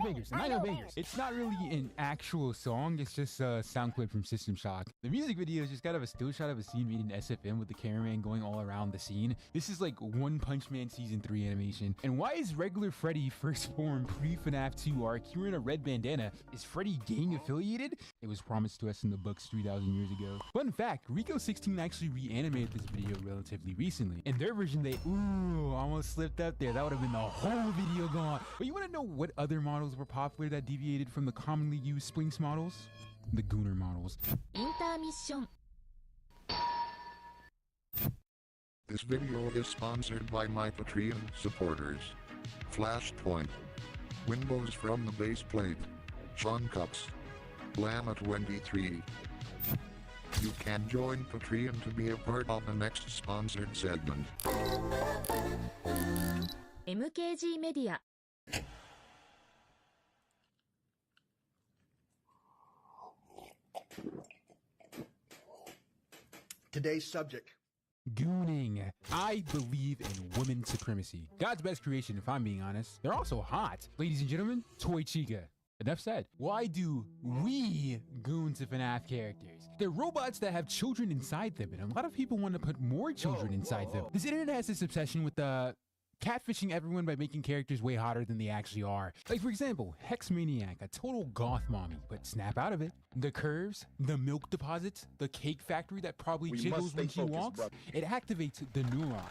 bangers. It's not really an actual song, it's just a sound clip from System Shock. The music video is just kind of a still shot of a scene made in SFM with the cameraman going all around the scene. This is like One Punch Man Season 3 animation. And why is regular Freddy first form pre-FNAF 2 arc here in a red bandana? Is Freddy gang affiliated? It was promised to us in the books 3,000 years ago. Fun fact, Rico 16 actually reanimated this video relatively recently. In their version, they, almost slipped up there. That would have been the whole video gone. But you want to know what other models were popular that deviated from the commonly used Splinks models? The Gooner models. Intermission. This video is sponsored by my Patreon supporters. Flashpoint. Windows from the base plate. Sean Cups. Llama23. You can join Patreon to be a part of the next sponsored segment. MKG Media. Today's subject. Gooning. I believe in women supremacy. God's best creation, if I'm being honest. They're also hot. Ladies and gentlemen, Toy Chica. Enough said. Why do we goon to FNAF characters? They're robots that have children inside them, and a lot of people want to put more children inside them. This internet has this obsession with catfishing everyone by making characters way hotter than they actually are. Like for example, Hex Maniac, a total goth mommy, but snap out of it. The curves, the milk deposits, the cake factory that probably jiggles when she walks, it activates the neuron.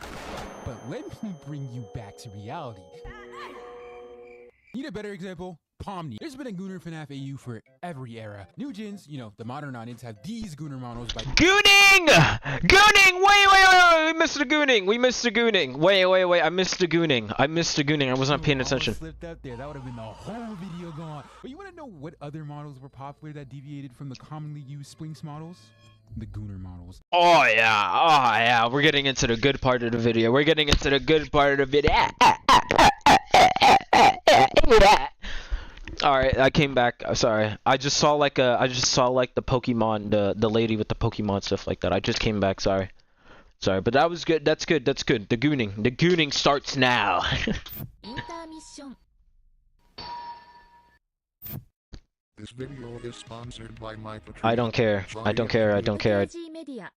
But let me bring you back to reality. Need a better example? Pomni. There's been a Gooner FNAF AU for every era. New gens, you know, the modern audience have these Gooner models by Gooning! Gooning! Wait, we missed the Gooning! We missed the Gooning! Wait, I missed the Gooning. I was not paying attention. Slipped up there. That would have been the whole video gone. But you want to know what other models were popular that deviated from the commonly used Splinks models? The Gooner models. Oh yeah, we're getting into the good part of the video. Alright, I came back. Sorry. I just saw like the Pokemon, the lady with the Pokemon stuff like that. I just came back, sorry, but that was good. That's good. The gooning starts now. Intermission. This video is sponsored by my Patreon. I don't care. I don't care. I don't care. FNAF メディア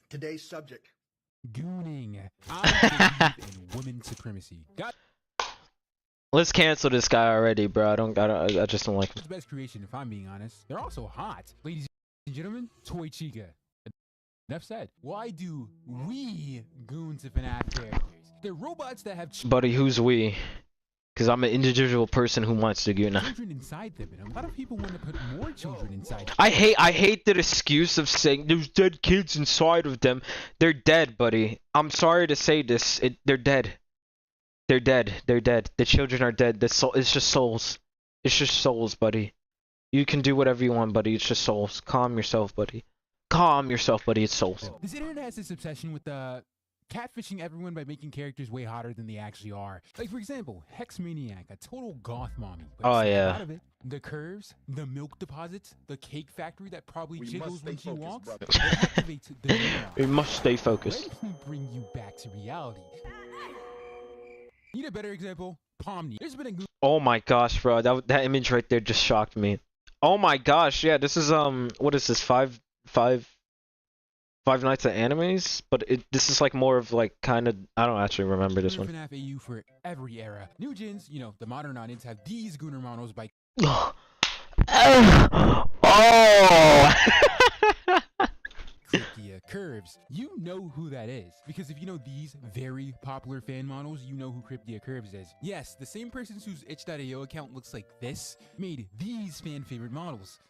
Today's subject. Gooning. I believe in women supremacy. Let's cancel this guy already, bro. I just don't like him. God's best creation, if I'm being honest. They're also hot. Ladies and gentlemen, Toy Chica. Enough said. Why do we goon to FNAF characters? They're robots that have Buddy, who's we? Because I'm an individual person who wants to goon. children inside them, and a lot of people want to put more children inside. I hate the excuse of saying there's dead kids inside of them. They're dead, buddy. I'm sorry to say this. They're dead. They're dead. They're dead. The children are dead. It's just souls. It's just souls, buddy. You can do whatever you want, buddy. It's just souls. Calm yourself, buddy. Calm yourself, buddy. It's souls. This internet has this obsession with catfishing everyone by making characters way hotter than they actually are. Like, for example, Hex Maniac, a total goth mommy. But Oh, snap yeah. out of it. The curves, the milk deposits, the cake factory that probably jiggles when she walks. It activates the neuron. We must stay focused. Let me bring you back to reality. Need a better example? Pomni. There's been a Oh my gosh, bro. That image right there just shocked me. Oh my gosh, yeah. This is what is this? Five Nights at Animes, but this is like more of like kind of, I don't actually remember this one. FNAF AU for every era. New gens, you know, the modern audience have these Gooner models by Oh. Cryptia Curves. You know who that is, because if you know these very popular fan models, you know who Cryptia Curves is. Yes, the same person whose itch.io account looks like this made these fan favorite models.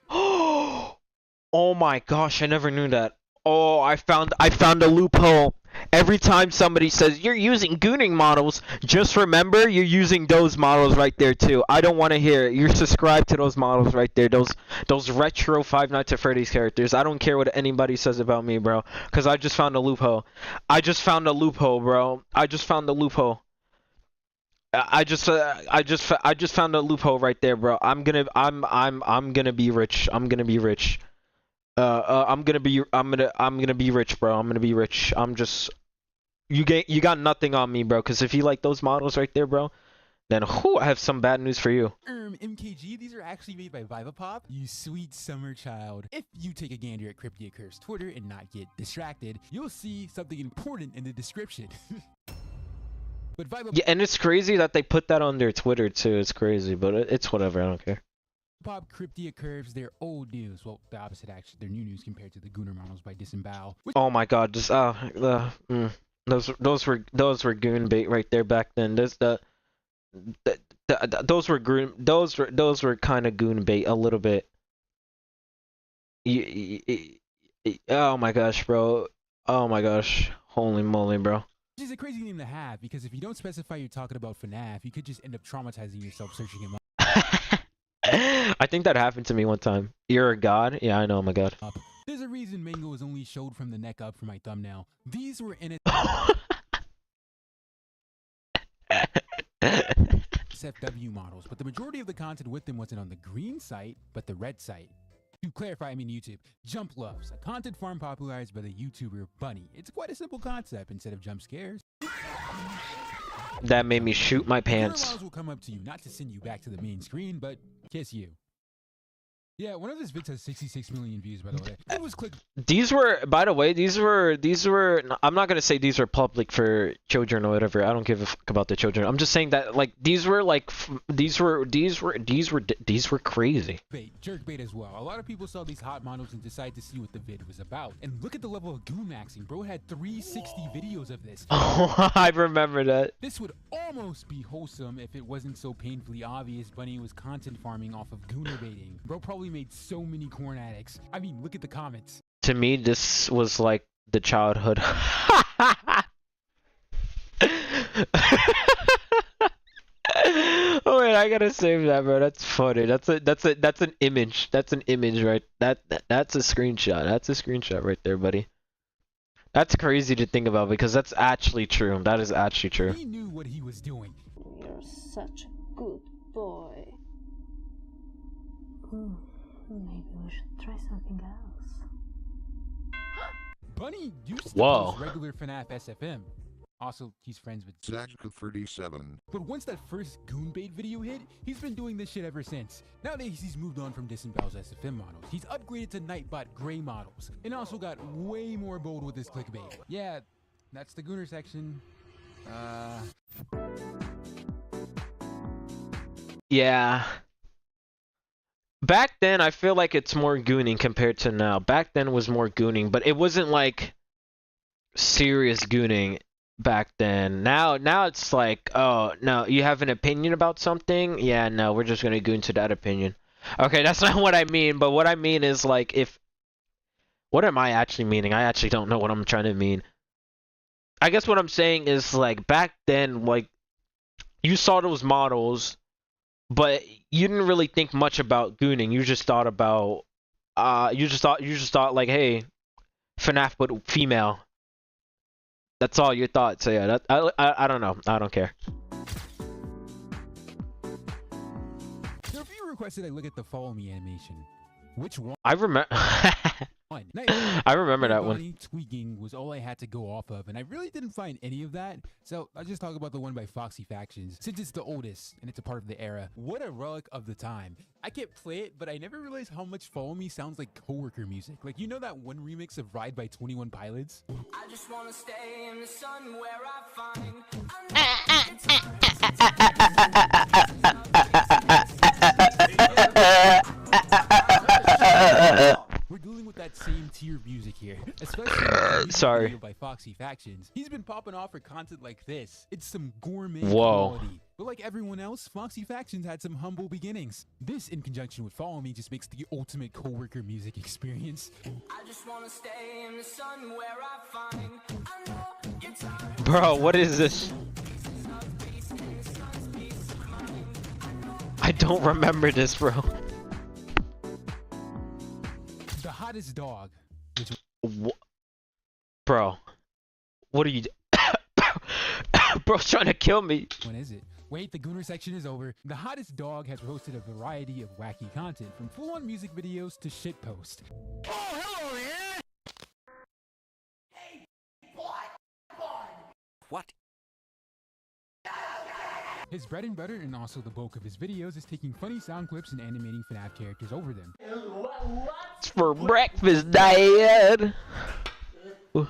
Oh my gosh, I never knew that. Oh, I found a loophole. Every time somebody says you're using gooning models, just remember you're using those models right there too. I don't want to hear it. You're subscribed to those models right there. Those retro Five Nights at Freddy's characters. I don't care what anybody says about me, bro, cuz I just found a loophole. I just found a loophole, bro. I just found a loophole. I just found a loophole right there, bro. I'm gonna be rich. I'm gonna be rich. I'm gonna be rich, bro. I'm gonna be rich. You got nothing on me, bro. Cause if you like those models right there, bro, then I have some bad news for you. MKG, these are actually made by Vivapop, you sweet summer child. If you take a gander at Cryptia Curves Twitter and not get distracted, you'll see something important in the description. But Yeah, and it's crazy that they put that on their Twitter too. It's crazy, but it's whatever. I don't care. Pop Cryptia Curves, they're old news. Well, the opposite actually. They're new news compared to the Gooner models by Disembowel. Oh my god, just those were goon bait right there back then. Those were kind of goon bait a little bit. Oh my gosh, bro. Oh my gosh. Holy moly, bro. Which is a crazy name to have, because if you don't specify you're talking about FNAF, you could just end up traumatizing yourself searching him up. I think that happened to me one time. You're a god? Yeah, I know I'm a god. There's a reason Mango was only showed from the neck up for my thumbnail. These were in SFW models, but the majority of the content with them wasn't on the green site, but the red site. To clarify, I mean YouTube. Jump Loves, a content farm popularized by the YouTuber Bunny. It's quite a simple concept instead of jump scares. That made me shoot my The pants. models will come up to you, not to send you back to the main screen, but kiss you. Yeah, one of his vids has 66 million views, by the way. It was click. These were, by the way, these were. I'm not gonna say these are public for children or whatever. I don't give a fuck about the children. I'm just saying that like these were crazy. Bait, jerk bait as well. A lot of people saw these hot models and decided to see what the vid was about. And look at the level of goon maxing. Bro had 360 videos of this. Oh, I remember that. This would almost be wholesome if it wasn't so painfully obvious Bunny was content farming off of gooner baiting. Bro probably made so many corn addicts. I mean, look at the comments. To me, this was like the childhood. Oh wait, I gotta save that, bro. That's funny. That's an image. That's an image, right? That's a screenshot. That's a screenshot right there, buddy. That's crazy to think about because that's actually true. That is actually true. He knew what he was doing. You're such a good boy. Maybe we should try something else. Bunny used to Whoa. post regular FNAF SFM. Also, he's friends with Zack37. But once that first Goon bait video hit, he's been doing this shit ever since. Nowadays, he's moved on from Disembowel's SFM models. He's upgraded to Nightbot Gray models, and also got way more bold with his clickbait. Yeah, that's the Gooner section. Yeah. Back then, I feel like it's more gooning compared to now. Back then was more gooning, but it wasn't like serious gooning back then. Now it's like, oh, no, you have an opinion about something? Yeah, no, we're just gonna goon to that opinion. Okay, that's not what I mean, but what I mean is like if... What am I actually meaning? I actually don't know what I'm trying to mean. I guess what I'm saying is like back then, like you saw those models, but you didn't really think much about gooning. You just thought about you just thought like, hey, FNAF but female. That's all you thought. So yeah, I don't know. I don't care. There are a few requested I look at the follow me animation. Which one? I remember. I remember that one. Tweaking was all I had to go off of, and I really didn't find any of that. So I'll just talk about the one by Foxy Factions, since it's the oldest and it's a part of the era. What a relic of the time. I can't play it, but I never realized how much Follow Me sounds like coworker music. Like, you know that one remix of Ride by 21 Pilots? I just wanna stay in the sun where I find we're dealing with that same tier of music here, especially sorry by Foxy Factions. He's been popping off for content like this. It's some gourmet Whoa. quality. But like everyone else, Foxy Factions had some humble beginnings. This, in conjunction with Follow Me, just makes the ultimate coworker music experience. I just wanna stay in the sun where I find I know it's Bro, what is this? I don't remember this, bro. The hottest dog. Bro, what are you? Bro's trying to kill me. When is it? Wait, the Gooner section is over. The hottest dog has hosted a variety of wacky content, from full-on music videos to shitpost. Oh, hello there! Hey, What? His bread and butter, and also the bulk of his videos, is taking funny sound clips and animating FNAF characters over them. It's for breakfast, Dad. No!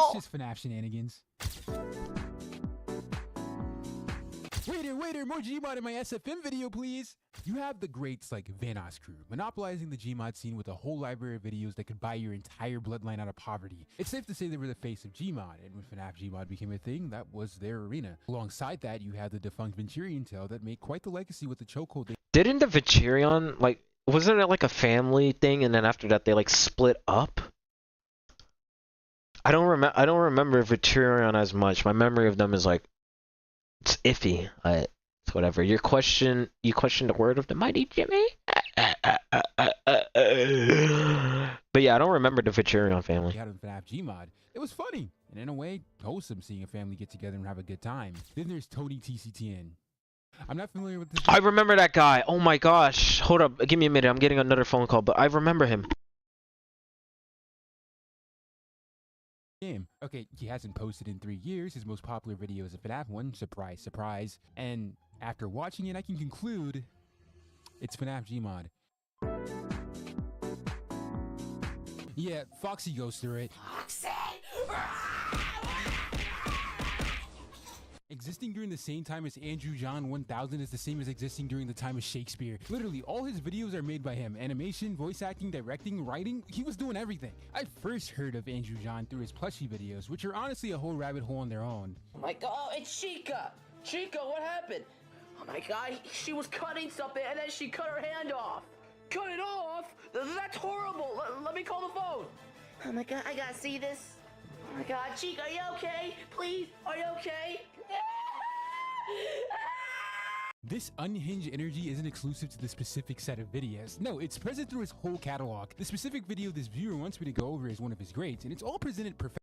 It's just FNAF shenanigans. Waiter, more Gmod in my SFM video, please! You have the greats like Vanoss Crew, monopolizing the Gmod scene with a whole library of videos that could buy your entire bloodline out of poverty. It's safe to say they were the face of Gmod, and when FNAF Gmod became a thing, that was their arena. Alongside that, you had the defunct Venturion tail that made quite the legacy with the chokehold. Didn't the Venturion, like, wasn't it like a family thing, and then after that they like split up? I don't remember Venturion as much. My memory of them is like, it's iffy. It's whatever. You questioned the word of the mighty Jimmy? But yeah, I don't remember the Venturion family. You had FNAF Gmod. It was funny, and in a way, wholesome seeing a family get together and have a good time. Then there's Tony TCTN. I'm not familiar with this. I remember that guy. Oh my gosh. Hold up. Give me a minute. I'm getting another phone call, but I remember him. Game. Okay, he hasn't posted in 3 years. His most popular video is a FNAF one. Surprise, surprise. And after watching it, I can conclude it's FNAF Gmod. Yeah, Foxy goes through it. Foxy! Existing during the same time as Andrew John 1000 is the same as existing during the time of Shakespeare. Literally, all his videos are made by him. Animation, voice acting, directing, writing, he was doing everything. I first heard of Andrew John through his plushie videos, which are honestly a whole rabbit hole on their own. Oh my god, it's Chica! Chica, what happened? Oh my god, she was cutting something and then she cut her hand off. Cut it off? That's horrible. Let me call the phone. Oh my god, I gotta see this. Oh my god, Chica, are you okay? Please, are you okay? This unhinged energy isn't exclusive to the specific set of videos. No, it's present through his whole catalog. The specific video this viewer wants me to go over is one of his greats, and it's all presented perfectly.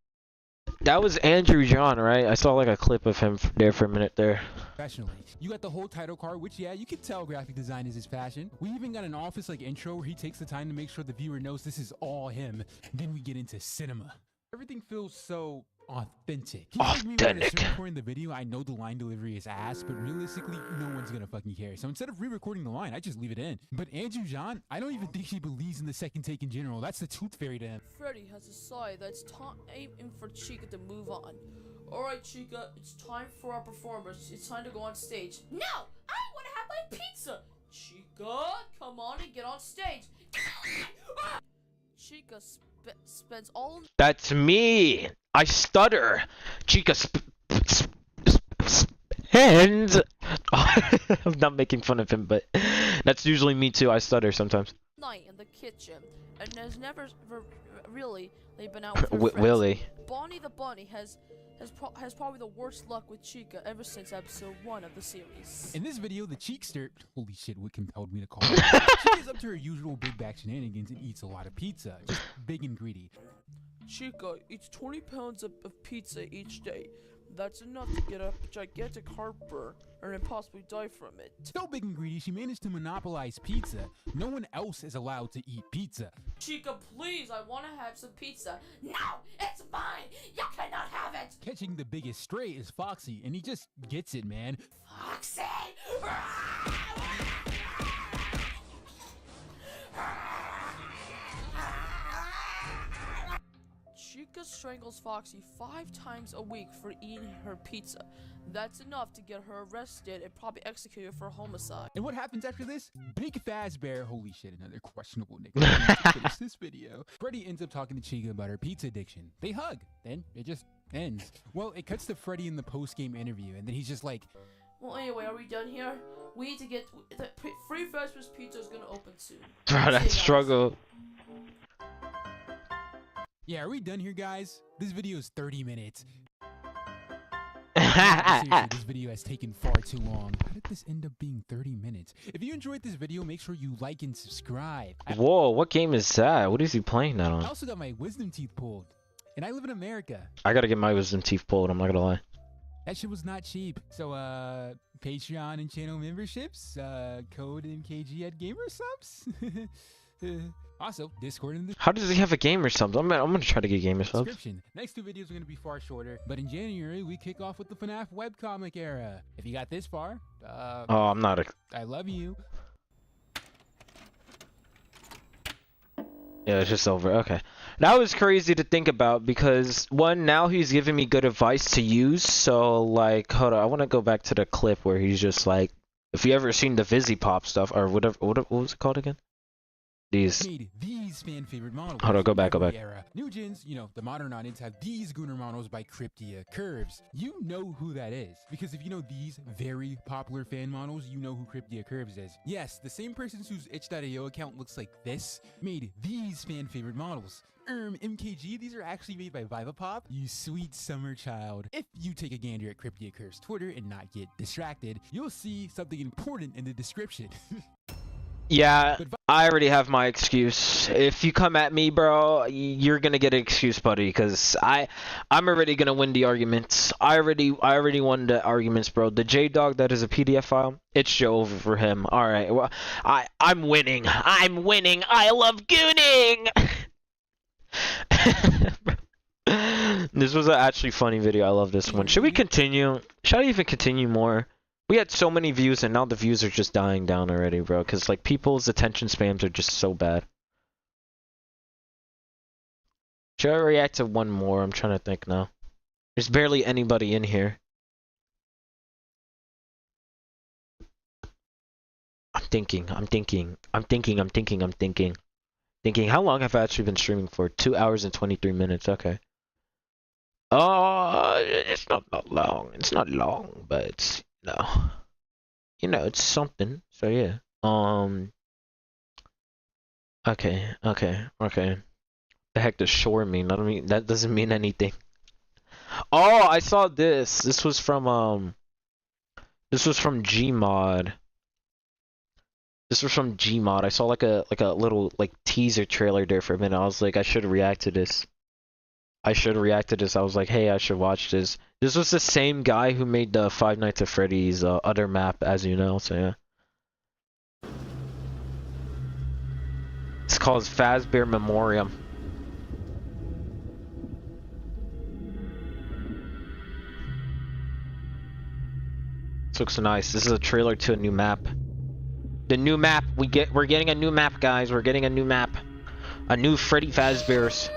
That was Andrew John, right? I saw like a clip of him there for a minute there. Professionally. You got the whole title card, which, yeah, you can tell graphic design is his passion. We even got an office like intro where he takes the time to make sure the viewer knows this is all him. Then we get into cinema. Everything feels so authentic. Authentic. Recording the video, I know the line delivery is ass, but realistically, no one's gonna fucking care. So instead of re-recording the line, I just leave it in. But Andrew John, I don't even think he believes in the second take in general. That's the tooth fairy to him. Freddy has decided that it's time for Chica to move on. Alright, Chica, it's time for our performers. It's time to go on stage. No! I want to have my pizza! Chica, come on and get on stage. Chica spends all... That's me! I stutter! Chica spends... I'm not making fun of him, but that's usually me too. I stutter sometimes. ...night in the kitchen, and has never really been out with her friends. Willie. Bonnie the Bunny has probably the worst luck with Chica ever since episode 1 of the series. In this video, the Cheekster, holy shit, what compelled me to call her? She is up to her usual big bag shenanigans and eats a lot of pizza, just big and greedy. Chica eats 20 pounds of pizza each day. That's enough to get a gigantic heartburn and then possibly die from it. So big and greedy, she managed to monopolize pizza. No one else is allowed to eat pizza. Chica, please, I want to have some pizza. No, it's mine. You cannot have it. Catching the biggest stray is Foxy, and he just gets it, man. Foxy! Chica strangles Foxy 5 times a week for eating her pizza. That's enough to get her arrested and probably executed for homicide. And what happens after this? Big Fazbear, holy shit, another questionable nickname to finish this video. Freddy ends up talking to Chica about her pizza addiction. They hug, then it just ends. Well, it cuts to Freddy in the post-game interview, and then he's just like, well, anyway, are we done here? We need to get... The Free Fazbear's Pizza is gonna open soon. Bro, that struggle. Yeah, are we done here, guys? This video is 30 minutes. Seriously, this video has taken far too long. How did this end up being 30 minutes? If you enjoyed this video, make sure you like and subscribe. Whoa, what game is that? What is he playing that on? I also got my wisdom teeth pulled. And I live in America. I gotta get my wisdom teeth pulled, I'm not gonna lie. That shit was not cheap. So, Patreon and channel memberships, code MKG at GamerSubs. Also, Discord in the... How does he have a game or something? I'm gonna try to get gamer subs. Next 2 videos are gonna be far shorter, but in January we kick off with the FNAF webcomic era. If you got this far, oh, I'm not a... I love you. Yeah, it's just over. Okay. That was crazy to think about because, one, now he's giving me good advice to use. So, like, hold on. I want to go back to the clip where he's just like, if you ever seen the Vizzy Pop stuff or whatever, what was it called again? These fan favorite models. Hold on, go back. New gens, you know, the modern audience have these Gooner models by Cryptia Curves. You know who that is because if you know these very popular fan models, you know who Cryptia Curves is. Yes, the same person whose itch.io account looks like this made these fan favorite models. MKG, these are actually made by Vivapop, you sweet summer child. If you take a gander at Cryptia Curves Twitter and not get distracted, you'll see something important in the description. Yeah, I already have my excuse. If you come at me, bro, you're gonna get an excuse, buddy, because I'm already gonna win the arguments. I already won the arguments, bro. The J-Dog that is a PDF file, it's over for him. Alright, well, I'm winning. I love gooning! This was an actually funny video. I love this one. Should we continue? Should I even continue more? We had so many views and now the views are just dying down already, bro. Because, like, people's attention spams are just so bad. Should I react to one more? I'm trying to think now. There's barely anybody in here. I'm thinking. How long have I actually been streaming for? 2 hours and 23 minutes. Okay. It's not long. It's not long, but it's... No, you know, it's something. So yeah. Okay. The heck does shore mean? I don't mean that doesn't mean anything. Oh, I saw this. This was from Gmod. I saw like a little like teaser trailer there for a minute. I was like, I should react to this. I should react to this. I was like, hey, I should watch this. This was the same guy who made the Five Nights at Freddy's other map, as you know. So yeah. It's called Fazbear Memoriam. This looks nice. This is a trailer to a new map. The new map we're getting a new map, guys. We're getting a new map. A new Freddy Fazbear's.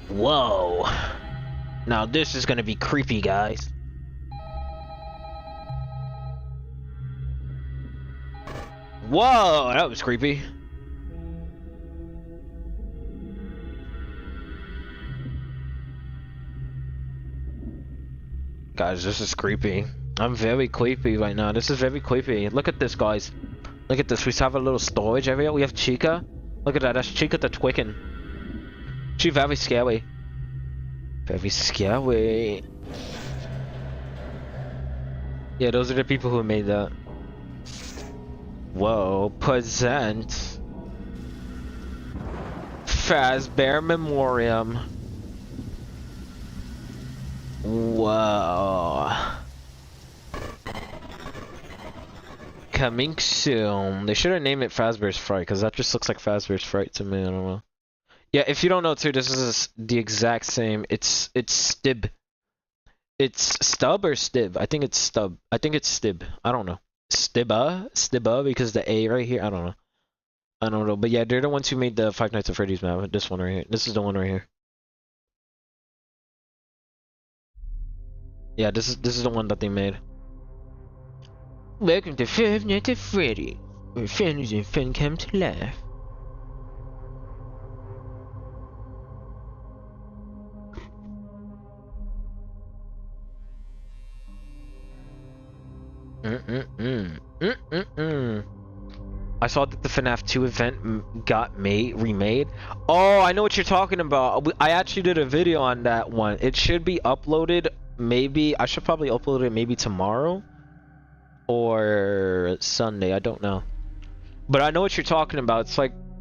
Whoa. Now this is gonna be creepy, guys. Whoa, that was creepy. Guys, this is creepy. I'm very creepy right now. This is very creepy. Look at this, guys. Look at this. We have a little storage area. We have Chica. Look at that. That's Chica the Twicken. She's very scary. Very scary. Yeah, those are the people who made that. Whoa. Present Fazbear Memoriam. Whoa. Coming soon. They should have named it Fazbear's Fright, because that just looks like Fazbear's Fright to me. I don't know. Yeah, if you don't know too, this is the exact same. It's Stib. It's Stub or Stib? I think it's Stub. I think it's Stib. I don't know. Stibba, because the A right here. I don't know. I don't know. But yeah, they're the ones who made the Five Nights at Freddy's map. This one right here. This is the one right here. Yeah, this is the one that they made. Welcome to Five Nights at Freddy's, where families and fun come to life. I saw that the FNAF 2 event got remade. Oh, I know what you're talking about. I actually did a video on that one. It should be uploaded. Maybe I should probably upload it maybe tomorrow or Sunday. I don't know, but I know what you're talking about.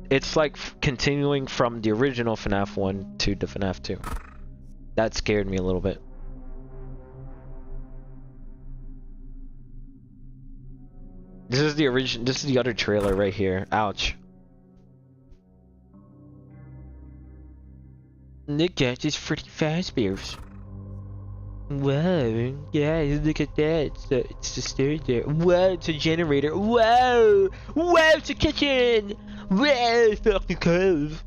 It's like continuing from the original FNAF 1 to the FNAF 2. That scared me a little bit. This is the original. This is the other trailer right here. Ouch. Look at this Freddy Fazbear's. Whoa, guys, look at that. It's the stairs there. Whoa, it's a generator. Whoa! Whoa, it's a kitchen! Whoa, fucking cove.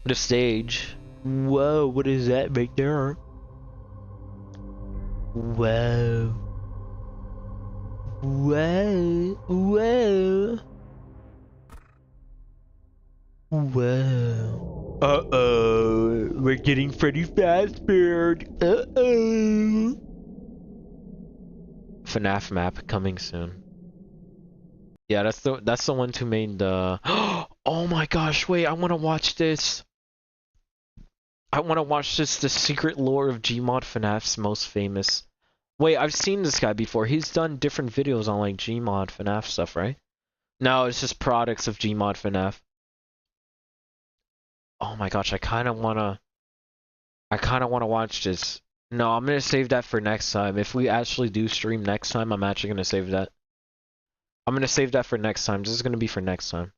The stage. Whoa, what is that right there? Whoa. Whoa. Whoa. Whoa. Uh-oh. We're getting Freddy Fazbear. Uh-oh. FNAF map coming soon. Yeah, that's the one who made the oh my gosh, wait, I wanna watch this. I wanna watch this, the secret lore of Gmod FNAF's most famous. Wait, I've seen this guy before. He's done different videos on like Gmod FNAF stuff, right? No, it's just products of Gmod FNAF. Oh my gosh, I kinda wanna watch this. No, I'm gonna save that for next time. If we actually do stream next time, I'm actually gonna save that. I'm gonna save that for next time. This is gonna be for next time.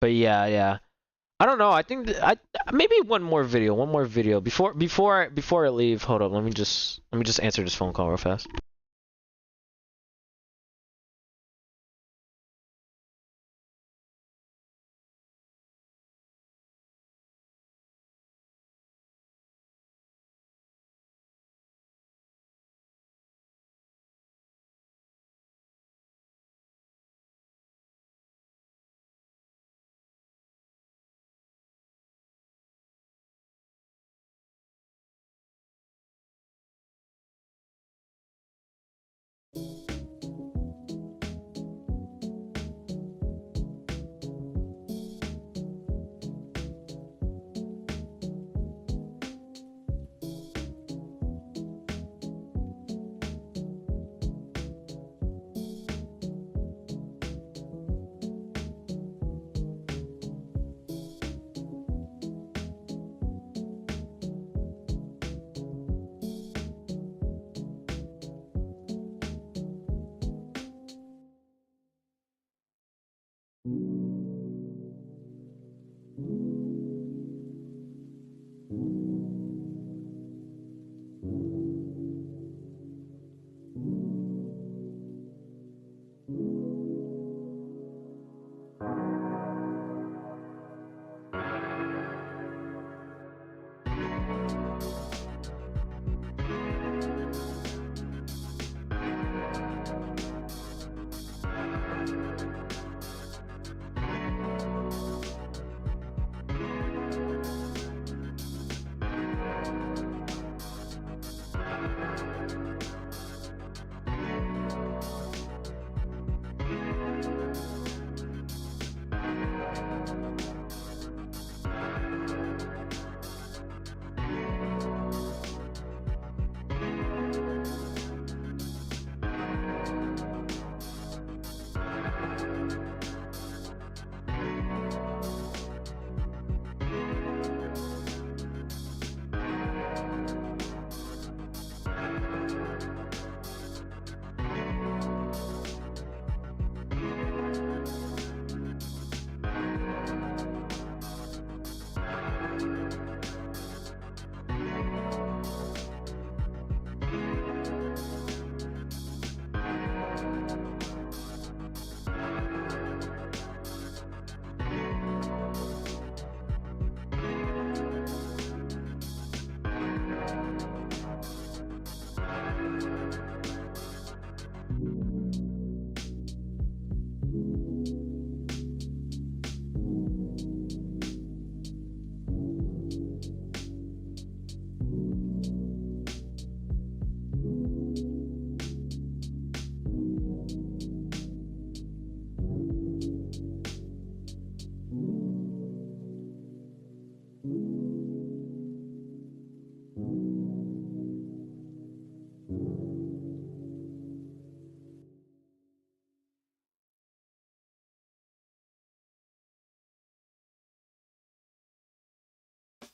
But yeah. I don't know. I think maybe one more video before I leave. Hold up. Let me just answer this phone call real fast.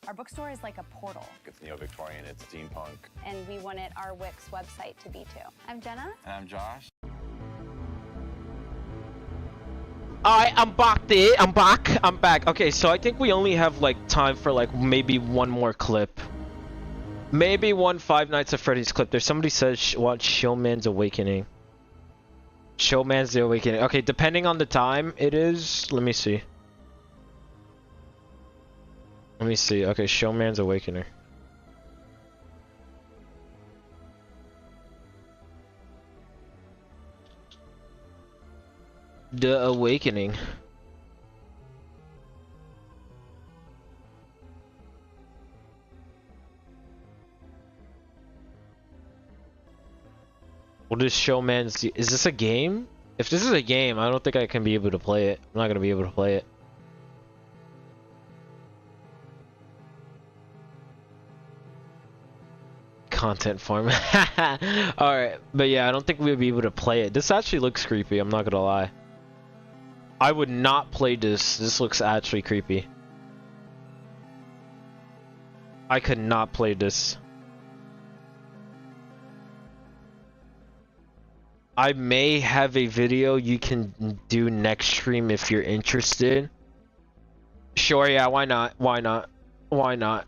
Our bookstore is like a portal. It's neo-Victorian, it's steampunk. And we wanted our Wix website to be too. I'm Jenna. And I'm Josh. Alright, I'm back there. I'm back. Okay, so I think we only have like time for like maybe one more clip. Maybe one Five Nights at Freddy's clip. There's somebody says watch Showman's Awakening. Showman's the Awakening. Okay, depending on the time it is, let me see. Let me see. Okay, Showman's Awakening. The Awakening. What is Showman's? Is this a game? If this is a game, I don't think I can be able to play it. I'm not gonna be able to play it. Content farm. Alright, but yeah, I don't think we'll be able to play it. This actually looks creepy, I'm not gonna lie. I would not play this. This looks actually creepy. I could not play this. I may have a video you can do next stream if you're interested. Sure, yeah, why not? Why not? Why not?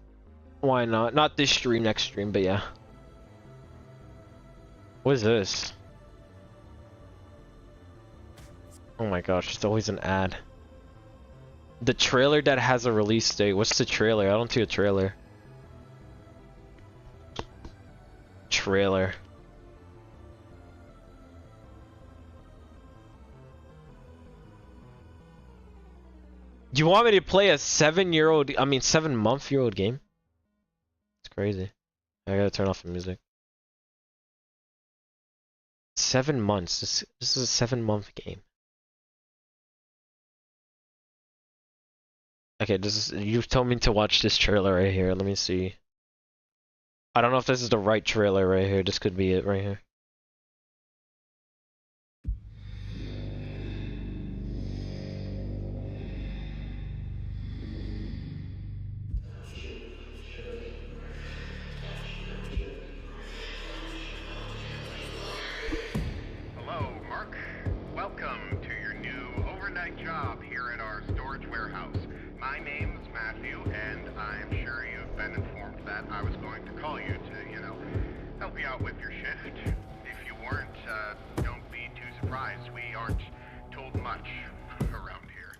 Why not? Not this stream, next stream, but yeah. What is this? Oh my gosh, it's always an ad. The trailer that has a release date. What's the trailer? I don't see a trailer. Trailer. You want me to play a 7-month-year-old game? It's crazy. I gotta turn off the music. 7 months. This is a 7-month game. Okay, you've told me to watch this trailer right here. Let me see. I don't know if this is the right trailer right here. This could be it right here. Hello, Mark. Welcome to your new overnight job My name's Matthew, and I'm sure you've been informed that I was going to call you to, you know, help you out with your shift. If you weren't, don't be too surprised. We aren't told much around here.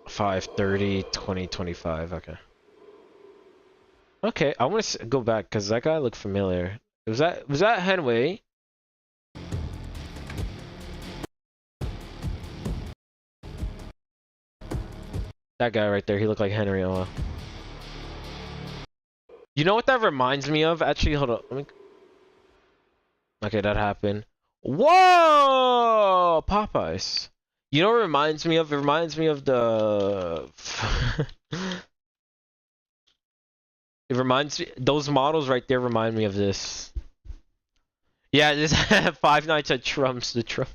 $5:30, 2025. Okay. Okay, I want to go back because that guy looked familiar. Was that Henway? That guy right there, he looked like Henry Owa. You know what that reminds me of? Actually, hold up. Okay, that happened. Whoa! Popeyes. You know what it reminds me of? It reminds me of the... It reminds me... Those models right there remind me of this. Yeah, this Five Nights at Trump's the Trump.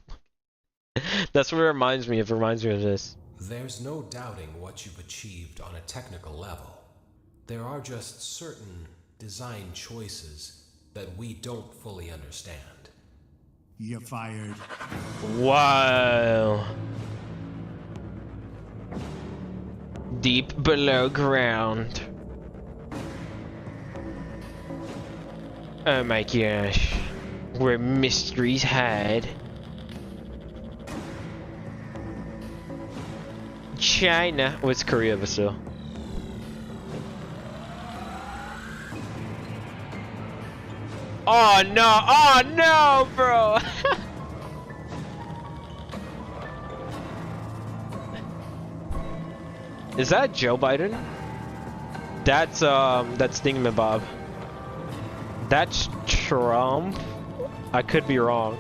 That's what it reminds me of. It reminds me of this. There's no doubting what you've achieved on a technical level. There are just certain design choices that we don't fully understand. You're fired. Wow. Deep below ground. Oh my gosh. Where mysteries hide. China. What's Korea, but still? Oh no! Oh no, bro! Is that Joe Biden? That's Thingamabob. That's Trump? I could be wrong.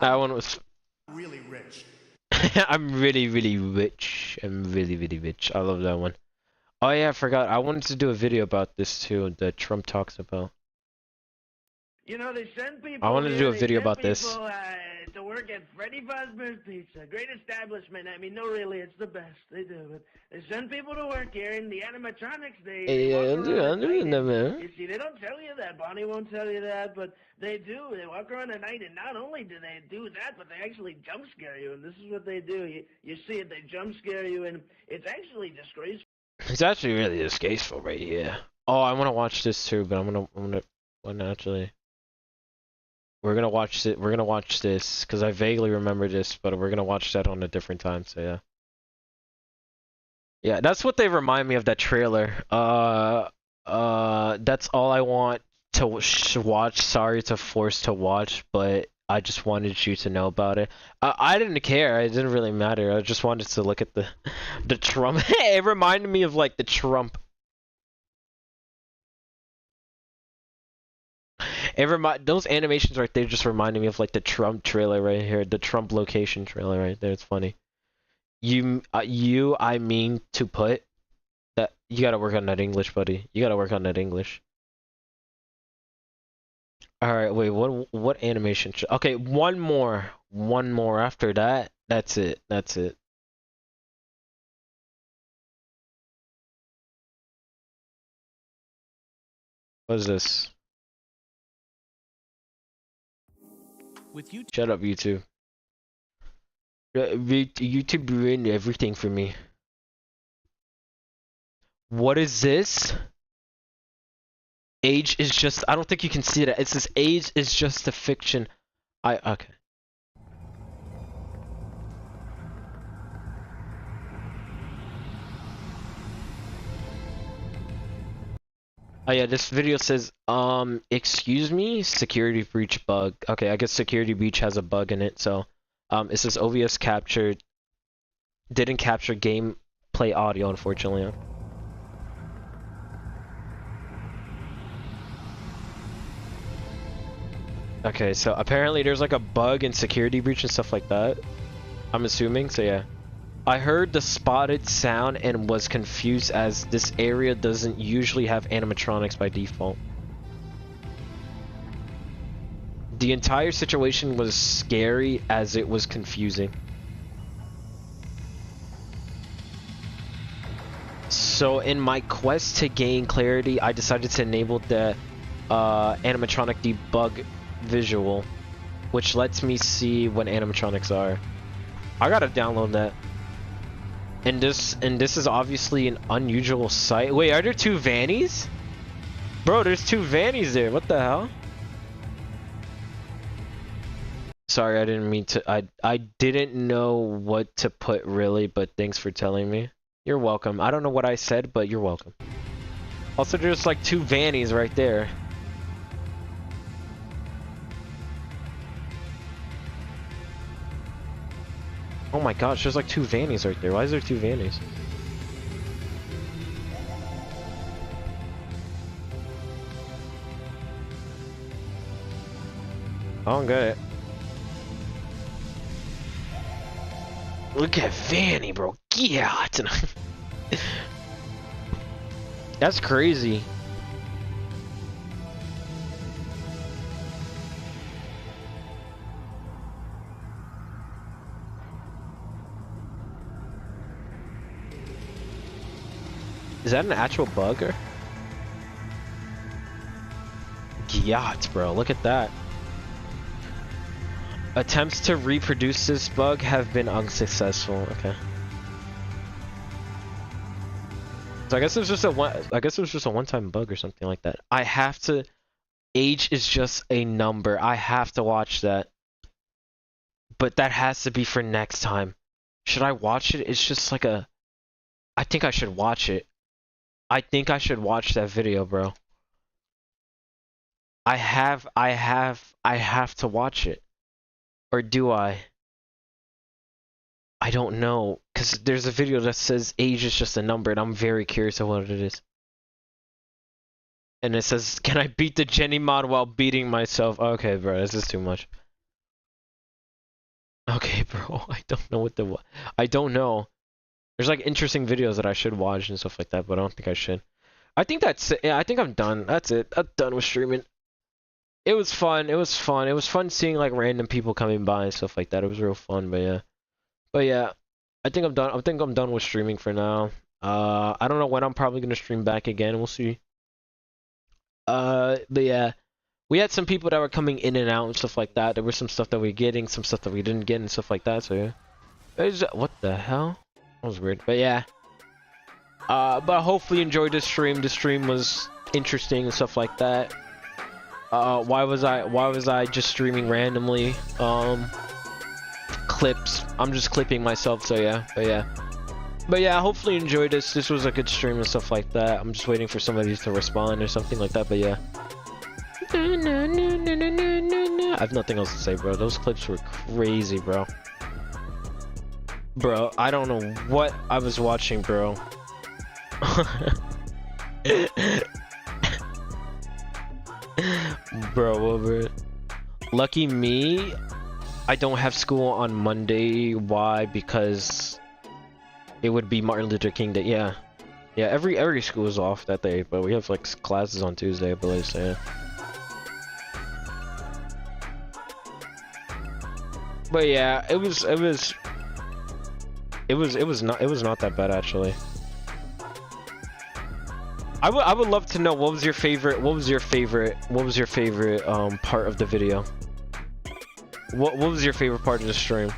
That one was really rich. I'm really rich. I'm really rich. I love that one. Oh yeah, I forgot. I wanted to do a video about this too that Trump talks about. You know, they send people. I wanted to do a they video send about this. people, to work at Freddy Fazbear's Pizza. Great establishment. I mean, no, really, it's the best. They do it. They send people to work here, and the animatronics, they walk around at night. You see, they don't tell you that. Bonnie won't tell you that, but they do. They walk around at night, and not only do they do that, but they actually jump scare you, and this is what they do. You see it, they jump scare you, and it's actually disgraceful. It's actually really disgraceful right here. Oh, I want to watch this too, but I'm gonna actually. We're gonna watch it. We're gonna watch this because I vaguely remember this, but we're gonna watch that on a different time. So yeah. Yeah, that's what they remind me of, that trailer. That's all I want to watch. Sorry to force to watch, but I just wanted you to know about it. I didn't care. It didn't really matter. I just wanted to look at the Trump. It reminded me of like the Trump. Those animations right there just reminded me of like the Trump trailer right here, the Trump location trailer right there. It's funny. I mean to put that you gotta work on that English, buddy. You gotta work on that English. All right, wait. What animation? Okay, one more after that. That's it. What is this? With YouTube. Shut up, YouTube. YouTube ruined everything for me. What is this? Age is just... I don't think you can see that. It says age is just a fiction. Okay. Oh yeah, this video says, excuse me, security breach bug. Okay, I guess security breach has a bug in it, so, it says OBS didn't capture gameplay audio, unfortunately. Okay, so apparently there's like a bug in security breach and stuff like that. I'm assuming, so yeah. I heard the spotted sound and was confused as this area doesn't usually have animatronics by default. The entire situation was scary as it was confusing. So in my quest to gain clarity, I decided to enable the animatronic debug visual, which lets me see what animatronics are. I gotta download that. And this is obviously an unusual sight. Wait, are there two Vannies? Bro, there's two Vannies there. What the hell? Sorry, I didn't mean to. I didn't know what to put really, but thanks for telling me. You're welcome. I don't know what I said, but you're welcome. Also, there's like two Vannies right there. Oh my gosh, there's like two Vannies right there. Why is there two Vannies? I don't get it. Look at Vanny, bro. Yeah. That's crazy. Is that an actual bugger? Yacht, bro. Look at that. Attempts to reproduce this bug have been unsuccessful. Okay. So I guess it was just a one-time bug or something like that. I have to. Age is just a number. I have to watch that. But that has to be for next time. Should I watch it? It's just like a. I think I should watch it. I think I should watch that video, bro. I have to watch it. Or do I? I don't know, because there's a video that says age is just a number, and I'm very curious of what it is. And it says, can I beat the Jenny mod while beating myself? Okay, bro, this is too much. Okay, bro, I don't know what the... I don't know. There's like interesting videos that I should watch and stuff like that, but I don't think I should. I think that's it. Yeah, I think I'm done. That's it. I'm done with streaming. It was fun. It was fun. It was fun seeing like random people coming by and stuff like that. It was real fun, but yeah. But yeah, I think I'm done. I think I'm done with streaming for now. I don't know when I'm probably gonna stream back again. We'll see. But yeah, we had some people that were coming in and out and stuff like that. There was some stuff that we were getting, some stuff that we didn't get, and stuff like that. So yeah. What the hell? That was weird. But yeah. But hopefully you enjoyed this stream. The stream was interesting and stuff like that. Why was I just streaming randomly? Clips. I'm just clipping myself, so yeah. But yeah, hopefully you enjoyed this. This was a good stream and stuff like that. I'm just waiting for somebody to respond or something like that, but yeah. I have nothing else to say, bro. Those clips were crazy, bro. Bro, I don't know what I was watching, bro. Bro, lucky me, I don't have school on Monday. Why? Because it would be Martin Luther King Day. Yeah, every school is off that day, but we have like classes on Tuesday, I believe. So yeah. But yeah, it was not that bad actually. I would love to know what was your favorite part of the video. What was your favorite part of the stream?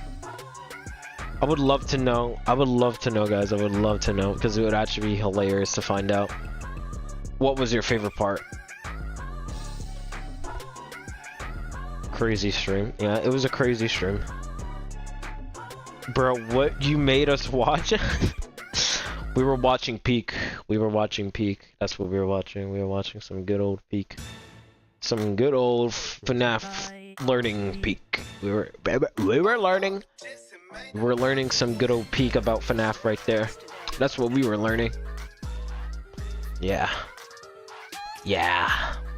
I would love to know. I would love to know, guys. I would love to know, because it would actually be hilarious to find out. What was your favorite part? Crazy stream. Yeah, it was a crazy stream. Bro, what you made us watch? We were watching Peak. That's what we were watching. We were watching some good old Peak. Some good old FNAF learning Peak. We were learning. We were learning some good old Peak about FNAF right there. That's what we were learning. Yeah.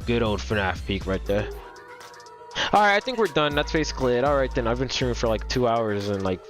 Good old FNAF Peak right there. Alright, I think we're done. That's basically it. Alright then, I've been streaming for like 2 hours and like